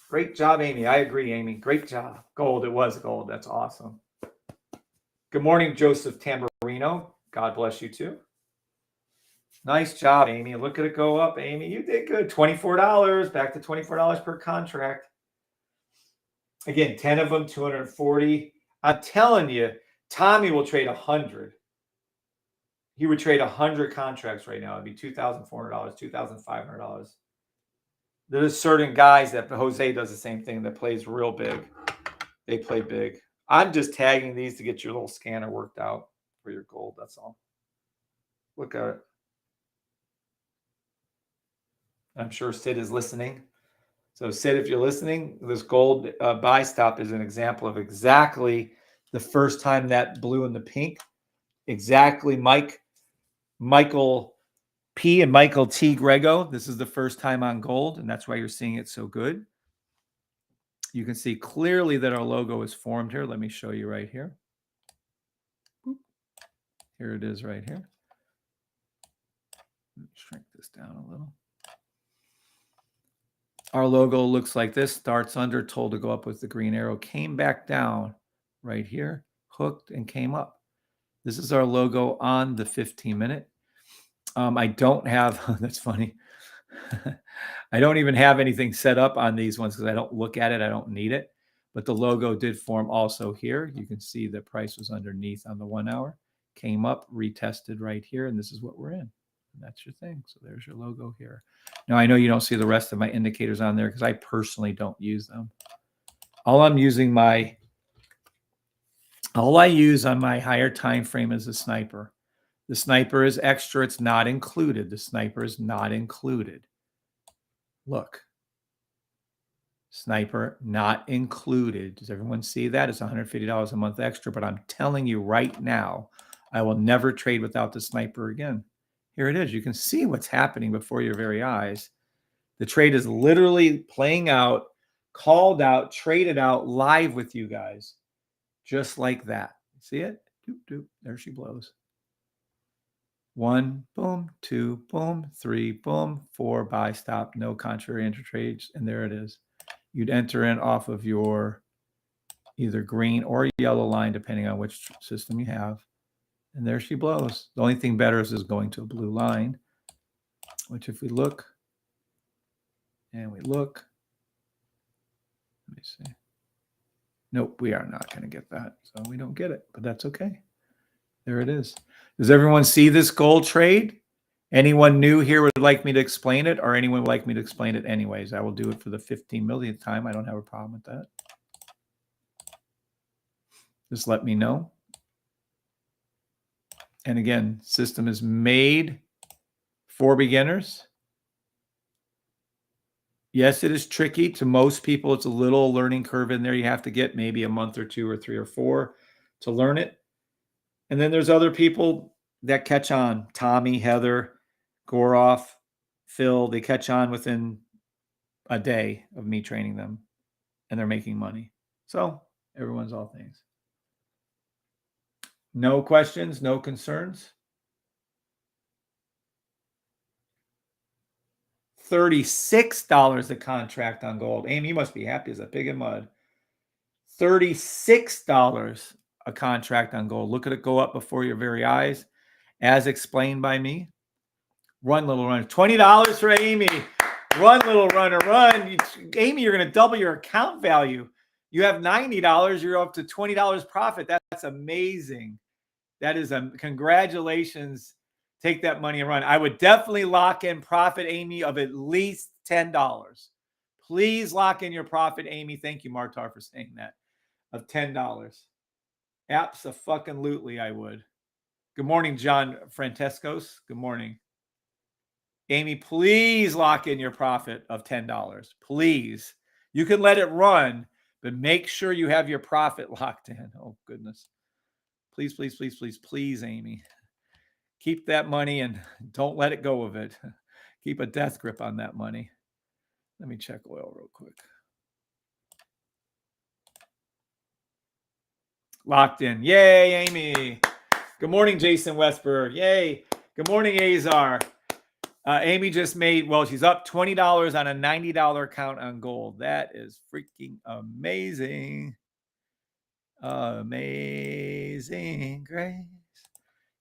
great job, Amy. I agree, Amy. Great job. Gold. It was gold. That's awesome. Good morning, Joseph Tamburino. God bless you too. Nice job, Amy. Look at it go up, Amy. You did good. $24. Back to $24 per contract. Again, 10 of them, 240. I'm telling you, Tommy will trade 100. He would trade 100 contracts right now. It'd be $2,400, $2,500. There's certain guys that Jose does the same thing that plays real big. They play big. I'm just tagging these to get your little scanner worked out for your gold. That's all. Look at it. I'm sure Sid is listening. So Sid, if you're listening, this gold buy stop is an example of exactly the first time that blue and the pink. Exactly, Michael P and Michael T Grego. This is the first time on gold, and that's why you're seeing it so good. You can see clearly that our logo is formed here. Let me show you right here. Here it is right here. Let me shrink this down a little. Our logo looks like this. Starts under, told to go up with the green arrow, came back down right here, hooked and came up. This is our logo on the 15-minute. I don't have, that's funny. I don't even have anything set up on these ones because I don't look at it. I don't need it. But the logo did form also here. You can see the price was underneath on the 1 hour. Came up, retested right here, and this is what we're in. And that's your thing. So there's your logo here. Now, I know you don't see the rest of my indicators on there because I personally don't use them. All I use on my higher time frame is the sniper. The sniper is extra. It's not included. The sniper is not included. Look. Sniper not included. Does everyone see that? It's $150 a month extra, but I'm telling you right now, I will never trade without the sniper again. Here it is. You can see what's happening before your very eyes. The trade is literally playing out, called out, traded out live with you guys, just like that. See it? Doop, doop. There she blows. 1, boom, 2, boom, 3, boom, 4, buy, stop, no contrary entry trades, and there it is. You'd enter in off of your either green or yellow line, depending on which system you have. And there she blows. The only thing better is going to a blue line, which if we look, and we look, let me see. Nope, we are not going to get that. So we don't get it, but that's okay. There it is. Does everyone see this gold trade? Anyone new here would like me to explain it, or anyone would like me to explain it anyways? I will do it for the 15 millionth time. I don't have a problem with that. Just let me know. And again, system is made for beginners. Yes, it is tricky. To most people, it's a little learning curve in there. You have to get maybe a month or 2 or 3 or 4 to learn it. And then there's other people that catch on. Tommy, Heather, Goroff, Phil, they catch on within a day of me training them, and they're making money. So everyone's all things. No questions, no concerns. $36 a contract on gold. Amy, you must be happy as a pig in mud. $36 a contract on gold. Look at it go up before your very eyes, as explained by me. Run, little runner. $20 for Amy. Run, little runner, run. Amy, you're going to double your account value. You have $90. You're up to $20 profit. That's amazing. That is congratulations. Take that money and run. I would definitely lock in profit, Amy, of at least $10. Please lock in your profit, Amy. Thank you, Martar, for saying that. Of $10. Abso-fucking-lutely, I would. Good morning, John Francescos. Good morning. Amy, please lock in your profit of $10. Please. You can let it run, But make sure you have your profit locked in. Oh, goodness. Please, please, please, please, please, Amy. Keep that money and don't let it go of it. Keep a death grip on that money. Let me check oil real quick. Locked in. Yay, Amy. Good morning, Jason Westberg. Yay. Good morning, Azar. Amy just made, well, she's up $20 on a $90 account on gold. That is freaking amazing. Amazing grace.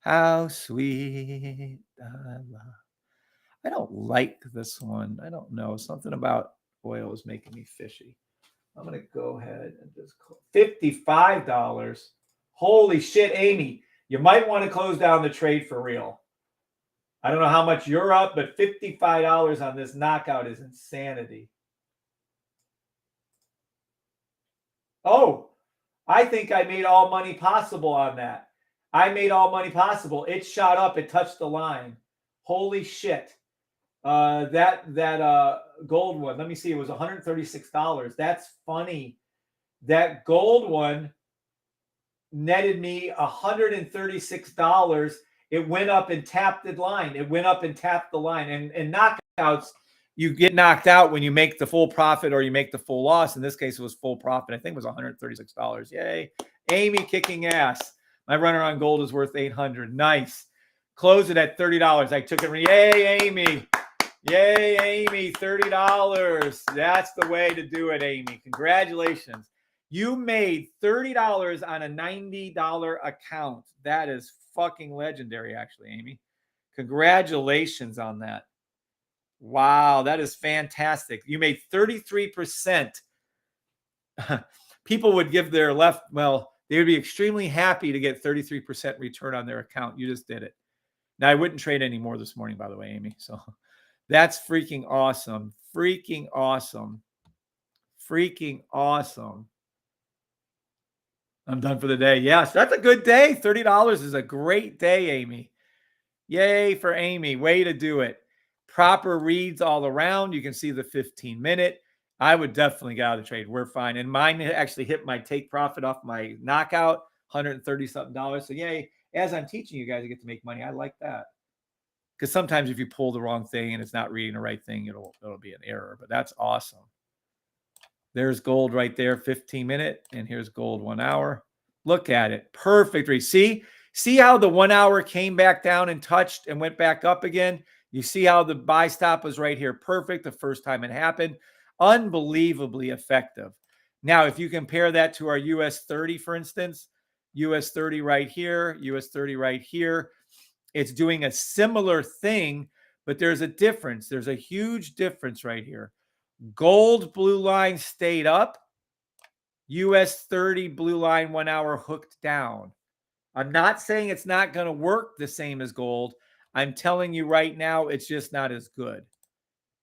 How sweet thy love. I don't like this one. I don't know. Something about oil is making me fishy. I'm going to go ahead and just $55. Holy shit, Amy. You might want to close down the trade for real. I don't know how much you're up, but $55 on this knockout is insanity. Oh, I think I made all money possible on that. I made all money possible. It shot up. It touched the line. Holy shit. That gold one, let me see, it was $136. That's funny. That gold one netted me $136. It went up and tapped the line. It went up and tapped the line. And knockouts, you get knocked out when you make the full profit or you make the full loss. In this case, it was full profit. I think it was $136. Yay. Amy kicking ass. My runner on gold is worth $800. Nice. Close it at $30. I took it. Yay, Amy. Yay, Amy. $30. That's the way to do it, Amy. Congratulations. You made $30 on a $90 account. That is fucking legendary, actually, Amy. Congratulations on that. Wow, that is fantastic. You made 33%. People would give their left, well, they would be extremely happy to get 33% return on their account. You just did it. Now, I wouldn't trade anymore this morning, by the way, Amy. So that's freaking awesome. Freaking awesome. Freaking awesome. I'm done for the day. Yes, that's a good day. $30 is a great day, Amy. Yay for Amy. Way to do it. Proper reads all around. You can see the 15-minute. I would definitely get out of the trade. We're fine. And mine actually hit my take profit off my knockout, $130-something. So yay. As I'm teaching you guys to get to make money, I like that. Because sometimes if you pull the wrong thing and it's not reading the right thing, it'll be an error. But that's awesome. There's gold right there, 15-minute. And here's gold 1 hour. Look at it. Perfect read. See how the 1 hour came back down and touched and went back up again? You see how the buy stop was right here. Perfect the first time it happened. Unbelievably effective. Now, if you compare that to our US 30, for instance, US 30 right here, US 30 right here, it's doing a similar thing, but there's a difference. There's a huge difference right here. Gold blue line stayed up. US 30 blue line 1 hour hooked down. I'm not saying it's not going to work the same as gold. I'm telling you right now, it's just not as good.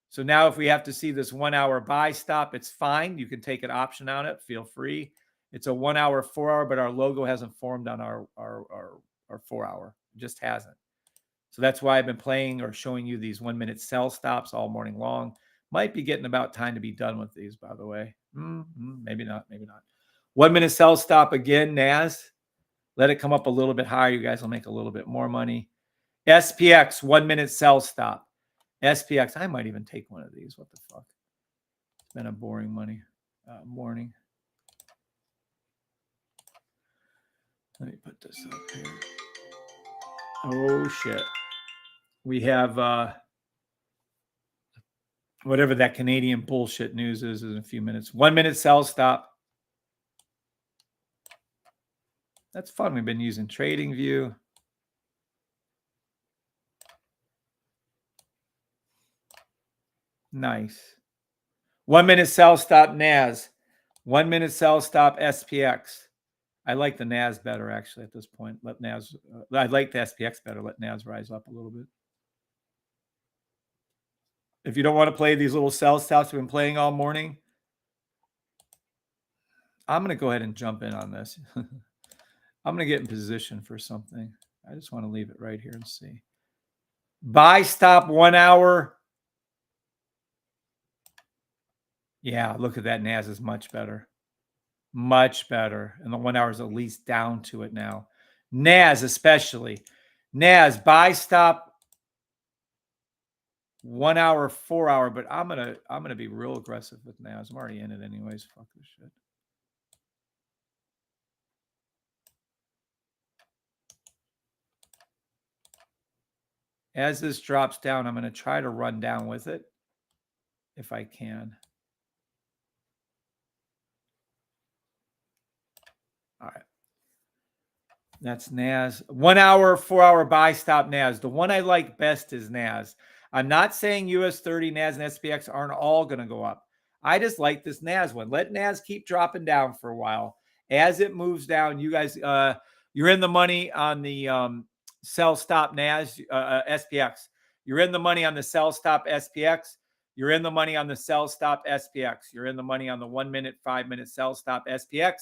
So now if we have to see this 1 hour buy stop, it's fine. You can take an option on it. Feel free. It's a 1 hour, 4 hour, but our logo hasn't formed on our 4 hour. It just hasn't. So that's why I've been playing or showing you these 1 minute sell stops all morning long. Might be getting about time to be done with these, by the way. Maybe not. Maybe not. 1 minute sell stop again, NAS. Let it come up a little bit higher. You guys will make a little bit more money. SPX, 1 minute sell stop. SPX, I might even take one of these. What the fuck? It's been a boring morning. Let me put this up here. Oh, shit. We have whatever that Canadian bullshit news is in a few minutes. 1 minute sell stop. That's fun. We've been using TradingView. Nice. 1 minute sell stop NAS. 1 minute sell stop SPX. I like the NAS better, actually, at this point. Let NAS, I like the SPX better. Let NAS rise up a little bit. If you don't want to play these little sell stops we've been playing all morning, I'm going to go ahead and jump in on this. I'm going to get in position for something. I just want to leave it right here and see. Buy stop 1 hour. Yeah, look at that. NAS is much better. Much better. And the 1 hour is at least down to it now. NAS especially. NAS, buy stop 1 hour, 4 hour, but I'm gonna be real aggressive with NAS. I'm already in it anyways. Fuck this shit. As this drops down, I'm going to try to run down with it if I can. All right. That's NAS. 1 hour, 4 hour buy stop NAS. The one I like best is NAS. I'm not saying US 30, NAS, and SPX aren't all going to go up. I just like this NAS one. Let NAS keep dropping down for a while. As it moves down, you guys, you're in the money on the sell stop NAS, SPX. You're in the money on the sell stop SPX. You're in the money on the sell stop SPX. You're in the money on the 1 minute, 5 minute sell stop SPX.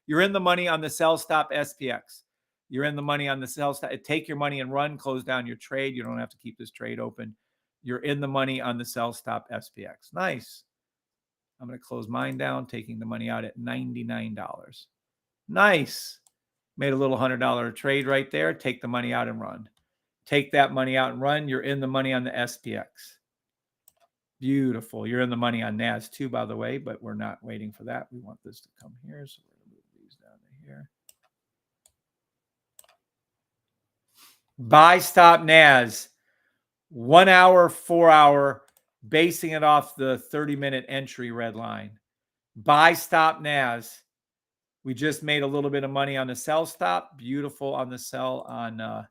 You're in the money on the sell stop SPX. You're in the money on the sell stop. Take your money and run, close down your trade. You don't have to keep this trade open. You're in the money on the sell stop SPX. Nice. I'm going to close mine down, taking the money out at $99. Nice. Made a little $100 trade right there. Take the money out and run. Take that money out and run. You're in the money on the SPX. Beautiful. You're in the money on NAS too, by the way, but we're not waiting for that. We want this to come here. So we're going to move these down to here. Buy stop NAS, 1 hour, 4 hour, basing it off the 30-minute entry red line. Buy stop NAS. We just made a little bit of money on the sell stop. Beautiful on the sell on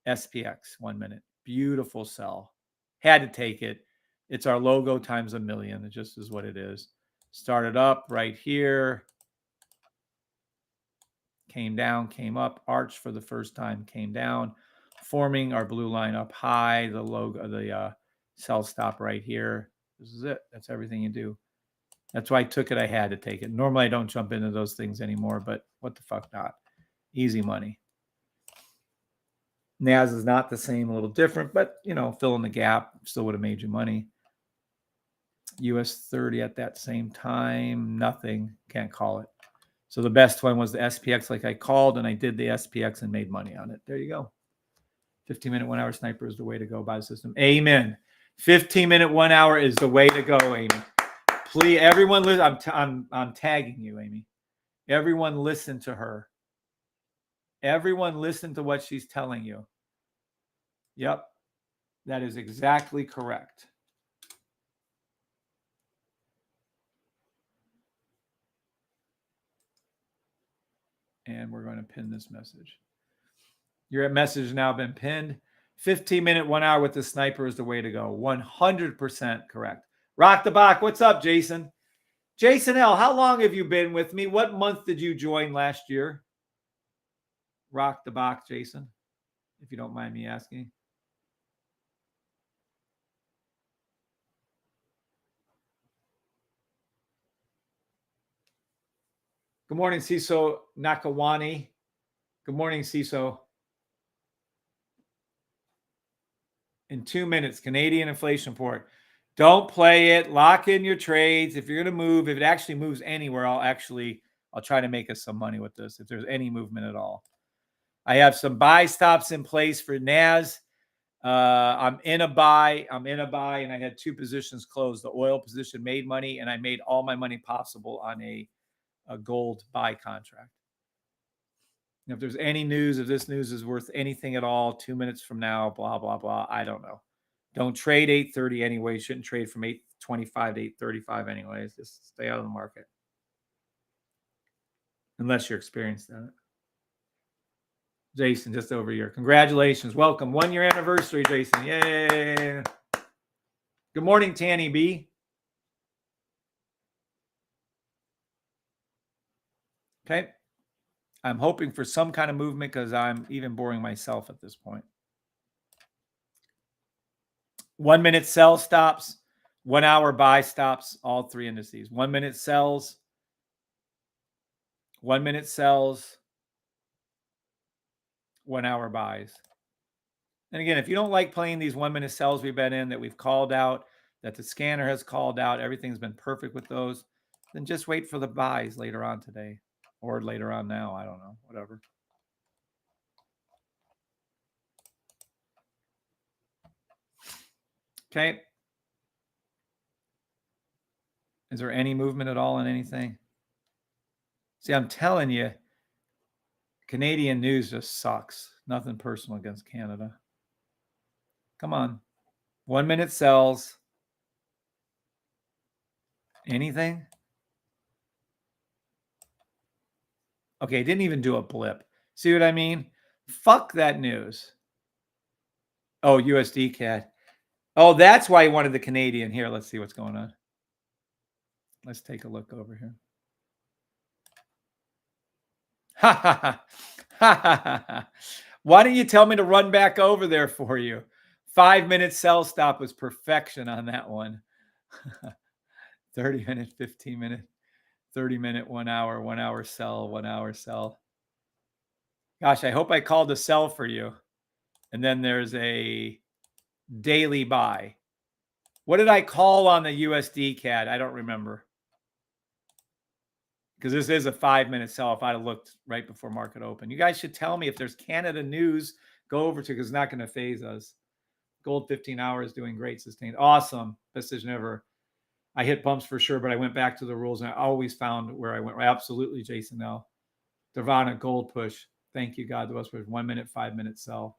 SPX, 1 minute. Beautiful sell. Had to take it. It's our logo times a million. It just is what it is. Started up right here. Came down, came up, arched for the first time, came down, forming our blue line up high, the logo, the sell stop right here. This is it. That's everything you do. That's why I took it. I had to take it. Normally, I don't jump into those things anymore, but what the fuck not? Easy money. NAS is not the same, a little different, but, you know, fill in the gap. Still would have made you money. US 30 at that same time, nothing. Can't call it. So the best one was the SPX, like I called, and I did the SPX and made money on it. There you go. 15-minute 1 hour sniper is the way to go by the system. Amen. 15-minute 1 hour is the way to go, Amy. Please, everyone, listen. I'm tagging you, Amy. Everyone, listen to her. Everyone, listen to what she's telling you. Yep, that is exactly correct. And we're going to pin this message. Your message has now been pinned. 15-minute 1 hour with the sniper is the way to go. 100% correct. Rock the Bach. What's up, Jason? Jason L., how long have you been with me? What month did you join last year? Rock the Bach, Jason, if you don't mind me asking. Good morning, Ciso Nakawani. Good morning, Ciso. In 2 minutes, Canadian inflation report. Don't play it. Lock in your trades. If you're going to move, if it actually moves anywhere, I'll try to make us some money with this if there's any movement at all. I have some buy stops in place for NAS. I'm in a buy, and I had 2 positions closed. The oil position made money, and I made all my money possible on a gold buy contract. And if there's any news, if this news is worth anything at all, 2 minutes from now, blah, blah, blah, I don't know. Don't trade 8:30 anyway. Shouldn't trade from 8:25 to 8:35 anyways. Just stay out of the market. Unless you're experienced in it. Jason, just over here. Congratulations. Welcome. 1 year anniversary, Jason. Yay. Good morning, Tanny B. Okay. I'm hoping for some kind of movement because I'm even boring myself at this point. 1 minute sell stops, 1 hour buy stops, all 3 indices. 1 minute sells, 1 minute sells, 1 hour buys. And again, if you don't like playing these 1 minute sells we've been in that we've called out, that the scanner has called out, everything's been perfect with those. then just wait for the buys later on today or later on now. I don't know, whatever. Okay. Is there any movement at all in anything? See, I'm telling you, Canadian news just sucks. Nothing personal against Canada. Come on. 1 minute sells. Anything? Okay, didn't even do a blip. See what I mean? Fuck that news. Oh, USD CAD. Oh, that's why he wanted the Canadian. Here, let's see what's going on. Let's take a look over here. Ha ha ha. Ha ha ha. Why don't you tell me to run back over there for you? 5 minute sell stop was perfection on that one. 30 minute, 15 minute, 30 minute, 1 hour, 1 hour sell, 1 hour sell. Gosh, I hope I called a sell for you. And then there's a daily buy. What did I call on the USD CAD? I don't remember. Because this is a 5 minute sell if I'd have looked right before market open. You guys should tell me if there's Canada news, go over to, because it's not going to phase us. Gold 15 hours doing great, sustained. Awesome. Best decision ever. I hit bumps for sure, but I went back to the rules and I always found where I went. Absolutely, Jason L. Nirvana gold push. Thank you, God. The West was 1 minute, 5 minute sell.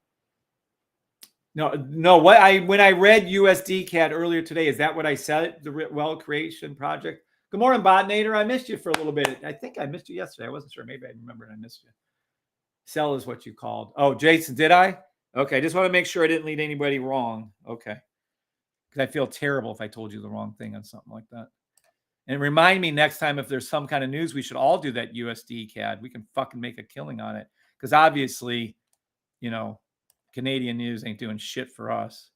No. When I read USD CAD earlier today, is that what I said? The well creation project. Good morning, Botnator. I missed you for a little bit. I think I missed you yesterday. I wasn't sure. Maybe I remembered I missed you. Sell is what you called. Oh, Jason, did I? Okay, I just want to make sure I didn't lead anybody wrong. Okay. Because I feel terrible if I told you the wrong thing on something like that. And remind me next time if there's some kind of news, we should all do that USD CAD. We can fucking make a killing on it. Because obviously, you know, Canadian news ain't doing shit for us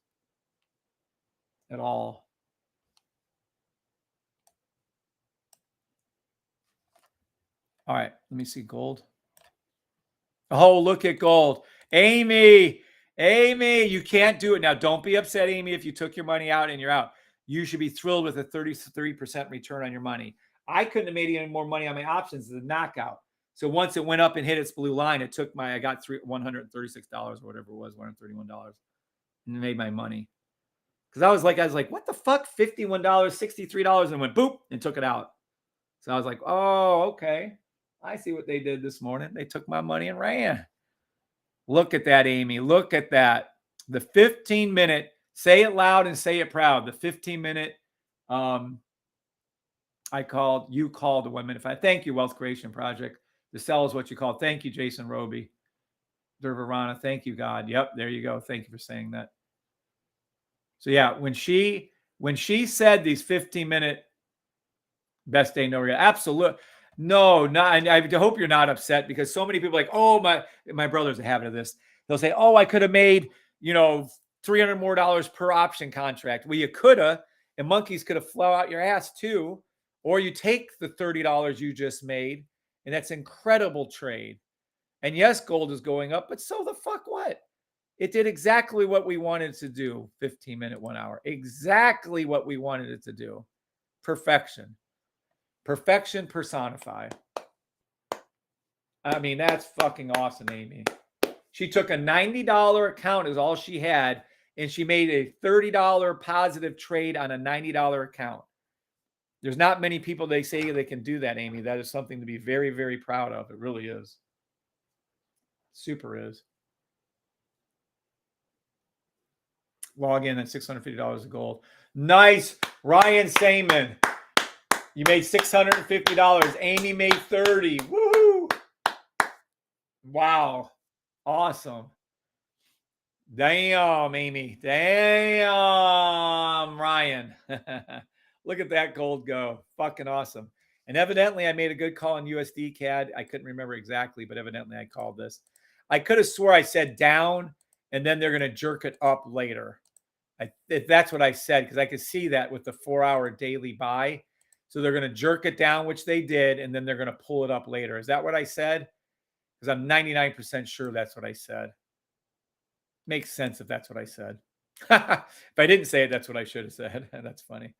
at all. All right, let me see gold. Oh, look at gold. Amy, you can't do it. Now, don't be upset, Amy, if you took your money out and you're out. You should be thrilled with a 33% return on your money. I couldn't have made any more money on my options as a knockout. So once it went up and hit its blue line, it took I got $136 or whatever it was, $131, and made my money. Because I was like, what the fuck? $51, $63, and went boop and took it out. So I was like, oh, okay. I see what they did this morning. They took my money and ran. Look at that, Amy. Look at that. The 15-minute, say it loud and say it proud. The 15-minute, you called the 1 minute. Thank you, Wealth Creation Project. The sell is what you call. Thank you, Jason Roby. Dervarana, thank you, God. Yep, there you go. Thank you for saying that. So yeah, when she said these 15-minute best day, no regret, absolutely. No, not. I hope you're not upset because so many people are like, oh, my brother's a habit of this. They'll say, oh, I could have made, $300 more per option contract. Well, you could have, and monkeys could have flown out your ass too. Or you take the $30 you just made, and that's incredible trade. And yes, gold is going up, but so the fuck what? It did exactly what we wanted to do. 15-minute, 1 hour. Exactly what we wanted it to do. Perfection. Perfection personified. I mean, that's fucking awesome, Amy. She took a $90 account is all she had, and she made a $30 positive trade on a $90 account. There's not many people they say they can do that, Amy. That is something to be very, very proud of. It really is. Super is. Log in at $650 of gold. Nice. Ryan Saman. You made $650. Amy made $30. Woohoo! Wow. Awesome. Damn, Amy. Damn, Ryan. Look at that gold go. Fucking awesome. And evidently, I made a good call on USD CAD. I couldn't remember exactly, but evidently I called this. I could have swore I said down, and then they're going to jerk it up later. That's what I said, because I could see that with the 4-hour daily buy. So they're going to jerk it down, which they did, and then they're going to pull it up later. Is that what I said? Because I'm 99% sure that's what I said. Makes sense if that's what I said. If I didn't say it, that's what I should have said. That's funny.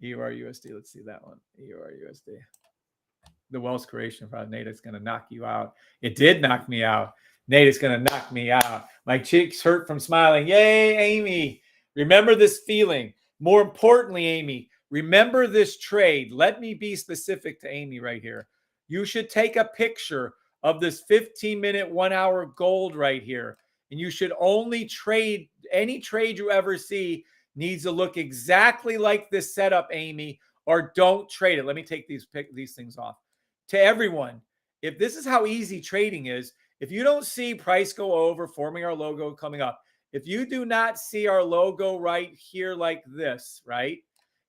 EUR-USD. Let's see that one. EUR-USD. The wealth creation fraud. Nate, it's going to knock you out. It did knock me out. Nate, it's going to knock me out. My cheeks hurt from smiling. Yay, Amy. Remember this feeling. More importantly, Amy, remember this trade. Let me be specific to Amy right here. You should take a picture of this 15-minute, 1-hour gold right here. And you should only trade, any trade you ever see needs to look exactly like this setup, Amy, or don't trade it. Let me take these things off. To everyone, if this is how easy trading is, if you don't see price go over, forming our logo coming up, if you do not see our logo right here like this, right?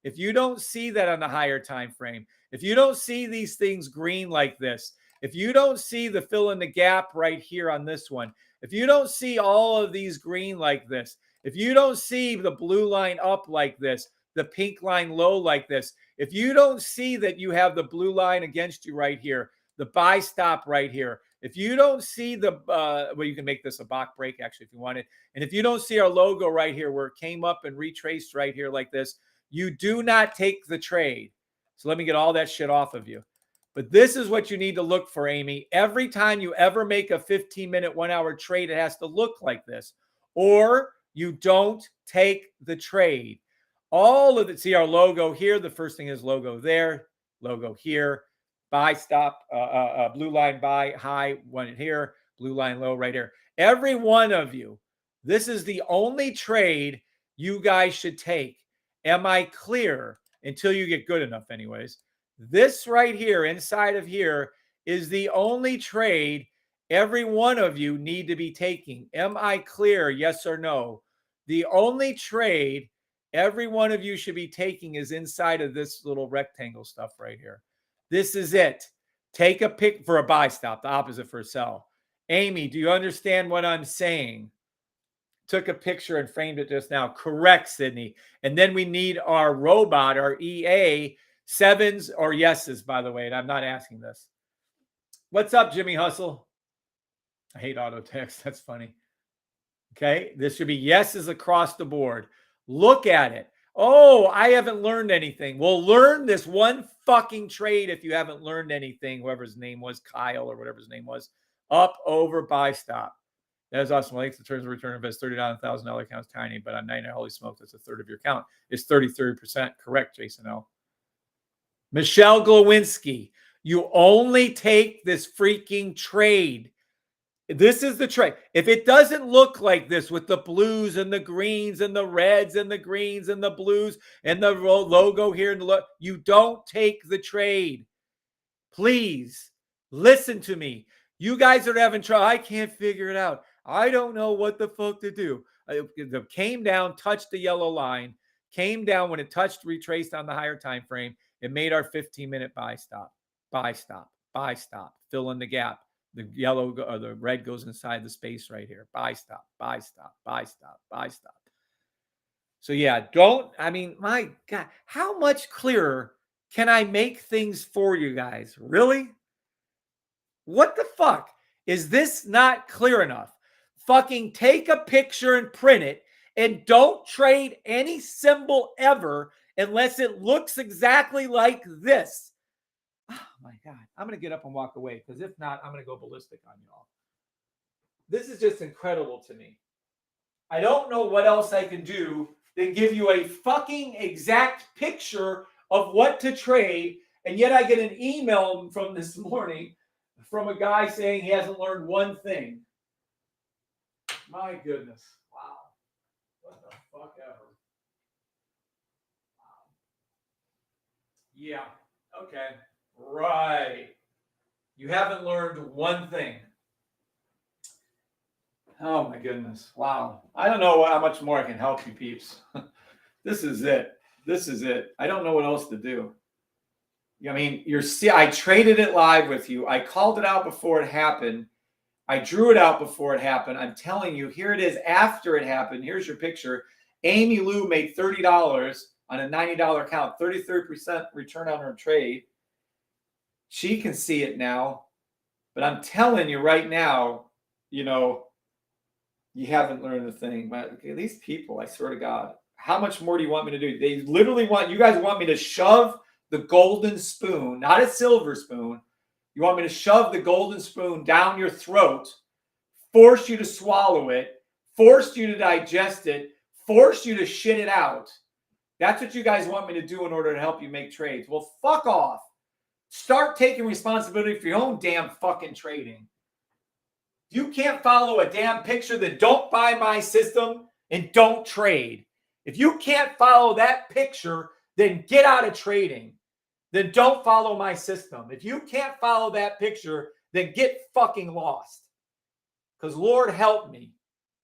If you don't see that on the higher time frame, if you don't see these things green like this, if you don't see the fill in the gap right here on this one, if you don't see all of these green like this, if you don't see the blue line up like this, the pink line low like this, if you don't see that you have the blue line against you right here, the buy stop right here, if you don't see the, well, you can make this a Bach break actually if you want it. And if you don't see our logo right here where it came up and retraced right here like this, you do not take the trade. So let me get all that shit off of you. But this is what you need to look for, Amy. Every time you ever make a 15-minute, 1-hour trade, it has to look like this. Or you don't take the trade. All of it, see our logo here. The first thing is logo there, logo here, buy stop, blue line buy, high one here, blue line low right here. Every one of you, this is the only trade you guys should take. Am I clear? Until you get good enough anyways. This right here, inside of here, is the only trade every one of you need to be taking. Am I clear? Yes or no? The only trade every one of you should be taking is inside of this little rectangle stuff right here. This is it. Take a pick for a buy stop, the opposite for a sell. Amy, do you understand what I'm saying? Took a picture and framed it just now. Correct, Sydney. And then we need our robot, our EA, sevens or yeses, by the way. And I'm not asking this. What's up, Jimmy Hustle? I hate auto text. That's funny. Okay. This should be yeses across the board. Look at it. Oh, I haven't learned anything. Well, learn this one fucking trade if you haven't learned anything, whoever his name was, Kyle or whatever his name was. Up, over, buy, stop. That is awesome. Like the terms of return invest $30 $1,000 account is tiny, but on 99, holy smoke, that's a third of your account. It's 30%. Correct, Jason L. Michelle Glowinski, you only take this freaking trade. This is the trade. If it doesn't look like this with the blues and the greens and the reds and the greens and the blues and the logo here and the logo, you don't take the trade. Please listen to me. You guys are having trouble. I can't figure it out. I don't know what the fuck to do. It came down, touched the yellow line, came down when it touched, retraced on the higher time frame. It made our 15-minute buy stop, buy stop, buy stop, fill in the gap. The yellow or the red goes inside the space right here. Buy stop, buy stop, buy stop, buy stop. So yeah, my God, how much clearer can I make things for you guys? Really? What the fuck? Is this not clear enough? Fucking take a picture and print it and don't trade any symbol ever unless it looks exactly like this. Oh my God. I'm going to get up and walk away because if not, I'm going to go ballistic on y'all. This is just incredible to me. I don't know what else I can do than give you a fucking exact picture of what to trade. And yet I get an email from this morning from a guy saying he hasn't learned one thing. My goodness. Wow. What the fuck ever. Wow. Yeah. Okay. Right. You haven't learned one thing. Oh my goodness. Wow. I don't know how much more I can help you peeps. This is it. This is it. I don't know what else to do. I mean, I traded it live with you. I called it out before it happened. I drew it out before it happened. I'm telling you, here it is after it happened. Here's your picture. Amy Lou made $30 on a $90 account, 33% return on her trade. She can see it now. But I'm telling you right now, you haven't learned a thing. But these people, I swear to God, How much more do you want me to do? They literally you guys want me to shove the golden spoon, not a silver spoon. You want me to shove the golden spoon down your throat, force you to swallow it, force you to digest it, force you to shit it out. That's what you guys want me to do in order to help you make trades. Well, fuck off. Start taking responsibility for your own damn fucking trading. You can't follow a damn picture, then don't buy my system and don't trade. If you can't follow that picture, then get out of trading. Then don't follow my system. If you can't follow that picture, then get fucking lost. Because Lord help me.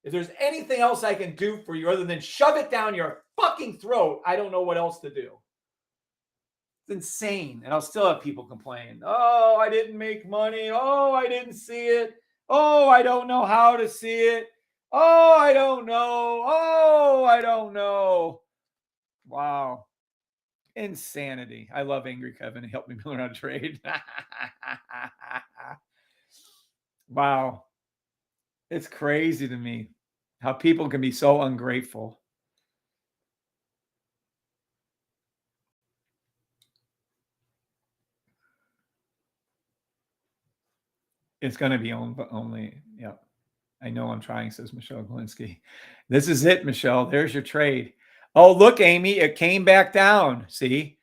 If there's anything else I can do for you other than shove it down your fucking throat, I don't know what else to do. It's insane. And I'll still have people complain. Oh, I didn't make money. Oh, I didn't see it. Oh, I don't know how to see it. Oh, I don't know. Oh, I don't know. Wow. Insanity. I love Angry Kevin. He helped me learn how to trade. Wow. It's crazy to me how people can be so ungrateful. It's going to be only, yeah. I know I'm trying, says Michelle Galinsky. This is it, Michelle. There's your trade. Oh, look, Amy, it came back down. See,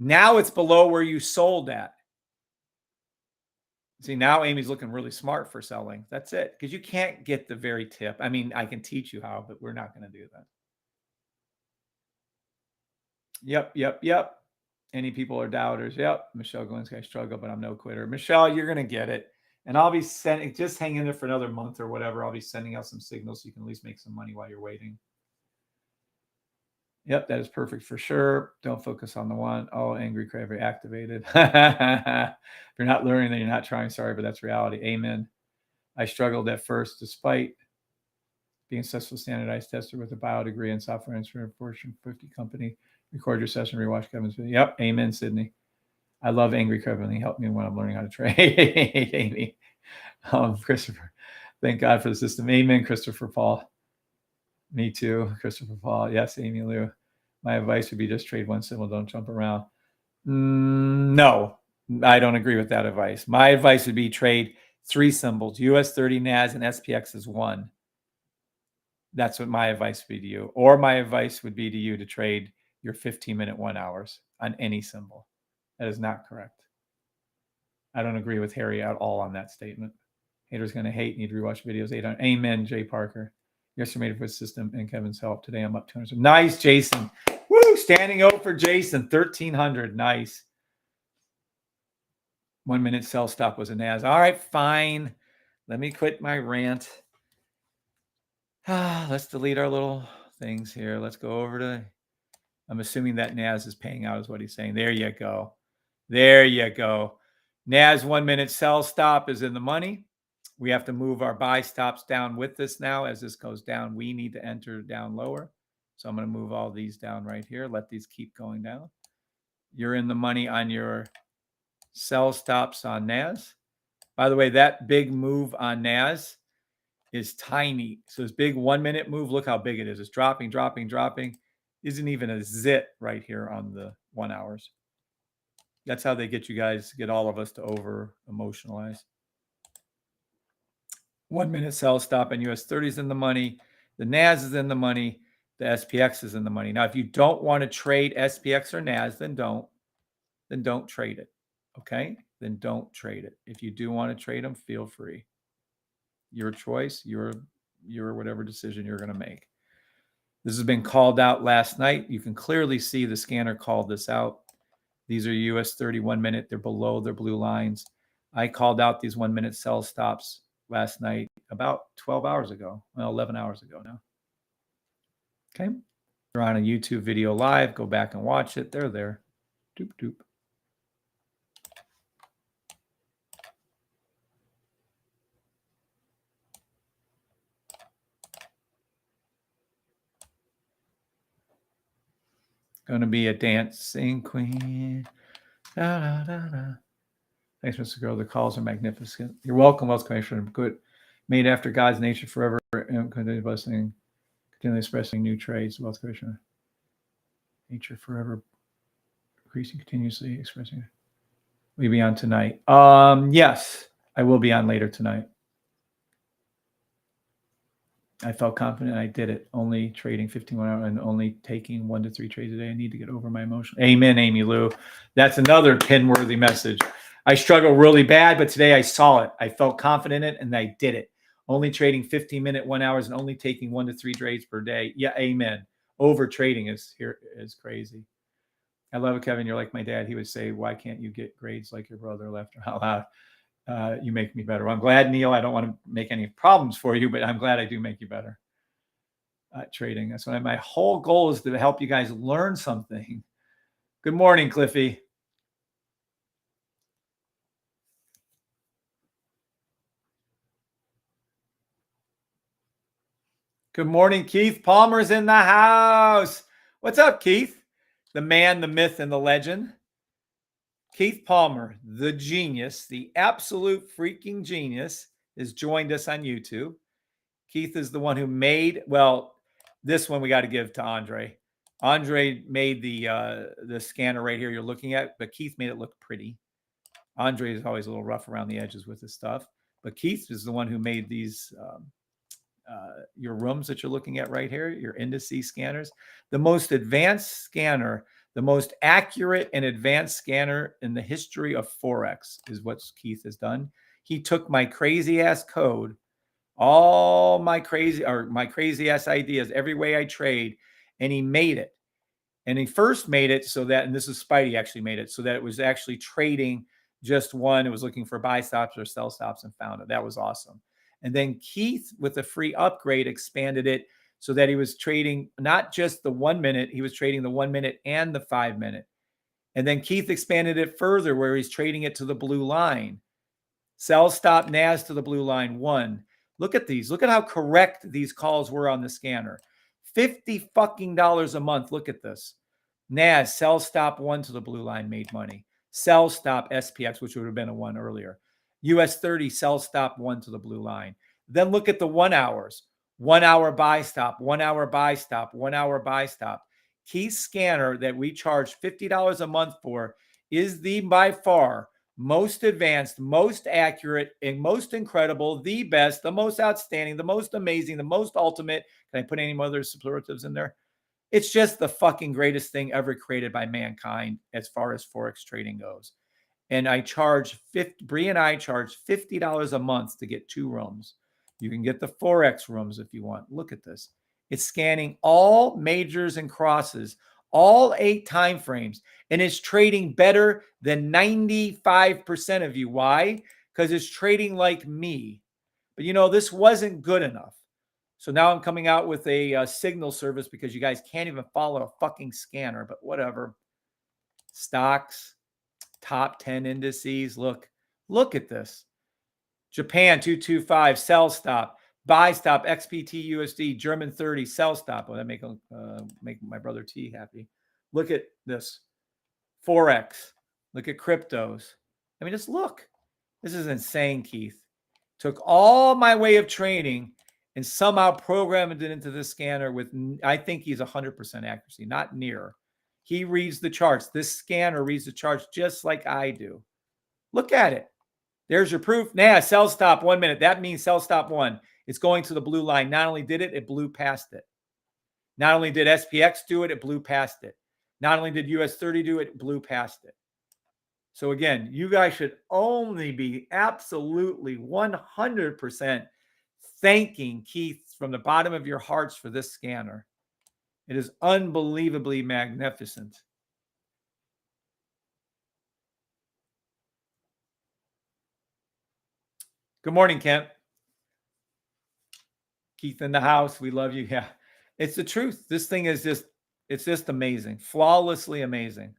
now it's below where you sold at. See, now Amy's looking really smart for selling. That's it. Because you can't get the very tip. I mean, I can teach you how, but we're not going to do that. Yep. Any people are doubters. Yep. Michelle Galinsky, I struggle, but I'm no quitter. Michelle, you're going to get it. And I'll be sending, just hang in there for another month or whatever. I'll be sending out some signals so you can at least make some money while you're waiting. Yep, that is perfect for sure. Don't focus on the one. Oh, angry craver activated. If you're not learning, then you're not trying. Sorry, but that's reality. Amen. I struggled at first, despite being a successful standardized tester with a bio degree in software engineering, Fortune 50 company. Record your session, rewatch Kevin's video. Yep, amen, Sydney. I love Angry Kevin. He helped me when I'm learning how to trade. Amy. Christopher. Thank God for the system. Amen, Christopher Paul. Me too, Christopher Paul. Yes, Amy Lou. My advice would be just trade one symbol. Don't jump around. No, I don't agree with that advice. My advice would be trade 3 symbols, US 30, NAS, and SPX is 1. That's what my advice would be to you. Or my advice would be to you to trade your 15-minute 1 hours on any symbol. That is not correct. I don't agree with Harry at all on that statement. Haters going to hate. Need to rewatch videos. 800. Amen, Jay Parker. Yesterday made a system and Kevin's help. Today I'm up 200. Nice, Jason. Woo! Standing out for Jason. 1,300. Nice. 1 minute sell stop was a NAS. All right, fine. Let me quit my rant. Let's delete our little things here. Let's go over to, I'm assuming that NAS is paying out is what he's saying. There you go. There you go. NAS 1 minute sell stop is in the money. We have to move our buy stops down with this now. As this goes down, we need to enter down lower. So I'm going to move all these down right here. Let these keep going down. You're in the money on your sell stops on NAS. By the way, that big move on NAS is tiny. So this big 1 minute move, look how big it is. It's dropping. Isn't even a zit right here on the 1 hours. That's how they get you guys, get all of us to over emotionalize. 1 minute sell stop and US 30 is in the money. The NAS is in the money. The SPX is in the money. Now, if you don't want to trade SPX or NAS, then don't trade it. Okay? Then don't trade it. If you do want to trade them, feel free. Your choice, your whatever decision you're going to make. This has been called out last night. You can clearly see the scanner called this out. These are US 31 minute. They're below their blue lines. I called out these 1 minute sell stops last night about 12 hours ago. Well, 11 hours ago now. Okay. They're on a YouTube video live. Go back and watch it. They're there. Doop, doop. Going to be a dancing queen. Da, da, da, da. Thanks, Mr. Girl. The calls are magnificent. You're welcome, Wealth Commissioner. Good. Made after God's nature forever. And continually blessing, continually expressing new trades, Wealth Commissioner. Nature forever increasing continuously, expressing. Will you be on tonight? Yes, I will be on later tonight. I felt confident I did it. Only trading 51 hours and only taking 1 to 3 trades a day. I need to get over my emotion. Amen, Amy Lou. That's another pin-worthy message. I struggle really bad, but today I saw it. I felt confident in it, and I did it. Only trading 15-minute 1 hours and only taking 1 to 3 trades per day. Yeah, amen. Over trading is crazy. I love it, Kevin. You're like my dad. He would say, "Why can't you get grades like your brother?" Left out loud. You make me better. Well, I'm glad, Neil. I don't want to make any problems for you, but I'm glad I do make you better at trading. That's why my whole goal is to help you guys learn something. Good morning, Cliffy. Good morning, Keith. Palmer's in the house. What's up, Keith? The man, the myth, and the legend. Keith Palmer, the genius, the absolute freaking genius, has joined us on YouTube. Keith is the one who made, well, this one we got to give to Andre. Andre made the scanner right here you're looking at, but Keith made it look pretty. Andre is always a little rough around the edges with his stuff, but Keith is the one who made these your rooms that you're looking at right here, your indices scanners. The most advanced scanner, the most accurate and advanced scanner in the history of Forex is what Keith has done. He took my crazy ass code, all my crazy ass ideas, every way I trade, and he made it. And he first made it so that, and this is Spidey actually made it so that it was actually trading just one. It was looking for buy stops or sell stops and found it. That was awesome. And then Keith, with a free upgrade, expanded it so that he was trading not just the 1 minute, he was trading the 1 minute and the 5 minute. And then Keith expanded it further where he's trading it to the blue line. Sell stop NAS to the blue line 1. Look at these. Look at how correct these calls were on the scanner. $50 fucking a month. Look at this. NAS, sell stop 1 to the blue line made money. Sell stop SPX, which would have been a 1 earlier. US 30, sell stop 1 to the blue line. Then look at the 1 hours. 1 hour buy stop, 1 hour buy stop, 1 hour buy stop. Key scanner that we charge $50 a month for is the by far most advanced, most accurate, and most incredible, the best, the most outstanding, the most amazing, the most ultimate. Can I put any other superlatives in there? It's just the fucking greatest thing ever created by mankind as far as Forex trading goes. And I charge Bri and I charge $50 a month to get 2 rooms. You can get the Forex rooms if you want. Look at this. It's scanning all majors and crosses, all 8 time frames, and it's trading better than 95% of you. Why? Because it's trading like me. But you know, this wasn't good enough. So now I'm coming out with a signal service because you guys can't even follow a fucking scanner, but whatever. Stocks, top 10 indices. Look at this. Japan 225, sell stop. Buy stop, XPT USD, German 30, sell stop. Well, that make my brother T happy. Look at this. Forex. Look at cryptos. I mean, just look. This is insane, Keith. Took all my way of training and somehow programmed it into the scanner with, I think he's 100% accuracy, not near. He reads the charts. This scanner reads the charts just like I do. Look at it. There's your proof. Nah, sell stop 1 minute. That means sell stop 1. It's going to the blue line. Not only did it, it blew past it. Not only did SPX do it, it blew past it. Not only did US 30 do it, it blew past it. So again, you guys should only be absolutely 100% thanking Keith from the bottom of your hearts for this scanner. It is unbelievably magnificent. Good morning, Kent. Keith in the house. We love you. Yeah, it's the truth. This thing is it's just amazing. Flawlessly amazing.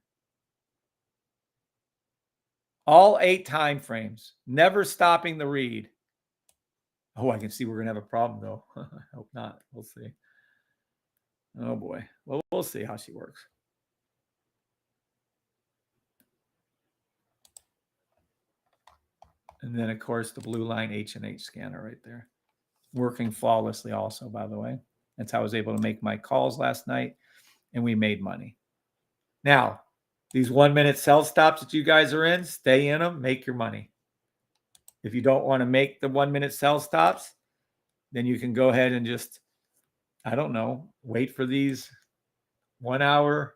All 8 time frames, never stopping the read. Oh, I can see we're going to have a problem, though. I hope not. We'll see. Oh, boy. Well, we'll see how she works. And then, of course, the blue line H&H scanner right there. Working flawlessly also, by the way. That's how I was able to make my calls last night, and we made money. Now, these 1 minute sell stops that you guys are in, stay in them, make your money. If you don't want to make the 1 minute sell stops, then you can go ahead and just, I don't know, wait for these 1 hour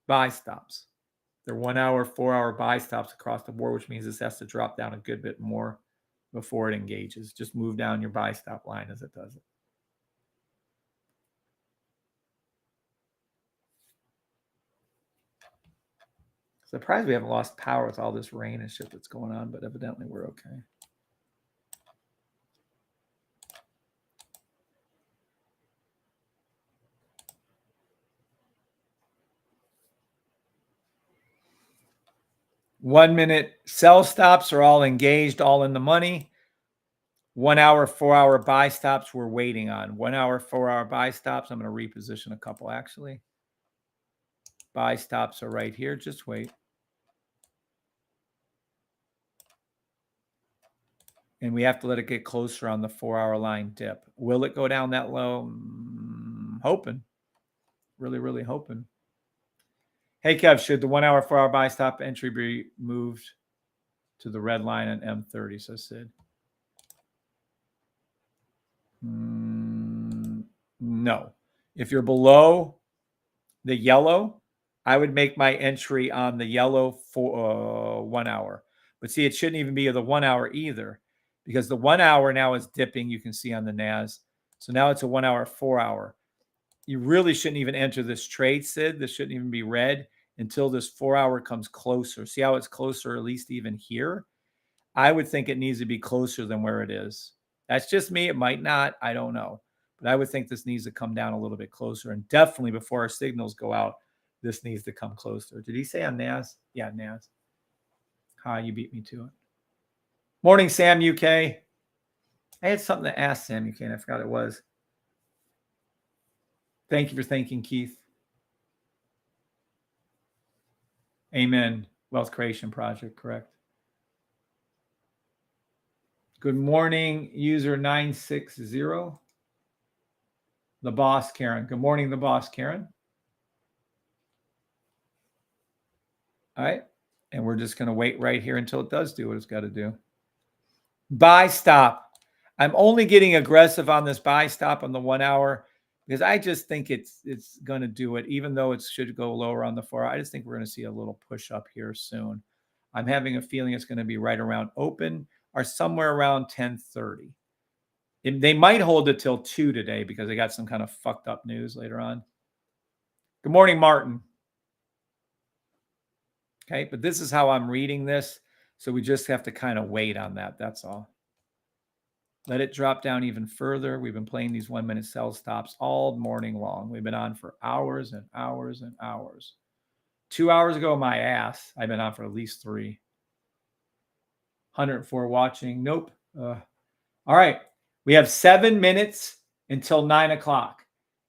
buy stops. They're 1 hour, 4 hour buy stops across the board, which means this has to drop down a good bit more before it engages. Just move down your buy stop line as it does it. Surprised we haven't lost power with all this rain and shit that's going on, but evidently we're okay. One minute sell stops are all engaged, all in the money. 1 hour, 4 hour buy stops we're waiting on. 1 hour, 4 hour buy stops. I'm going to reposition a couple actually. Buy stops are right here. Just wait. And we have to let it get closer on the 4 hour line dip. Will it go down that low? Hoping. Really, really hoping. Hey, Kev, should the 1 hour, 4 hour buy stop entry be moved to the red line on M30? So Sid. No. If you're below the yellow, I would make my entry on the yellow for 1 hour. But see, it shouldn't even be the 1 hour either, because the 1 hour now is dipping. You can see on the NAS. So now it's a 1 hour, 4 hour. You really shouldn't even enter this trade, Sid. This shouldn't even be red until this 4 hour comes closer. See how it's closer, at least even here? I would think it needs to be closer than where it is. That's just me. It might not. I don't know. But I would think this needs to come down a little bit closer. And definitely before our signals go out, this needs to come closer. Did he say on NAS? Yeah, NAS. Hi, you beat me to it. Morning, Sam UK. I had something to ask Sam UK, and I forgot it was. Thank you for thanking Keith. Amen. Wealth Creation Project, correct. Good morning, user 960. The boss, Karen. Good morning, the boss, Karen. All right. And we're just going to wait right here until it does do what it's got to do. Buy stop. I'm only getting aggressive on this buy stop on the 1 hour because I just think it's going to do it, even though it should go lower on the 4 hour. I just think we're going to see a little push up here soon. I'm having a feeling it's going to be right around open or somewhere around 1030. They might hold it till 2 today because they got some kind of fucked up news later on. Good morning, Martin. Okay, but this is how I'm reading this. So we just have to kind of wait on that. That's all. Let it drop down even further. We've been playing these 1 minute sell stops all morning long. We've been on for hours and hours and hours. 2 hours ago, my ass. I've been on for at least 3. 104 watching. Nope. All right. We have 7 minutes until 9 o'clock.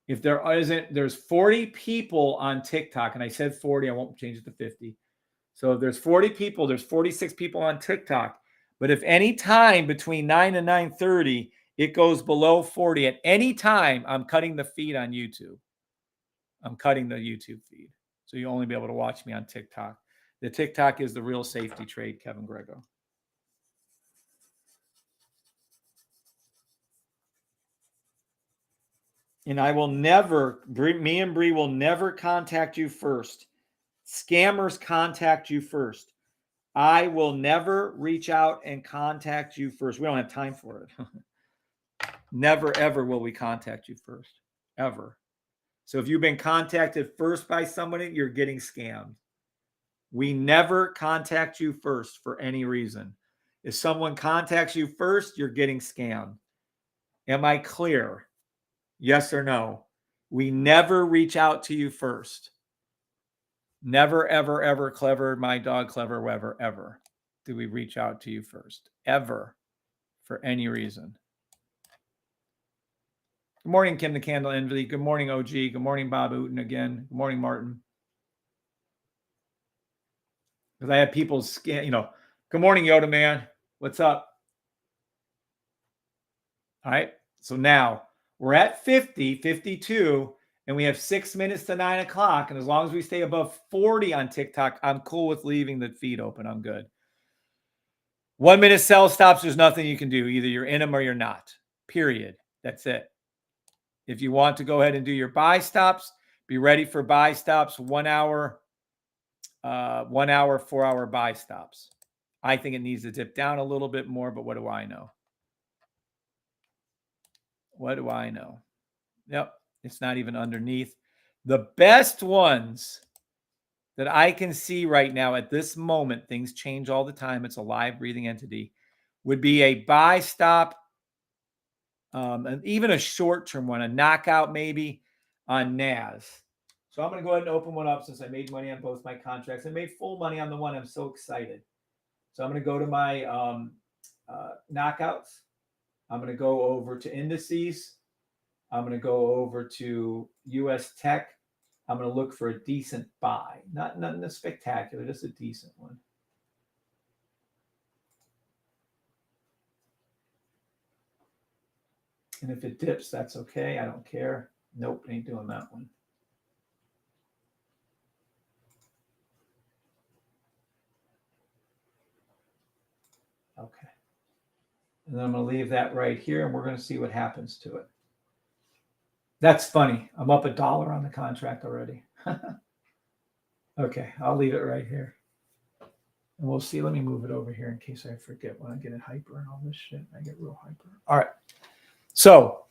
If there isn't, there's 40 people on TikTok. And I said 40. I won't change it to 50. So if there's 40 people, there's 46 people on TikTok. But if any time between 9 and 9:30, it goes below 40, at any time, I'm cutting the feed on YouTube. I'm cutting the YouTube feed. So you'll only be able to watch me on TikTok. The TikTok is the real safety trade, Kevin Grego. And I will never, me and Bri will never contact you first. Scammers contact you first. I will never reach out and contact you first. We don't have time for it. Never, ever will we contact you first. Ever. So if you've been contacted first by somebody, you're getting scammed. We never contact you first for any reason. If someone contacts you first, you're getting scammed. Am I clear? Yes or no? We never reach out to you first. Never, ever, ever, clever, my dog, clever, whatever, ever do we reach out to you first. Ever. For any reason. Good morning, Kim the Candle Envy. Good morning, OG. Good morning, Bob Uten again. Good morning, Martin. Because I had people scan, good morning, Yoda Man. What's up? All right. So now we're at 50, 52, And we have 6 minutes to 9 o'clock. And as long as we stay above 40 on TikTok, I'm cool with leaving the feed open. I'm good. 1 minute sell stops, there's nothing you can do. Either you're in them or you're not. Period. That's it. If you want to go ahead and do your buy stops, be ready for buy stops, 1 hour, 1 hour, 4 hour buy stops. I think it needs to dip down a little bit more, but what do I know? What do I know? Yep, it's not even underneath. The best ones that I can see right now at this moment, things change all the time. It's a live breathing entity, would be a buy stop, and even a short-term one, a knockout maybe on NAS. So I'm going to go ahead and open one up since I made money on both my contracts. I made full money on the one. I'm so excited. So I'm going to go to my knockouts. I'm going to go over to indices. I'm going to go over to US Tech. I'm going to look for a decent buy. Not nothing spectacular, just a decent one. And if it dips, that's okay. I don't care. Nope, ain't doing that one. Okay. And then I'm going to leave that right here, and we're going to see what happens to it. That's funny. I'm up $1 on the contract already. Okay, I'll leave it right here. And we'll see. Let me move it over here in case I forget when I get it hyper and all this shit. I get real hyper. All right. So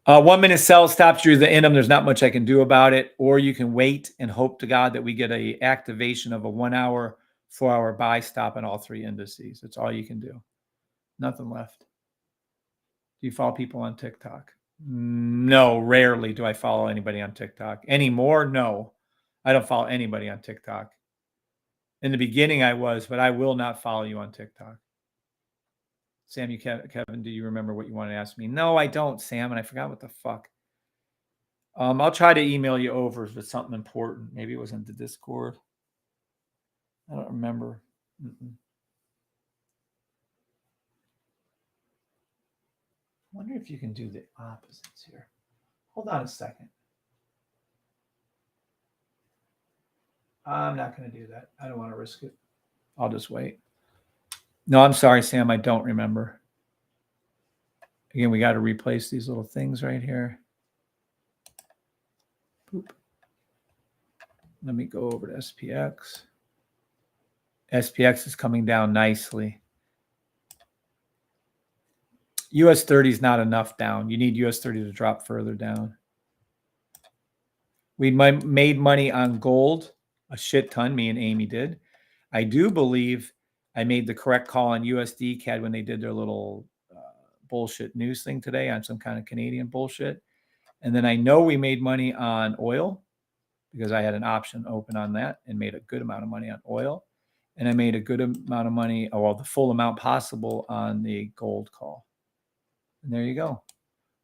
1 minute sell stops, you're either in them. There's not much I can do about it. Or you can wait and hope to God that we get a activation of a 1 hour, 4 hour buy stop in all three indices. That's all you can do. Nothing left. Do you follow people on TikTok? No, rarely do I follow anybody on TikTok. Anymore? No. I don't follow anybody on TikTok. In the beginning, I was, but I will not follow you on TikTok. Sam, Kevin, do you remember what you want to ask me? No, I don't, Sam, and I forgot what the fuck. I'll try to email you over if it's something important. Maybe it was in the Discord. I don't remember. I wonder if you can do the opposites here. Hold on a second. I'm not going to do that. I don't want to risk it. I'll just wait. No, I'm sorry, Sam. I don't remember. Again, we got to replace these little things right here. Boop. Let me go over to SPX. SPX is coming down nicely. US 30 is not enough down. You need US 30 to drop further down. We made money on gold, a shit ton. Me and Amy did. I do believe I made the correct call on USD CAD when they did their little bullshit news thing today on some kind of Canadian bullshit. And then I know we made money on oil because I had an option open on that and made a good amount of money on oil. And I made a good amount of money, well, the full amount possible on the gold call. And there you go.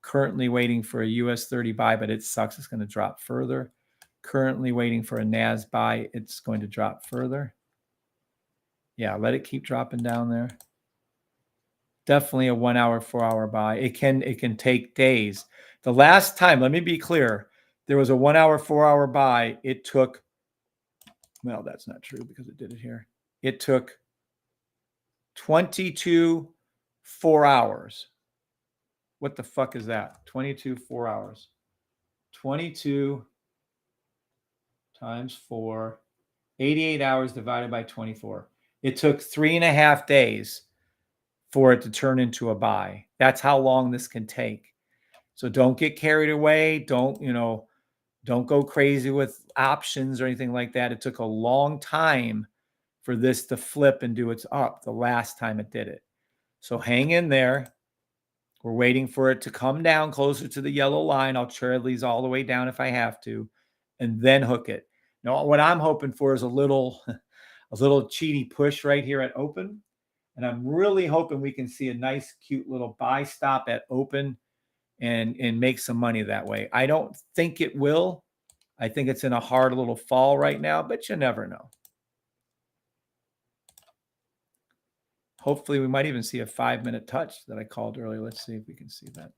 Currently waiting for a US 30 buy, but it sucks. It's going to drop further. Currently waiting for a NAS buy. It's going to drop further. Yeah, let it keep dropping down there. Definitely a 1 hour, 4 hour buy. It can take days. The last time, let me be clear, there was a 1 hour, 4 hour buy. It took, well, that's not true because it did it here. It took 22 4 hours. What the fuck is that? 22 4 hours. 22 times 4, 88 hours divided by 24. It took 3.5 days for it to turn into a buy. That's how long this can take. So don't get carried away. Don't go crazy with options or anything like that. It took a long time for this to flip and do its up the last time it did it. So hang in there. We're waiting for it to come down closer to the yellow line. I'll trail these all the way down if I have to, and then hook it. Now, what I'm hoping for is a little cheaty push right here at open. And I'm really hoping we can see a nice, cute little buy stop at open and make some money that way. I don't think it will. I think it's in a hard little fall right now, but you never know. Hopefully, we might even see a 5-minute touch that I called earlier. Let's see if we can see that.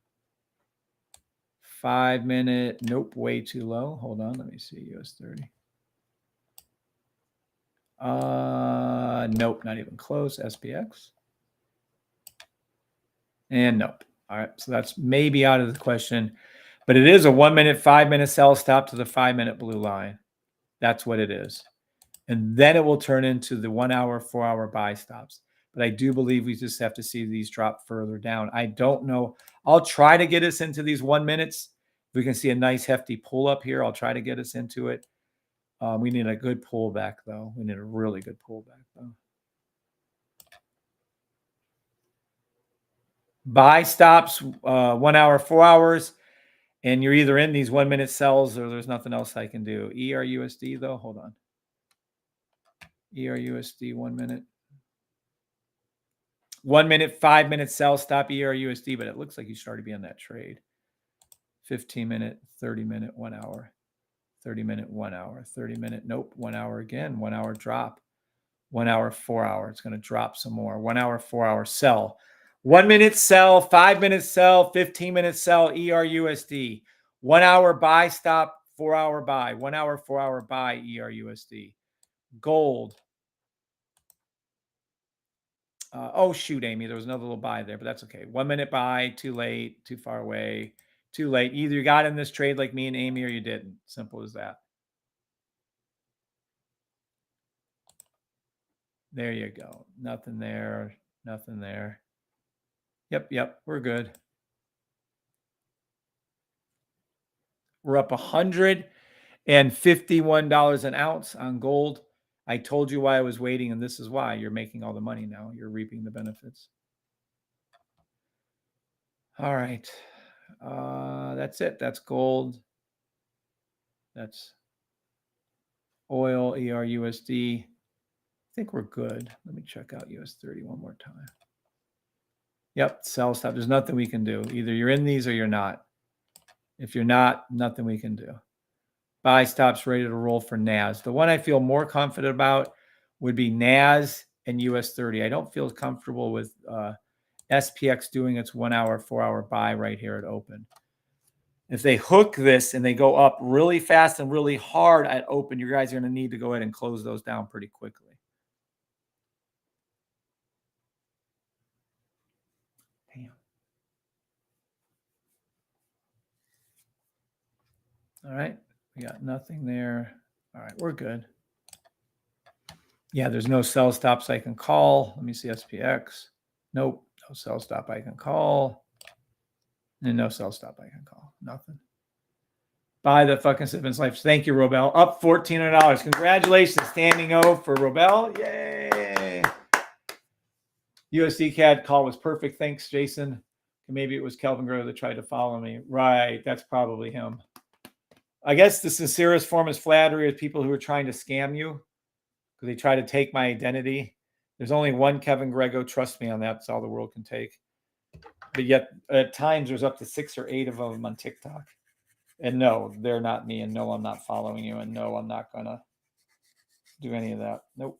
5 minute. Nope, way too low. Hold on, let me see. US 30. Nope, not even close. SPX. And nope. All right, so that's maybe out of the question. But it is a 1 minute, 5 minute sell stop to the 5 minute blue line. That's what it is. And then it will turn into the 1 hour, 4 hour buy stops. But I do believe we just have to see these drop further down. I don't know. I'll try to get us into these 1 minutes. If we can see a nice hefty pull up here, I'll try to get us into it. We need a good pullback, though. We need a really good pullback, though. Buy stops, 1 hour, 4 hours. And you're either in these 1 minute sells or there's nothing else I can do. ERUSD, though, hold on. ERUSD 1 minute. 1 minute, 5 minute sell stop ERUSD, but it looks like you started to be on that trade. 15 minute, 30 minute, 1 hour. 30 minute, 1 hour. 30 minute, nope, 1 hour again. 1 hour drop. 1 hour, 4 hour. It's going to drop some more. 1 hour, 4 hour sell. 1 minute sell, 5 minute sell, 15 minute sell ERUSD. 1 hour buy stop, 4 hour buy. 1 hour, 4 hour buy ERUSD. Gold. Oh, shoot, Amy. There was another little buy there, but that's okay. 1 minute buy, too late, too far away, too late. Either you got in this trade like me and Amy or you didn't. Simple as that. There you go. Nothing there. Nothing there. Yep. We're good. We're up $151 an ounce on gold. I told you why I was waiting, and this is why. You're making all the money now. You're reaping the benefits. All right. That's it. That's gold. That's oil, ERUSD. I think we're good. Let me check out US 30 one more time. Yep, sell stop. There's nothing we can do. Either you're in these or you're not. If you're not, nothing we can do. Buy stops ready to roll for NAS. The one I feel more confident about would be NAS and US 30. I don't feel comfortable with SPX doing its 1 hour, 4 hour buy right here at open. If they hook this and they go up really fast and really hard at open, you guys are going to need to go ahead and close those down pretty quickly. Damn. All right. We got nothing there. All right. We're good. Yeah, there's no sell stops I can call. Let me see SPX. Nope. No sell stop I can call. And no sell stop I can call. Nothing. Buy the fucking Sippins Life. Thank you, Robel. Up $1,400. Congratulations. Standing O for Robel. Yay. USD CAD call was perfect. Thanks, Jason. Maybe it was Kelvin Grove that tried to follow me. Right. That's probably him. I guess the sincerest form of flattery is people who are trying to scam you because they try to take my identity. There's only one Kevin Grego. Trust me on that. That's all the world can take. But yet, at times, there's up to 6 or 8 of them on TikTok. And no, they're not me. And no, I'm not following you. And no, I'm not going to do any of that. Nope.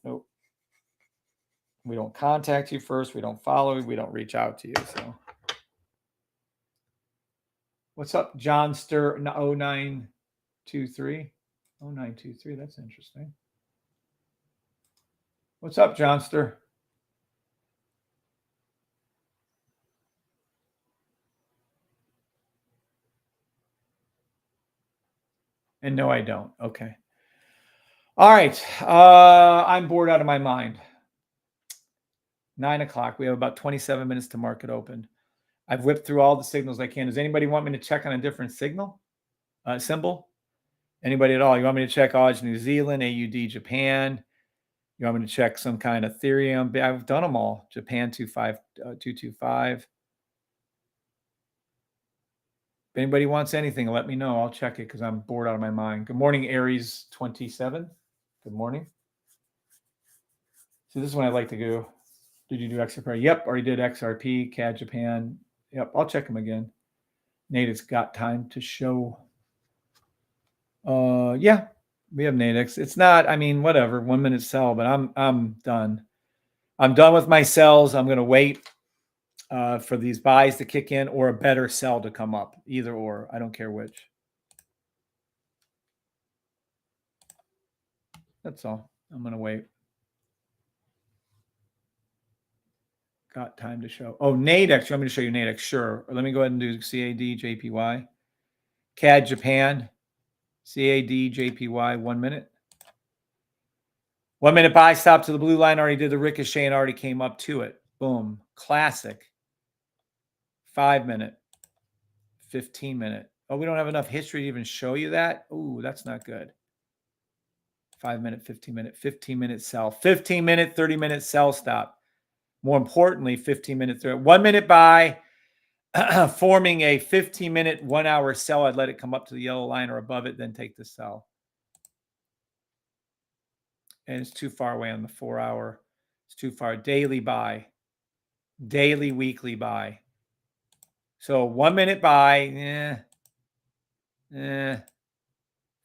We don't contact you first. We don't follow you. We don't reach out to you. So, what's up, John Stir 0923? 0923. That's interesting. What's up, Johnster? And no, I don't. Okay. All right. I'm bored out of my mind. 9 o'clock. We have about 27 minutes to market open. I've whipped through all the signals I can. Does anybody want me to check on a different signal? Symbol? Anybody at all? You want me to check AUD New Zealand, AUD Japan? You want me to check some kind of Ethereum? I've done them all. Japan 225. If anybody wants anything, let me know. I'll check it because I'm bored out of my mind. Good morning, Aries 27. Good morning. So this is when I like to go. Did you do XRP? Yep, already did XRP, CAD Japan. Yep, I'll check them again. Nade's got time to show. Yeah, we have Nadex. It's not, I mean, whatever, 1 minute sell, but I'm done. I'm done with my sells. I'm going to wait. for these buys to kick in or a better sell to come up. Either or. I don't care which. That's all. I'm going to wait. Got time to show. Oh, Nadex. You want me to show you Nadex? Sure. Let me go ahead and do CAD, JPY. CAD Japan. CAD, JPY. 1 minute. 1 minute buy stop to the blue line. Already did the ricochet and already came up to it. Boom. Classic. 5 minute. 15 minute. Oh, we don't have enough history to even show you that? Ooh, that's not good. 5 minute, 15 minute, 15 minute sell. 15 minute, 30 minute sell stop. More importantly, 15 minute, 1 minute buy, forming a 15 minute, 1 hour sell. I'd let it come up to the yellow line or above it, then take the sell. And it's too far away on the 4 hour. It's too far. Daily buy. Daily, weekly buy. So 1 minute buy,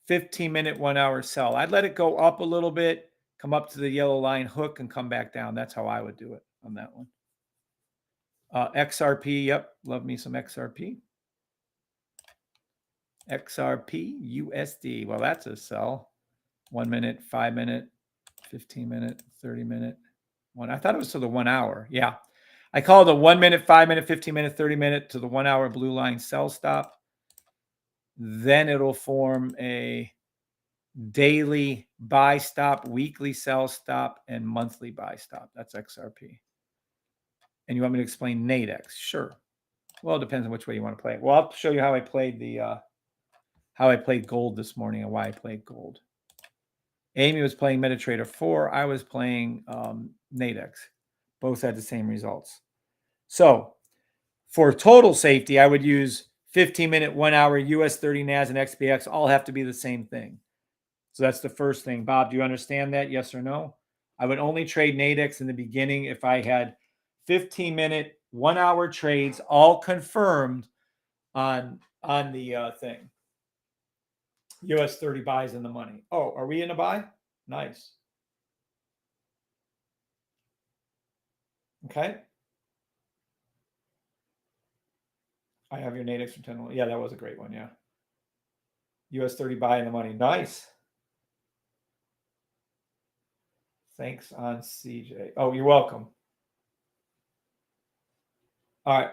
15 minute, 1 hour sell. I'd let it go up a little bit, come up to the yellow line, hook, and come back down. That's how I would do it on that one. XRP, yep. Love me some XRP. XRP, USD. Well, that's a sell. 1 minute, 5 minute, 15 minute, 30 minute. I thought it was to the 1 hour. Yeah. I call it a 1 minute, 5 minute, 15 minute, 30 minute to the 1 hour blue line sell stop. Then it'll form a daily buy stop, weekly sell stop, and monthly buy stop. That's XRP. And you want me to explain Nadex? Sure. Well, it depends on which way you want to play it. Well, I'll show you how I played gold this morning and why I played gold. Amy was playing MetaTrader 4. I was playing Nadex. Both had the same results. So for total safety, I would use 15 minute, 1 hour, US 30 NAS and XPX all have to be the same thing. So that's the first thing. Bob, do you understand that? Yes or no? I would only trade Nadex in the beginning if I had 15 minute, 1 hour trades all confirmed on the thing. US 30 buys in the money. Oh, are we in a buy? Nice. Okay. I have your Nadex from 10. Yeah, that was a great one. Yeah. US 30 buy in the money. Nice. Thanks on CJ. Oh, you're welcome. All right.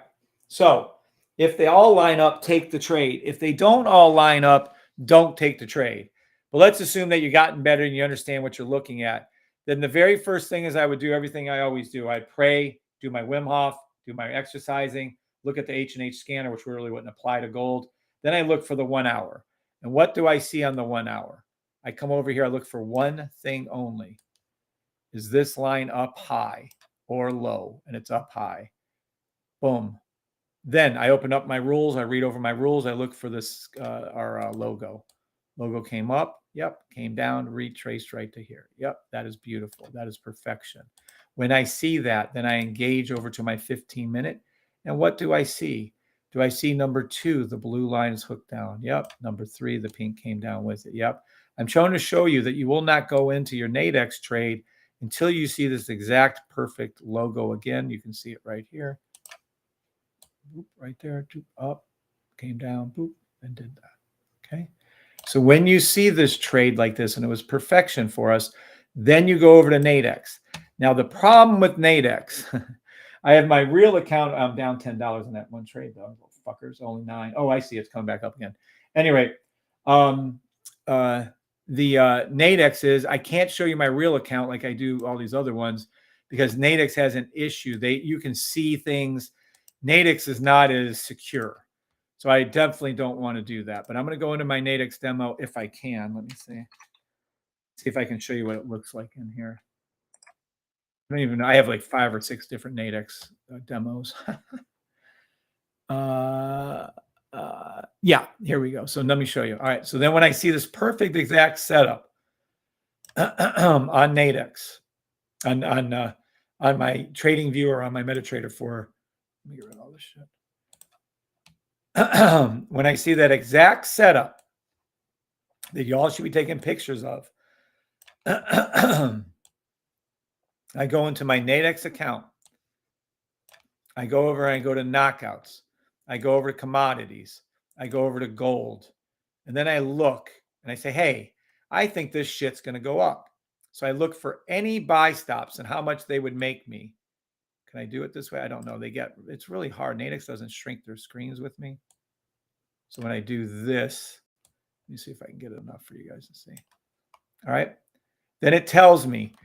So if they all line up, take the trade. If they don't all line up, don't take the trade. But let's assume that you've gotten better and you understand what you're looking at. Then the very first thing is I would do everything I always do. I'd pray, do my Wim Hof, do my exercising, look at the H&H scanner, which really wouldn't apply to gold. Then I look for the 1 hour. And what do I see on the 1 hour? I come over here, I look for one thing only. Is this line up high or low? And it's up high. Boom. Then I open up my rules. I read over my rules. I look for this, our logo. Logo came up. Yep. Came down, retraced right to here. Yep. That is beautiful. That is perfection. When I see that, then I engage over to my 15 minute. And what do I see? Do I see number 2, the blue line is hooked down? Yep. Number 3, the pink came down with it. Yep. I'm trying to show you that you will not go into your Nadex trade until you see this exact perfect logo again. You can see it right here. Boop, right there, up, came down, boop, and did that. Okay. So when you see this trade like this, and it was perfection for us, then you go over to Nadex. Now, the problem with Nadex, I have my real account. I'm down $10 in that one trade, though. Little fuckers, only 9. Oh, I see. It's coming back up again. Anyway, the Nadex is, I can't show you my real account like I do all these other ones because Nadex has an issue. You can see things. Nadex is not as secure. So I definitely don't want to do that. But I'm going to go into my Nadex demo if I can. Let me see. See if I can show you what it looks like in here. I don't even know. I have like 5 or 6 different Nadex demos. Yeah, here we go. So let me show you. All right. So then when I see this perfect exact setup on Nadex, on my trading view or on my MetaTrader 4, let me get rid of all this shit. When I see that exact setup that y'all should be taking pictures of, I go into my Nadex account I go over and I go to knockouts. I go over to commodities. I go over to gold. And then I look and I say, hey, I think this shit's going to go up. So I look for any buy stops and how much they would make me. Can I do it this way? I don't know. It's really hard. Nadex doesn't shrink their screens with me. So when I do this, let me see if I can get it enough for you guys to see. All right. Then it tells me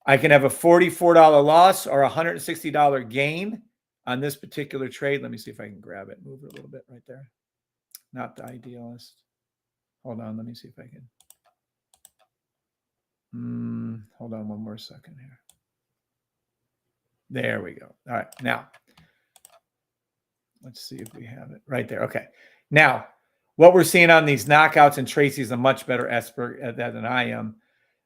I can have a $44 loss or a $160 gain on this particular trade. Let me see if I can grab it, move it a little bit right there. Not the idealist. Hold on. Let me see if I can. Hold on one more second here. There we go. All right. Now, let's see if we have it right there. Okay. Now, what we're seeing on these knockouts, and Tracy's a much better expert at that than I am.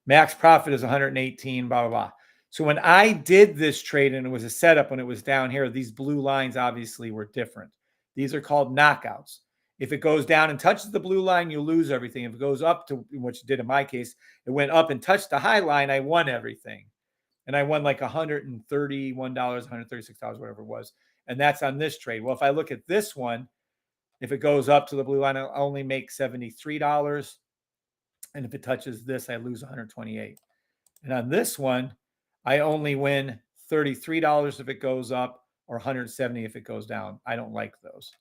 Max profit is 118, blah, blah, blah. So when I did this trade and it was a setup when it was down here, these blue lines obviously were different. These are called knockouts. If it goes down and touches the blue line, you lose everything. If it goes up to, which it did in my case, it went up and touched the high line, I won everything. And I won like $131, $136, whatever it was. And that's on this trade. Well, if I look at this one, if it goes up to the blue line, I'll only make $73. And if it touches this, I lose $128. And on this one, I only win $33 if it goes up or $170 if it goes down. I don't like those.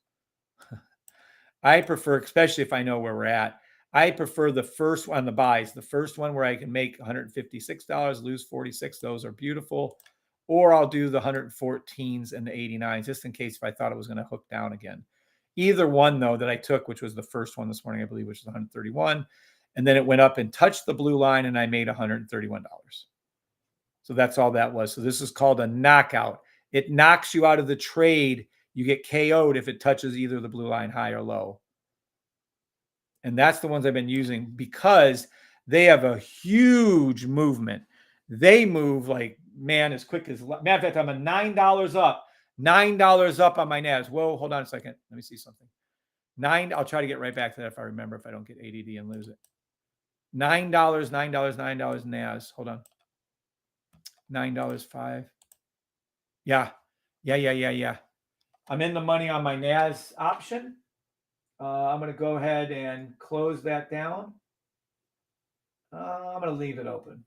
I prefer, especially if I know where we're at, I prefer the first one, the buys, the first one where I can make $156, lose 46. Those are beautiful. Or I'll do the 114s and the 89s, just in case if I thought it was going to hook down again. Either one, though, that I took, which was the first one this morning, I believe, which was 131. And then it went up and touched the blue line, and I made $131. So that's all that was. So this is called a knockout. It knocks you out of the trade. You get KO'd if it touches either the blue line high or low. And that's the ones I've been using because they have a huge movement. They move like, man, as quick as, matter of fact, I'm a $9 up. $9 up on my NAS. Whoa, hold on a second. Let me see something. I'll try to get right back to that if I remember, if I don't get ADD and lose it. $9 NAS. Hold on. $9.05. Yeah. I'm in the money on my NAS option. I'm going to go ahead and close that down. I'm going to leave it open.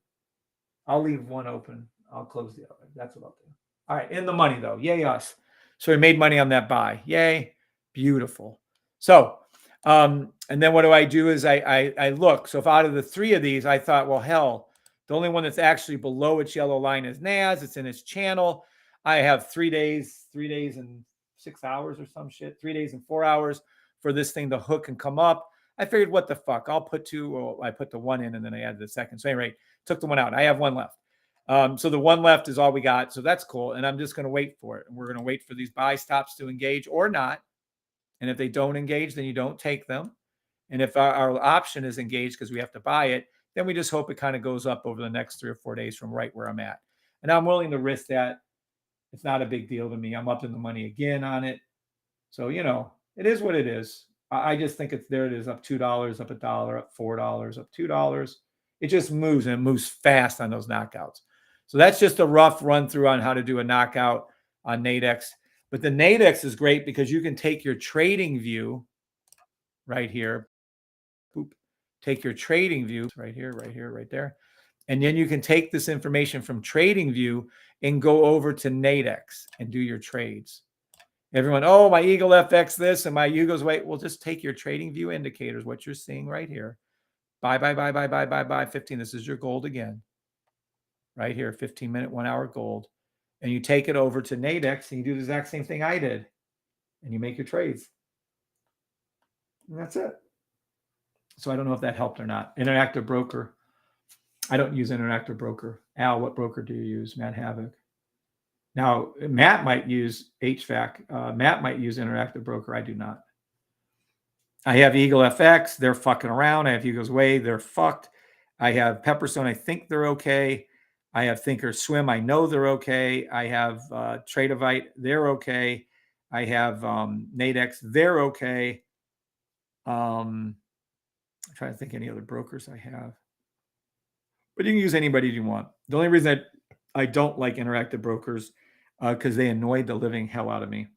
I'll leave one open. I'll close the other. That's what I'll do. All right. In the money, though. Yay, us. So we made money on that buy. Yay. Beautiful. So, and then what I do is I look. So if out of the three of these, I thought, well, hell, the only one that's actually below its yellow line is NAS. It's in its channel. I have 3 days and 6 hours or some shit, 3 days and 4 hours for this thing to hook and come up. I figured, what the fuck? I'll put two. Well, I put the one in and then I added the second. So anyway, took the one out. I have one left. So the one left is all we got. So that's cool. And I'm just going to wait for it. And we're going to wait for these buy stops to engage or not. And if they don't engage, then you don't take them. And if our option is engaged because we have to buy it, then we just hope it kind of goes up over the next 3 or 4 days from right where I'm at. And I'm willing to risk that. It's not a big deal to me. I'm up in the money again on it. So, it is what it is. I just think there it is, up $2, up $1, up $4, up $2. It just moves, and it moves fast on those knockouts. So that's just a rough run through on how to do a knockout on Nadex. But the Nadex is great because you can take your trading view right here. Boop. Take your trading view right here, right there. And then you can take this information from trading view and go over to Nadex and do your trades. Everyone, oh, my Eagle FX this and my Eagles, wait, well, just take your trading view indicators, what you're seeing right here. Buy, 15. This is your gold again. Right here, 15-minute, 1 hour gold. And you take it over to Nadex and you do the exact same thing I did. And you make your trades. And that's it. So I don't know if that helped or not. Interactive broker. I don't use Interactive broker. Al, what broker do you use? Matt Havoc. Now, Matt might use HVAC. Matt might use Interactive broker. I do not. I have Eagle FX. They're fucking around. I have Eagles Way. They're fucked. I have Pepperstone. I think they're okay. I have Thinkorswim. I know they're okay. I have Tradeovite. They're okay. I have Nadex. They're okay. I'm trying to think any other brokers I have. But you can use anybody you want. The only reason I don't like Interactive brokers, because they annoyed the living hell out of me.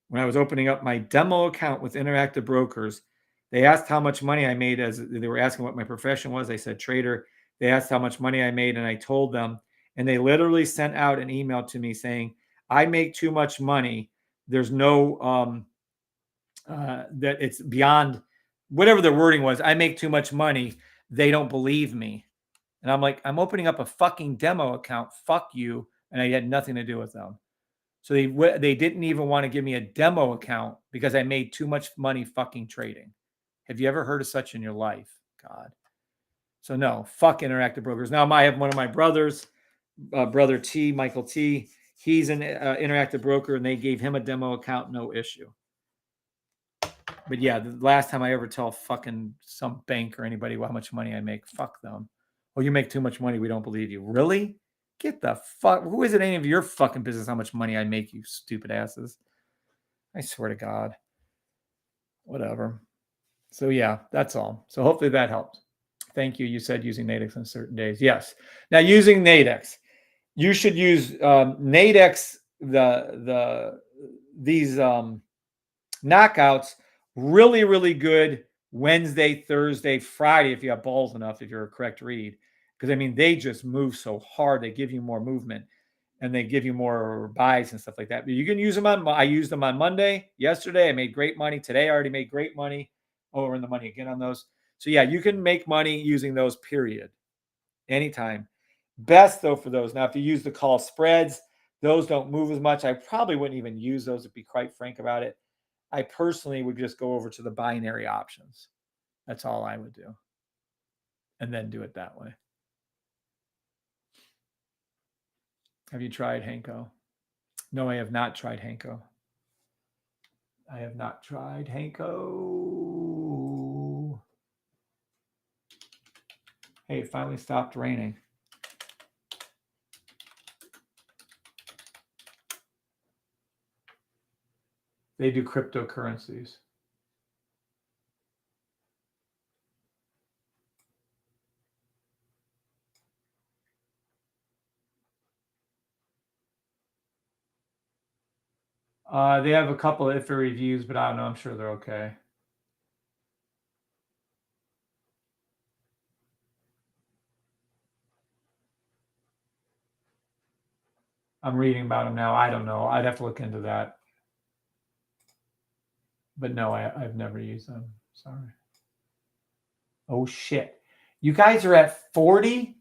When I was opening up my demo account with Interactive Brokers, they asked how much money I made. As they were asking what my profession was, I said trader. They asked how much money I made, and I told them, and they literally sent out an email to me saying, I make too much money. There's no that it's beyond whatever their wording was. I make too much money. They don't believe me. And I'm like, I'm opening up a fucking demo account. Fuck you. And I had nothing to do with them. So they didn't even want to give me a demo account because I made too much money fucking trading. Have you ever heard of such in your life? God. So no, fuck Interactive Brokers. Now I have one of my brothers, brother T, Michael T. He's an Interactive Broker, and they gave him a demo account, no issue. But yeah, the last time I ever tell fucking some bank or anybody how much money I make, fuck them. Oh, you make too much money. We don't believe you. Really? Get the fuck. Who is it any of your fucking business how much money I make, you stupid asses? I swear to God. Whatever. So yeah, that's all. So hopefully that helps. Thank you. You said using Nadex on certain days. Yes. Now using Nadex, you should use Nadex. These knockouts really, really good Wednesday, Thursday, Friday if you have balls enough, if you're a correct read. Because I mean, they just move so hard. They give you more movement and they give you more buys and stuff like that. But you can use them on, I used them on Monday. Yesterday, I made great money. Today, I already made great money. Oh, we're in the money again on those. So yeah, you can make money using those, period. Anytime. Best though for those. Now, if you use the call spreads, those don't move as much. I probably wouldn't even use those, to be quite frank about it. I personally would just go over to the binary options. That's all I would do. And then do it that way. Have you tried Hanko? No, I have not tried Hanko. I have not tried Hanko. Hey, it finally stopped raining. They do cryptocurrencies. They have a couple of iffy reviews, but I don't know. I'm sure they're okay. I'm reading about them now. I don't know. I'd have to look into that. But no, I've never used them. Sorry. Oh, shit. You guys are at 40?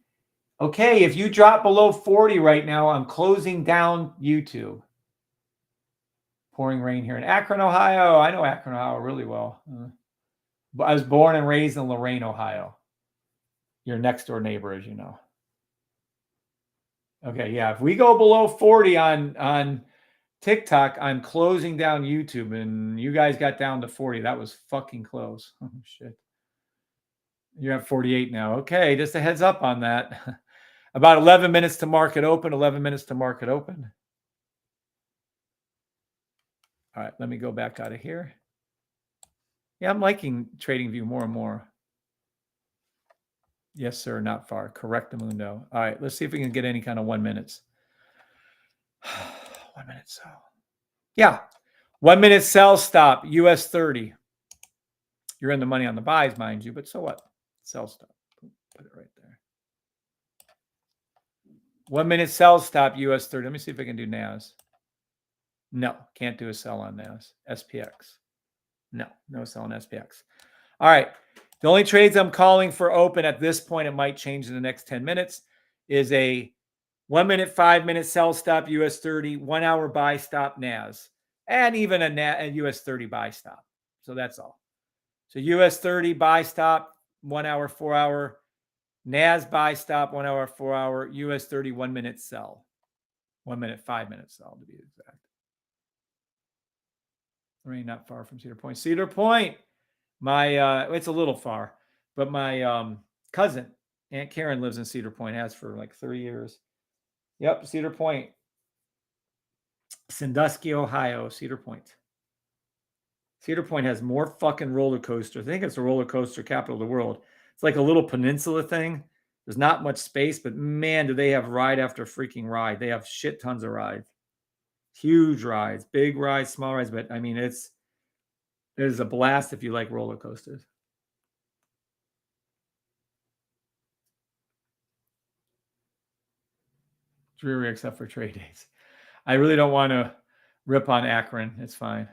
Okay, if you drop below 40 right now, I'm closing down YouTube. Pouring rain here in Akron, Ohio. I know Akron, Ohio really well. But I was born and raised in Lorain, Ohio. Your next door neighbor, as you know. Okay, yeah. If we go below 40 on TikTok, I'm closing down YouTube, and you guys got down to 40. That was fucking close. Oh, shit. You're at 48 now. Okay, just a heads up on that. About 11 minutes to market open, 11 minutes to market open. All right, let me go back out of here. Yeah, I'm liking TradingView more and more. Yes, sir, not far. Correctamundo. All right, let's see if we can get any kind of 1 minutes. 1 minute sell. Yeah, 1 minute sell stop, US 30. You're in the money on the buys, mind you, but so what? Sell stop. Put it right there. 1 minute sell stop, US 30. Let me see if I can do NAS. No, can't do a sell on NAS. SPX. No sell on SPX. All right. The only trades I'm calling for open at this point, it might change in the next 10 minutes, is a 1 minute, 5 minute sell stop, US 30, 1 hour buy stop NAS, and even a US 30 buy stop. So that's all. So US 30 buy stop, 1 hour, 4 hour, NAS buy stop, 1 hour, 4 hour, US 30, 1 minute sell, 1 minute, 5 minute sell to be exact. Rain not far from Cedar Point. Cedar Point, my it's a little far, but my cousin Aunt Karen lives in Cedar Point, has for like 30 years. Yep, Cedar Point, Sandusky, Ohio. Cedar Point. Cedar Point has more fucking roller coasters. I think it's the roller coaster capital of the world. It's like a little peninsula thing. There's not much space, but man, do they have ride after freaking ride. They have shit tons of rides. Huge rides, big rides, small rides. But I mean, it is a blast if you like roller coasters. Dreary except for trade days. I really don't want to rip on Akron. It's fine.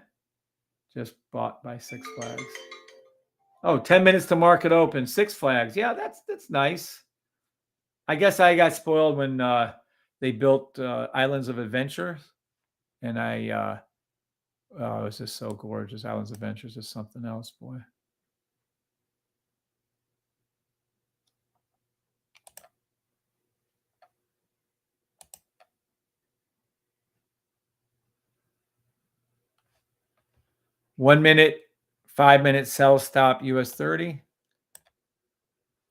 Just bought by Six Flags. Oh, 10 minutes to market open. Six Flags. Yeah, that's nice. I guess I got spoiled when they built Islands of Adventure. And it was just so gorgeous. Islands of Adventure is just something else, boy. One minute, 5 minute sell stop US 30.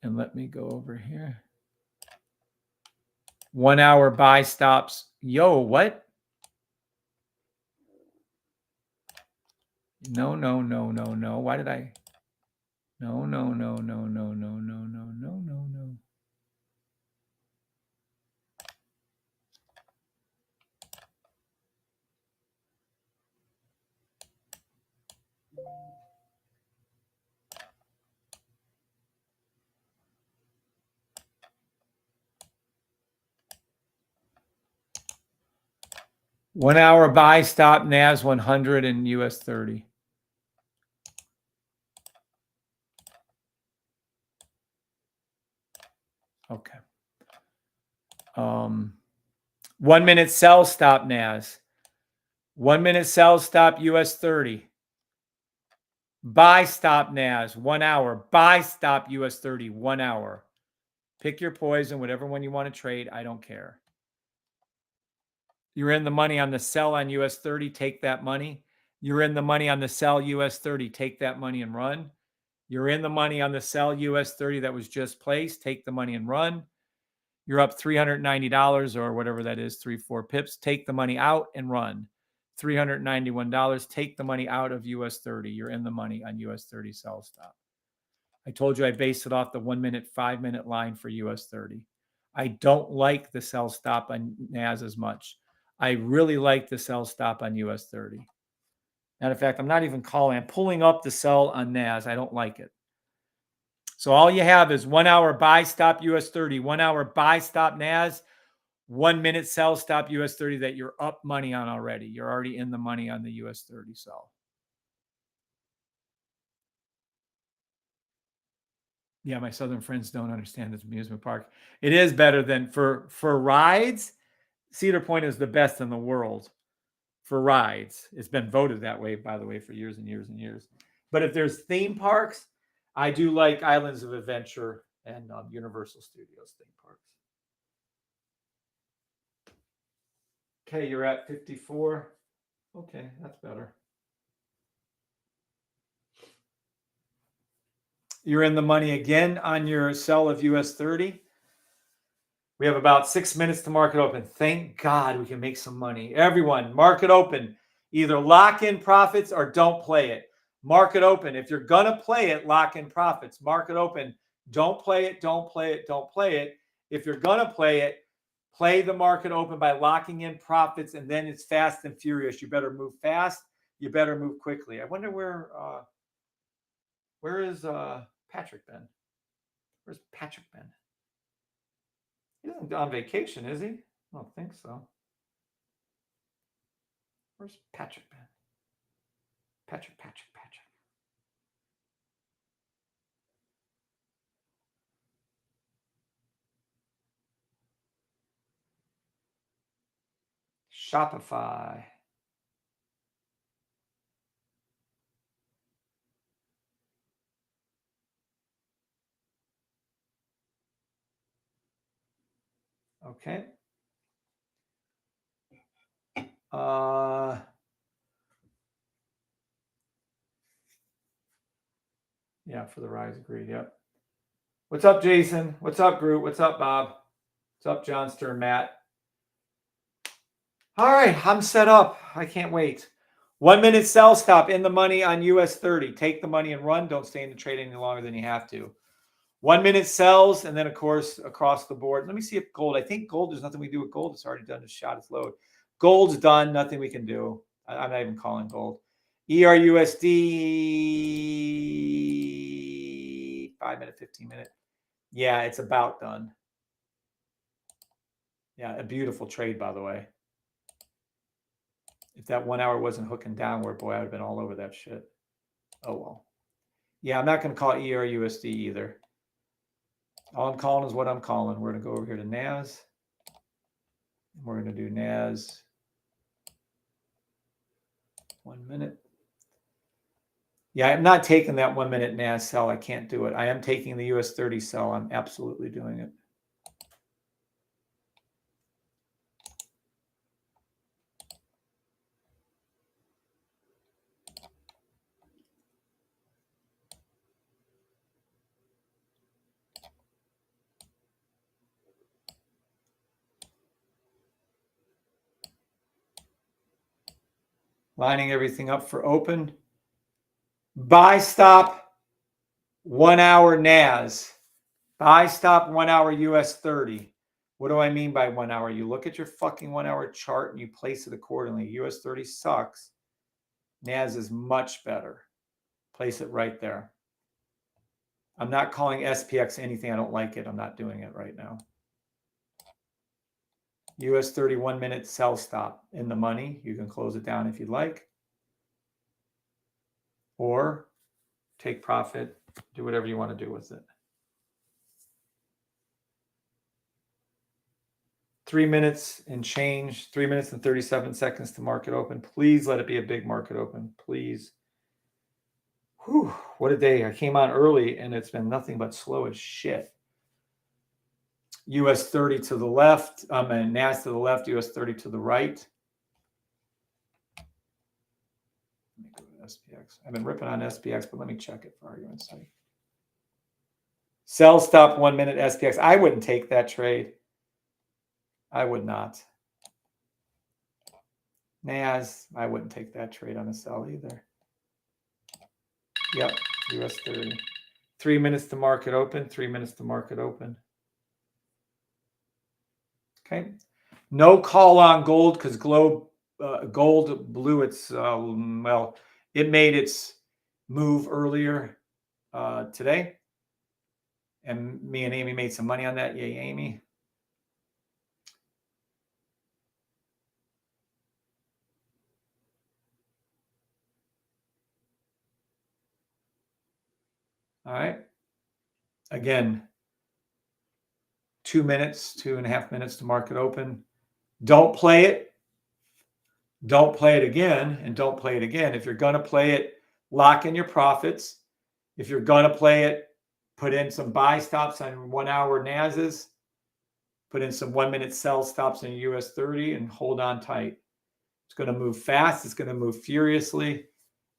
And let me go over here. 1 hour buy stops. Yo, what? No. Why did I? No. 1 hour buy stop NAS 100 and US 30. Okay. 1 minute sell stop NAS. 1 minute sell stop US 30. Buy stop NAS 1 hour. Buy stop US 30 1 hour. Pick your poison, whatever one you want to trade. I don't care. You're in the money on the sell on US 30. Take that money. You're in the money on the sell US 30. Take that money and run. You're in the money on the sell US 30 that was just placed. Take the money and run. You're up $390 or whatever that is, 3-4 pips. Take the money out and run. $391. Take the money out of US 30. You're in the money on US 30 sell stop. I told you I based it off the 1 minute, 5 minute line for US 30. I don't like the sell stop on NAS as much. I really like the sell stop on US 30. Matter of fact, I'm not even calling. I'm pulling up the sell on NAS. I don't like it. So all you have is 1 hour buy stop US 30, 1 hour buy stop NAS, 1 minute sell stop US 30 that you're up money on already. You're already in the money on the US 30 sell. Yeah, my southern friends don't understand this amusement park. It is better than for rides. Cedar Point is the best in the world for rides. It's been voted that way, by the way, for years and years and years. But if there's theme parks, I do like Islands of Adventure and Universal Studios theme parks. Okay, you're at 54. Okay, that's better. You're in the money again on your sell of US 30. We have about 6 minutes to market open. Thank God we can make some money. Everyone, market open. Either lock in profits or don't play it. Market open. If you're going to play it, lock in profits. Market open. Don't play it. Don't play it. Don't play it. If you're going to play it, play the market open by locking in profits, and then it's fast and furious. You better move fast. You better move quickly. I wonder where is Patrick been? Where's Patrick been? He isn't on vacation, is he? I don't think so. Where's Patrick been? Patrick. Shopify. Okay. Yeah, for the rise agreed. Yep. What's up, Jason? What's up, Groot? What's up, Bob? What's up, Johnster, Matt? All right, I'm set up. I can't wait. 1 minute sell stop in the money on US 30. Take the money and run. Don't stay in the trade any longer than you have to. 1 minute sells, and then, of course, across the board. Let me see if gold. I think gold, there's nothing we do with gold. It's already done. Just shot its load. Gold's done. Nothing we can do. I'm not even calling gold. ERUSD 5 minute, 15 minute. Yeah, it's about done. Yeah, a beautiful trade, by the way. If that 1 hour wasn't hooking downward, boy, I would have been all over that shit. Oh, well. Yeah, I'm not going to call ERUSD either. All I'm calling is what I'm calling. We're going to go over here to NAS. We're going to do NAS 1 minute. Yeah, I'm not taking that 1 minute NAS sell. I can't do it. I am taking the US 30 sell. I'm absolutely doing it. Lining everything up for open. Buy stop 1 hour NAS. Buy stop 1 hour US 30. What do I mean by 1 hour? You look at your fucking 1 hour chart and you place it accordingly. US 30 sucks. NAS is much better. Place it right there. I'm not calling SPX anything. I don't like it. I'm not doing it right now. US 30 1 minute sell stop in the money. You can close it down if you'd like. Or take profit. Do whatever you want to do with it. 3 minutes and change. 3 minutes and 37 seconds to market open. Please let it be a big market open. Please. Whew, what a day. I came on early and it's been nothing but slow as shit. US 30 to the left, and NAS to the left, US 30 to the right. Let me go to SPX. I've been ripping on SPX, but let me check it for argument's sake. Sell stop 1 minute SPX. I wouldn't take that trade. I would not. NAS, I wouldn't take that trade on a sell either. Yep, US 30. 3 minutes to market open, 3 minutes to market open. Okay. No call on gold because gold blew its, well, it made its move earlier today. And me and Amy made some money on that. Yay, Amy. All right. Again, 2 minutes, 2.5 minutes to market open. Don't play it. Don't play it again, and don't play it again. If you're going to play it, lock in your profits. If you're going to play it, put in some buy stops on 1 hour NASs. Put in some 1 minute sell stops in US 30 and hold on tight. It's going to move fast. It's going to move furiously.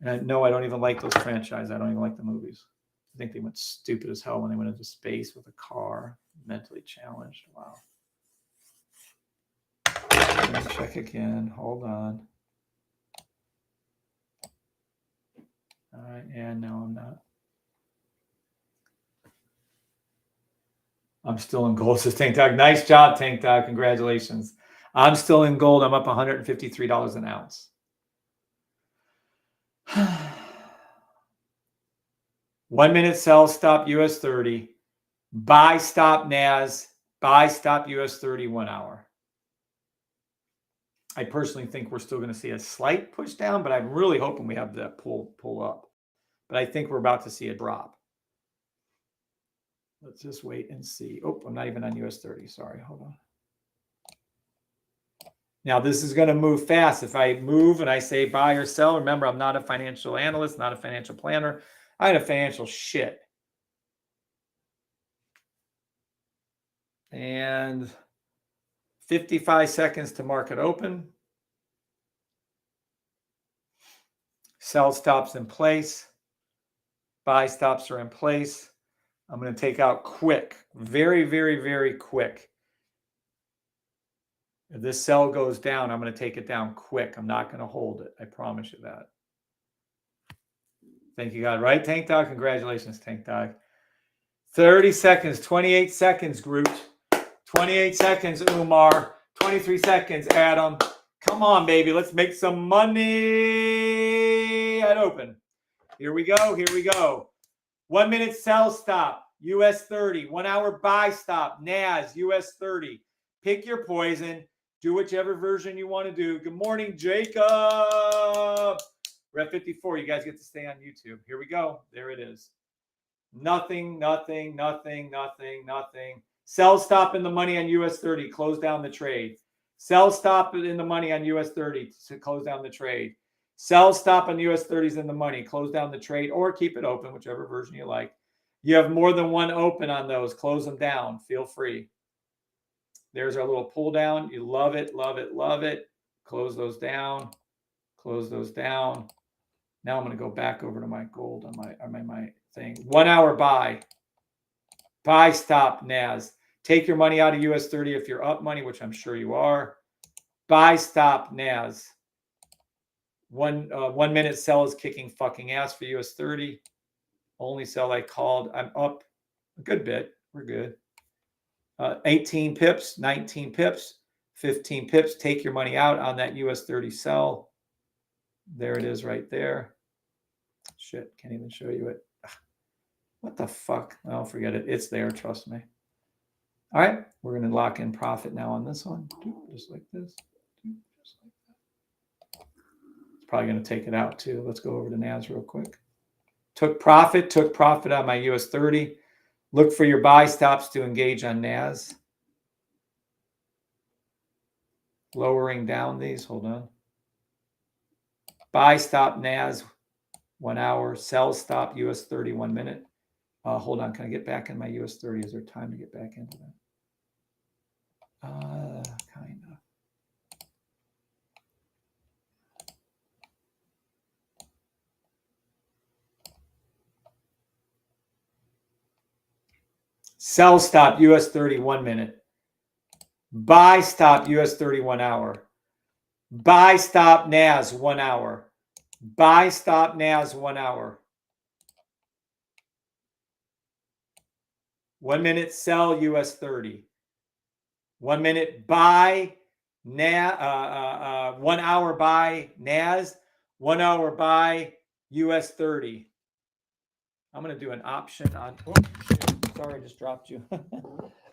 And no, I don't even like those franchises. I don't even like the movies. I think they went stupid as hell when they went into space with a car. Mentally challenged. Wow. Let me check again. Hold on. All right. Yeah, no, I'm not. I'm still in gold, says Tank Dog. Nice job, Tank Dog. Congratulations. I'm still in gold. I'm up $153 an ounce. 1 minute sell stop US 30. Buy stop NAS. Buy stop US 30 1 hour. I personally think we're still going to see a slight push down, but I'm really hoping we have that pull up. But I think we're about to see a drop. Let's just wait and see. Oh, I'm not even on US 30. Sorry. Hold on. Now, this is going to move fast. If I move and I say buy or sell, remember, I'm not a financial analyst, not a financial planner. I had a financial shit. And 55 seconds to market open. Sell stops in place. Buy stops are in place. I'm going to take out quick. Very, very, very quick. If this sell goes down, I'm going to take it down quick. I'm not going to hold it. I promise you that. Thank you, God. Right, Tank Dog? Congratulations, Tank Dog. 30 seconds, 28 seconds, Groot. 28 seconds, Umar. 23 seconds, Adam. Come Come on, baby. Let's make some money at open. Here we go. Here we go. 1 minute sell stop, US 30. 1 hour buy stop, NAS, US 30. Pick your poison. Do whichever version you want to do. Good morning, Jacob. We're at 54. You guys get to stay on YouTube. Here we go. There it is. Nothing, nothing, nothing, nothing, nothing. Sell stop in the money on US 30. Close down the trade. Sell stop in the money on US 30 to close down the trade. Sell stop on US 30s in the money. Close down the trade or keep it open, whichever version you like. You have more than one open on those. Close them down. Feel free. There's our little pull down. You love it, love it, love it. Close those down. Close those down. Now I'm going to go back over to my gold on my thing. 1 hour buy. Buy stop NAS. Take your money out of US 30 if you're up money, which I'm sure you are. Buy stop NAS. 1 minute sell is kicking fucking ass for US 30. Only sell I called. I'm up a good bit. We're good. 18 pips, 19 pips, 15 pips. Take your money out on that US 30 sell. There it is right there. Shit, can't even show you it. What the fuck? Oh, forget it. It's there, trust me. All right, we're going to lock in profit now on this one. Just like this. Just like that. It's probably going to take it out too. Let's go over to NAS real quick. Took profit on my US 30. Look for your buy stops to engage on NAS. Lowering down these. Hold on. Buy stop NAS 1 hour. Sell stop US 30 1 minute. Hold on. Can I get back in my US 30? Is there time to get back into that? Kind of. Sell stop US 30 1 minute. Buy stop US 30 1 hour. Buy stop NAS 1 hour. Buy stop NAS 1 hour. 1 minute sell US 30. 1 minute buy NAS. 1 hour buy NAS. 1 hour buy US 30. I'm going to do an option on. Oh, sorry, I just dropped you.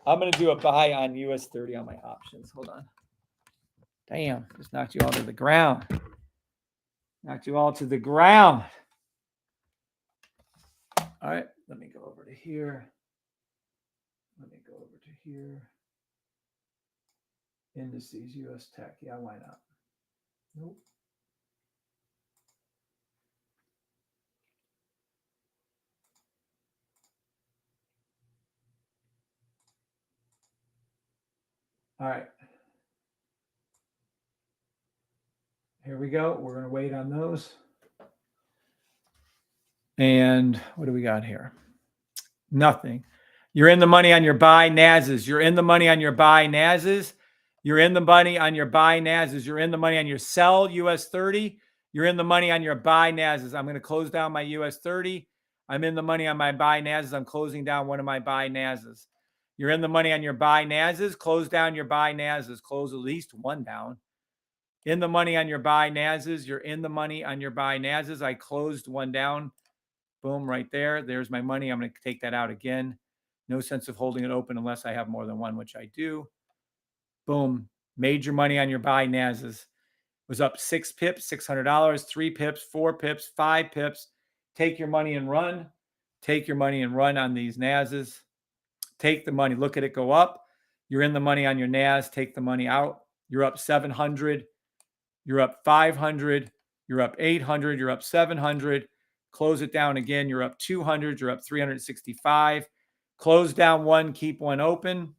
I'm going to do a buy on US 30 on my options. Hold on. Damn, just knocked you all to the ground. Knocked you all to the ground. All right, let me go over to here. Let me go over to here. Indices, US Tech. Yeah, why not? Nope. All right. Here we go. We're going to wait on those. And what do we got here? Nothing. You're in the money on your buy NASs. You're in the money on your buy NASs. You're in the money on your buy NASs. You're in the money on your sell US 30. You're in the money on your buy NASs. I'm going to close down my US 30. I'm in the money on my buy NASs. I'm closing down one of my buy NASs. You're in the money on your buy NASs. Close down your buy NASs. Close at least one down. In the money on your buy NASs. You're in the money on your buy NASs. I closed one down. Boom, right there. There's my money. I'm going to take that out again. No sense of holding it open unless I have more than one, which I do. Boom. Major money on your buy NASs. Was up 6 pips, $600, 3 pips, 4 pips, 5 pips. Take your money and run. Take your money and run on these NASs. Take the money. Look at it go up. You're in the money on your NAS. Take the money out. You're up 700. You're up 500. You're up 800. You're up 700. Close it down again. You're up 200. You're up 365. Close down one. Keep one open.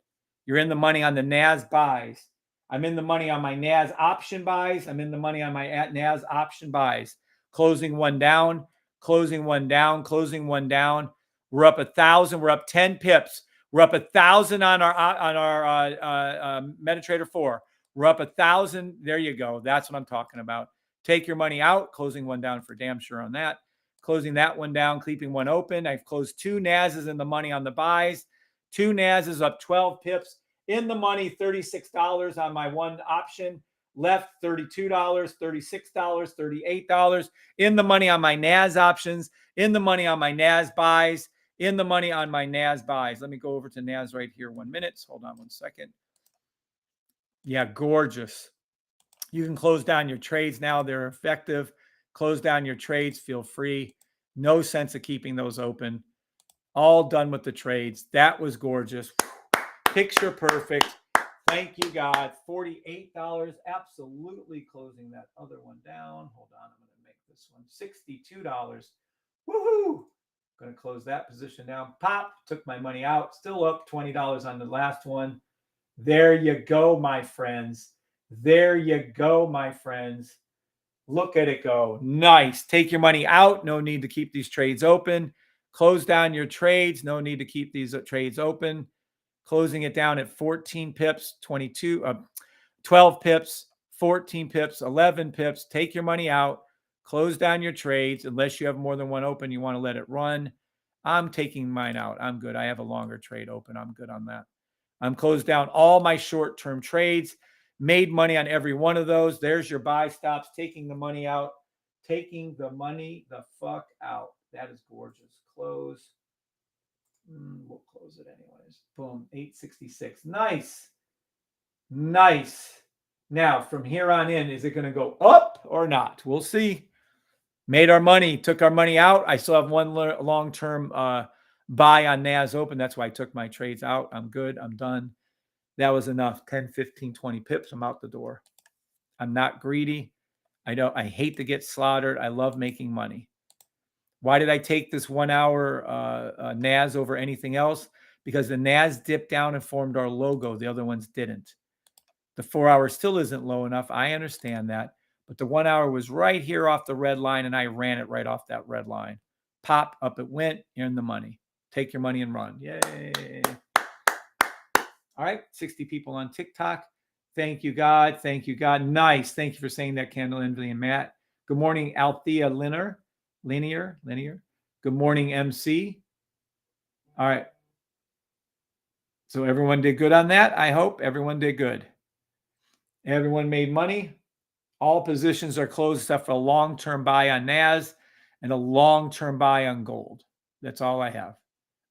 You're in the money on the NAS buys. I'm in the money on my NAS option buys. I'm in the money on my NAS option buys. Closing one down. Closing one down. Closing one down. We're up 1,000. We're up 10 pips. We're up 1,000 on our MetaTrader 4. We're up 1,000. There you go. That's what I'm talking about. Take your money out. Closing one down for damn sure on that. Closing that one down, keeping one open. I've closed 2 NASs in the money on the buys. 2 NASs up 12 pips. In the money, $36 on my one option. left $32, $36, $38, in the money on my NAS options, in the money on my NAS buys, in the money on my NAS buys. Let me go over to NAS right here 1 minute. Hold on 1 second. Yeah, gorgeous. You can close down your trades now. They're effective. Close down your trades. Feel free. No sense of keeping those open. All done with the trades. That was gorgeous. Picture perfect. Thank you, God. $48. Absolutely closing that other one down. Hold on. I'm going to make this one $62. Woohoo! Going to close that position down. Pop. Took my money out. Still up $20 on the last one. There you go, my friends. There you go, my friends. Look at it go. Nice. Take your money out. No need to keep these trades open. Close down your trades. No need to keep these trades open. Closing it down at 14 pips, 12 pips, 14 pips, 11 pips. Take your money out. Close down your trades. Unless you have more than one open, you want to let it run. I'm taking mine out. I'm good. I have a longer trade open. I'm good on that. I'm closed down all my short-term trades. Made money on every one of those. There's your buy stops. Taking the money out. Taking the money the fuck out. That is gorgeous. Close. We'll close it anyways. Boom. 866. Nice. Nice. Now, from here on in, is it going to go up or not? We'll see. Made our money. Took our money out. I still have one long-term buy on NAS open. That's why I took my trades out. I'm good. I'm done. That was enough. 10, 15, 20 pips. I'm out the door. I'm not greedy. I hate to get slaughtered. I love making money. Why did I take this 1 hour NAS over anything else? Because the NAS dipped down and formed our logo. The other ones didn't. The 4 hour still isn't low enough. I understand that. But the 1 hour was right here off the red line, and I ran it right off that red line. Pop, up it went, earn the money. Take your money and run. Yay. All right, 60 people on TikTok. Thank you, God. Thank you, God. Nice. Thank you for saying that, Kendall, Envy, and Matt. Good morning, Althea Linear. Good morning, MC. All right. So everyone did good on that. I hope everyone did good. Everyone made money. All positions are closed except for a long-term buy on NAS and a long-term buy on gold. That's all I have.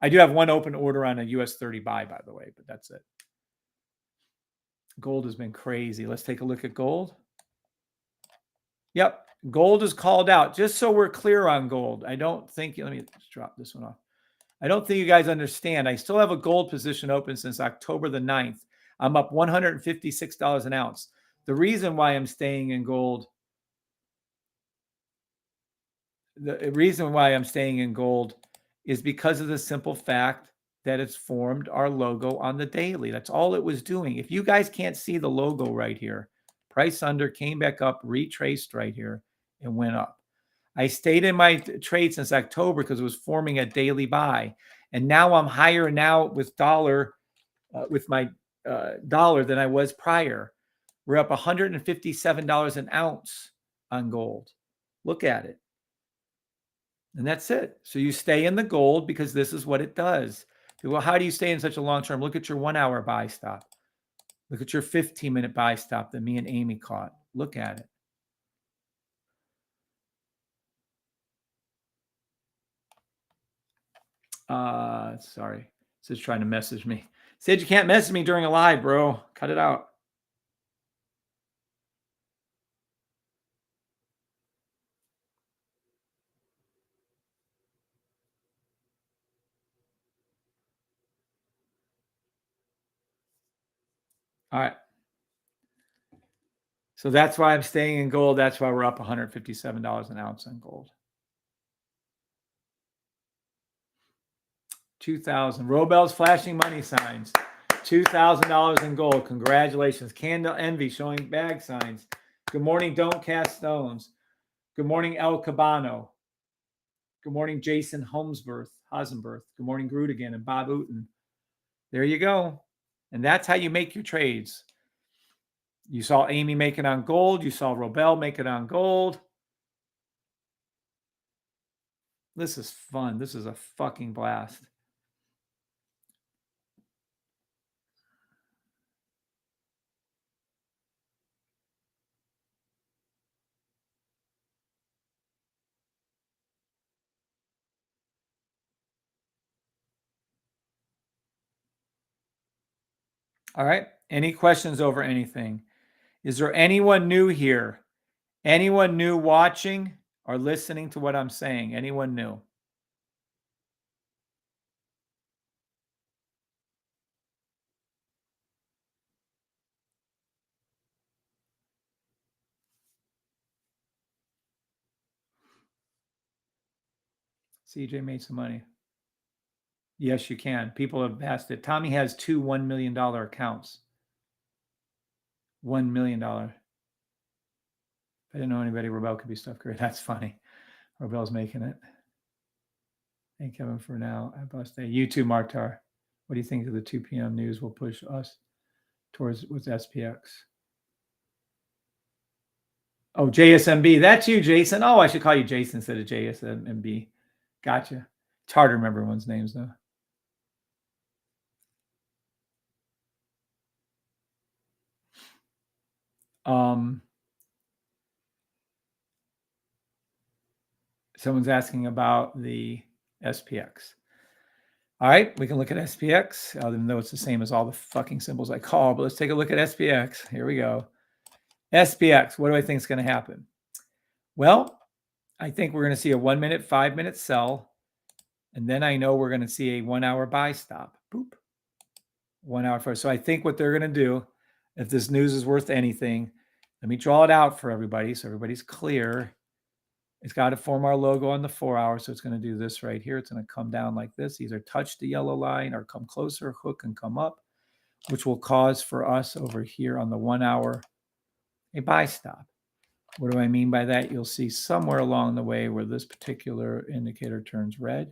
I do have one open order on a US 30 buy, by the way, but that's it. Gold has been crazy. Let's take a look at gold. Yep. Gold is called out. Just so we're clear on gold. I don't think, let me just drop this one off. I don't think you guys understand. I still have a gold position open since October the 9th. I'm up $156 an ounce. The reason why I'm staying in gold, is because of the simple fact that it's formed our logo on the daily. That's all it was doing. If you guys can't see the logo right here, price under, came back up, retraced right here, and went up. I stayed in my trade since October because it was forming a daily buy. And now I'm higher now with my dollar than I was prior. We're up $157 an ounce on gold. Look at it. And that's it. So you stay in the gold because this is what it does. Well, how do you stay in such a long term? Look at your 1 hour buy stop. Look at your 15-minute buy stop that me and Amy caught. Look at it. Sorry. It's trying to message me. Said you can't message me during a live, bro. Cut it out. All right. So that's why I'm staying in gold. That's why we're up $157 an ounce on gold. 2,000. Robel's flashing money signs. $2,000 in gold. Congratulations. Candle Envy showing bag signs. Good morning, Don't Cast Stones. Good morning, El Cabano. Good morning, Jason Hasenberth. Good morning, Groot again, and Bob Uten. There you go. And that's how you make your trades. You saw Amy make it on gold. You saw Robel make it on gold. This is fun. This is a fucking blast. All right. Any questions over anything? Is there anyone new here? Anyone new watching or listening to what I'm saying? Anyone new? CJ made some money. Yes, you can. People have asked it. Tommy has two $1 million accounts. $1 million. I didn't know anybody. Rebel could be stuff great. That's funny. Rebel's making it. Thank Kevin for now. I bust day. You too, Martar. What do you think of the 2 p.m. news will push us towards with SPX? Oh, JSMB. That's you, Jason. Oh, I should call you Jason instead of JSMB. Gotcha. It's hard to remember everyone's names, though. Someone's asking about the SPX. All right, we can look at SPX, even though it's the same as all the fucking symbols I call, but let's take a look at SPX. Here we go. SPX, what do I think is going to happen? Well, I think we're going to see a 1 minute, 5 minute sell. And then I know we're going to see a 1 hour buy stop. Boop. 1 hour first. So I think what they're going to do, if this news is worth anything, let me draw it out for everybody so everybody's clear. It's got to form our logo on the 4 hour. So it's going to do this right here. It's going to come down like this. Either touch the yellow line or come closer, hook and come up, which will cause for us over here on the 1 hour a buy stop. What do I mean by that? You'll see somewhere along the way where this particular indicator turns red.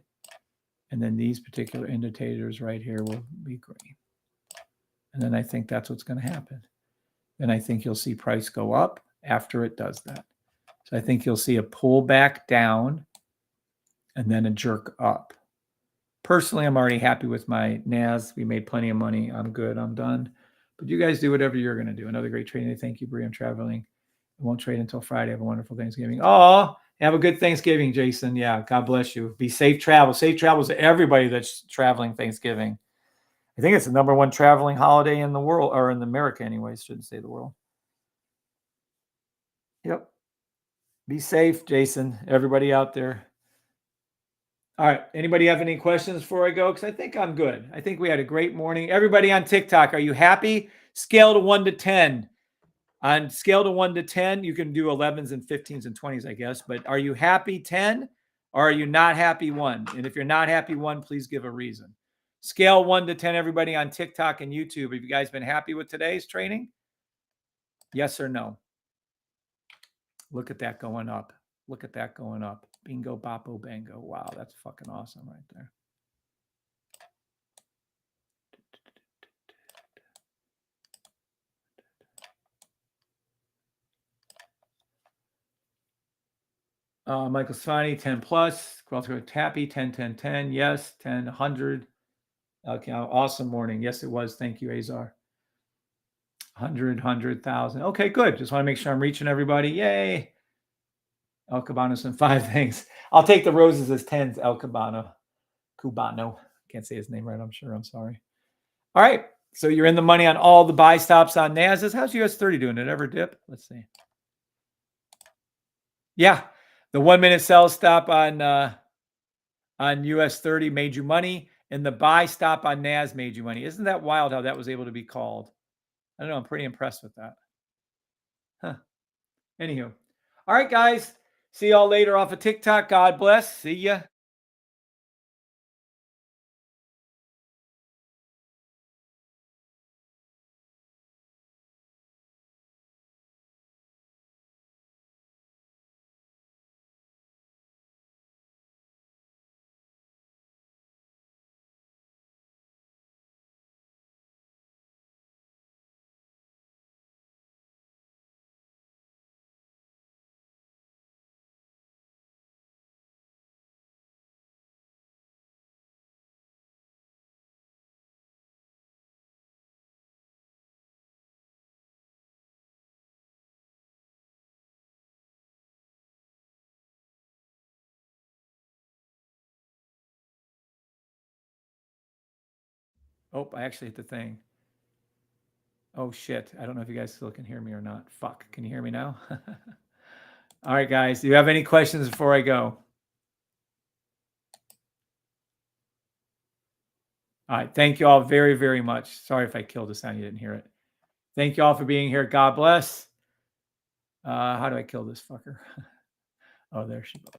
And then these particular indicators right here will be green. And then I think that's what's going to happen. Then I think you'll see price go up after it does that. So I think you'll see a pullback down and then a jerk up. Personally, I'm already happy with my NAS. We made plenty of money. I'm good. I'm done. But you guys do whatever you're going to do. Another great trading day. Thank you, Bri. I'm traveling. I won't trade until Friday. Have a wonderful Thanksgiving. Oh, have a good Thanksgiving, Jason. Yeah, God bless you. Be safe travel. Safe travels to everybody that's traveling Thanksgiving. I think it's the #1 traveling holiday in the world, or in America anyways. Shouldn't say the world. Yep. Be safe, Jason. Everybody out there. All right. Anybody have any questions before I go? Because I think I'm good. I think we had a great morning. Everybody on TikTok, are you happy? Scale to 1 to 10. On scale to 1 to 10, you can do 11s and 15s and 20s, I guess. But are you happy 10 or are you not happy 1? And if you're not happy 1, please give a reason. Scale 1 to 10, everybody on TikTok and YouTube. Have you guys been happy with today's training? Yes or no? Look at that going up. Look at that going up. Bingo, boppo, bango. Wow, that's fucking awesome right there. Michael Svani, 10 plus. Tappy, 10, 10, 10. Yes, 10, 100. Okay, awesome morning. Yes, it was. Thank you, Azar. 100, 100,000. Okay, good. Just want to make sure I'm reaching everybody. Yay. El Cabano sent 5 things. I'll take the roses as 10s, El Cabano. Cubano. Can't say his name right, I'm sure. I'm sorry. All right. So you're in the money on all the buy stops on NASDAQ. How's US 30 doing? Did it ever dip? Let's see. Yeah. The 1 minute sell stop on US 30 made you money, and the buy stop on NAS made you money. Isn't that wild how that was able to be called? I don't know. I'm pretty impressed with that. Huh. Anywho. All right, guys. See y'all later off of TikTok. God bless. See ya. Oh, I actually hit the thing. Oh, shit. I don't know if you guys still can hear me or not. Fuck. Can you hear me now? All right, guys. Do you have any questions before I go? All right. Thank you all very, very much. Sorry if I killed the sound. You didn't hear it. Thank you all for being here. God bless. How do I kill this fucker? Oh, there she goes.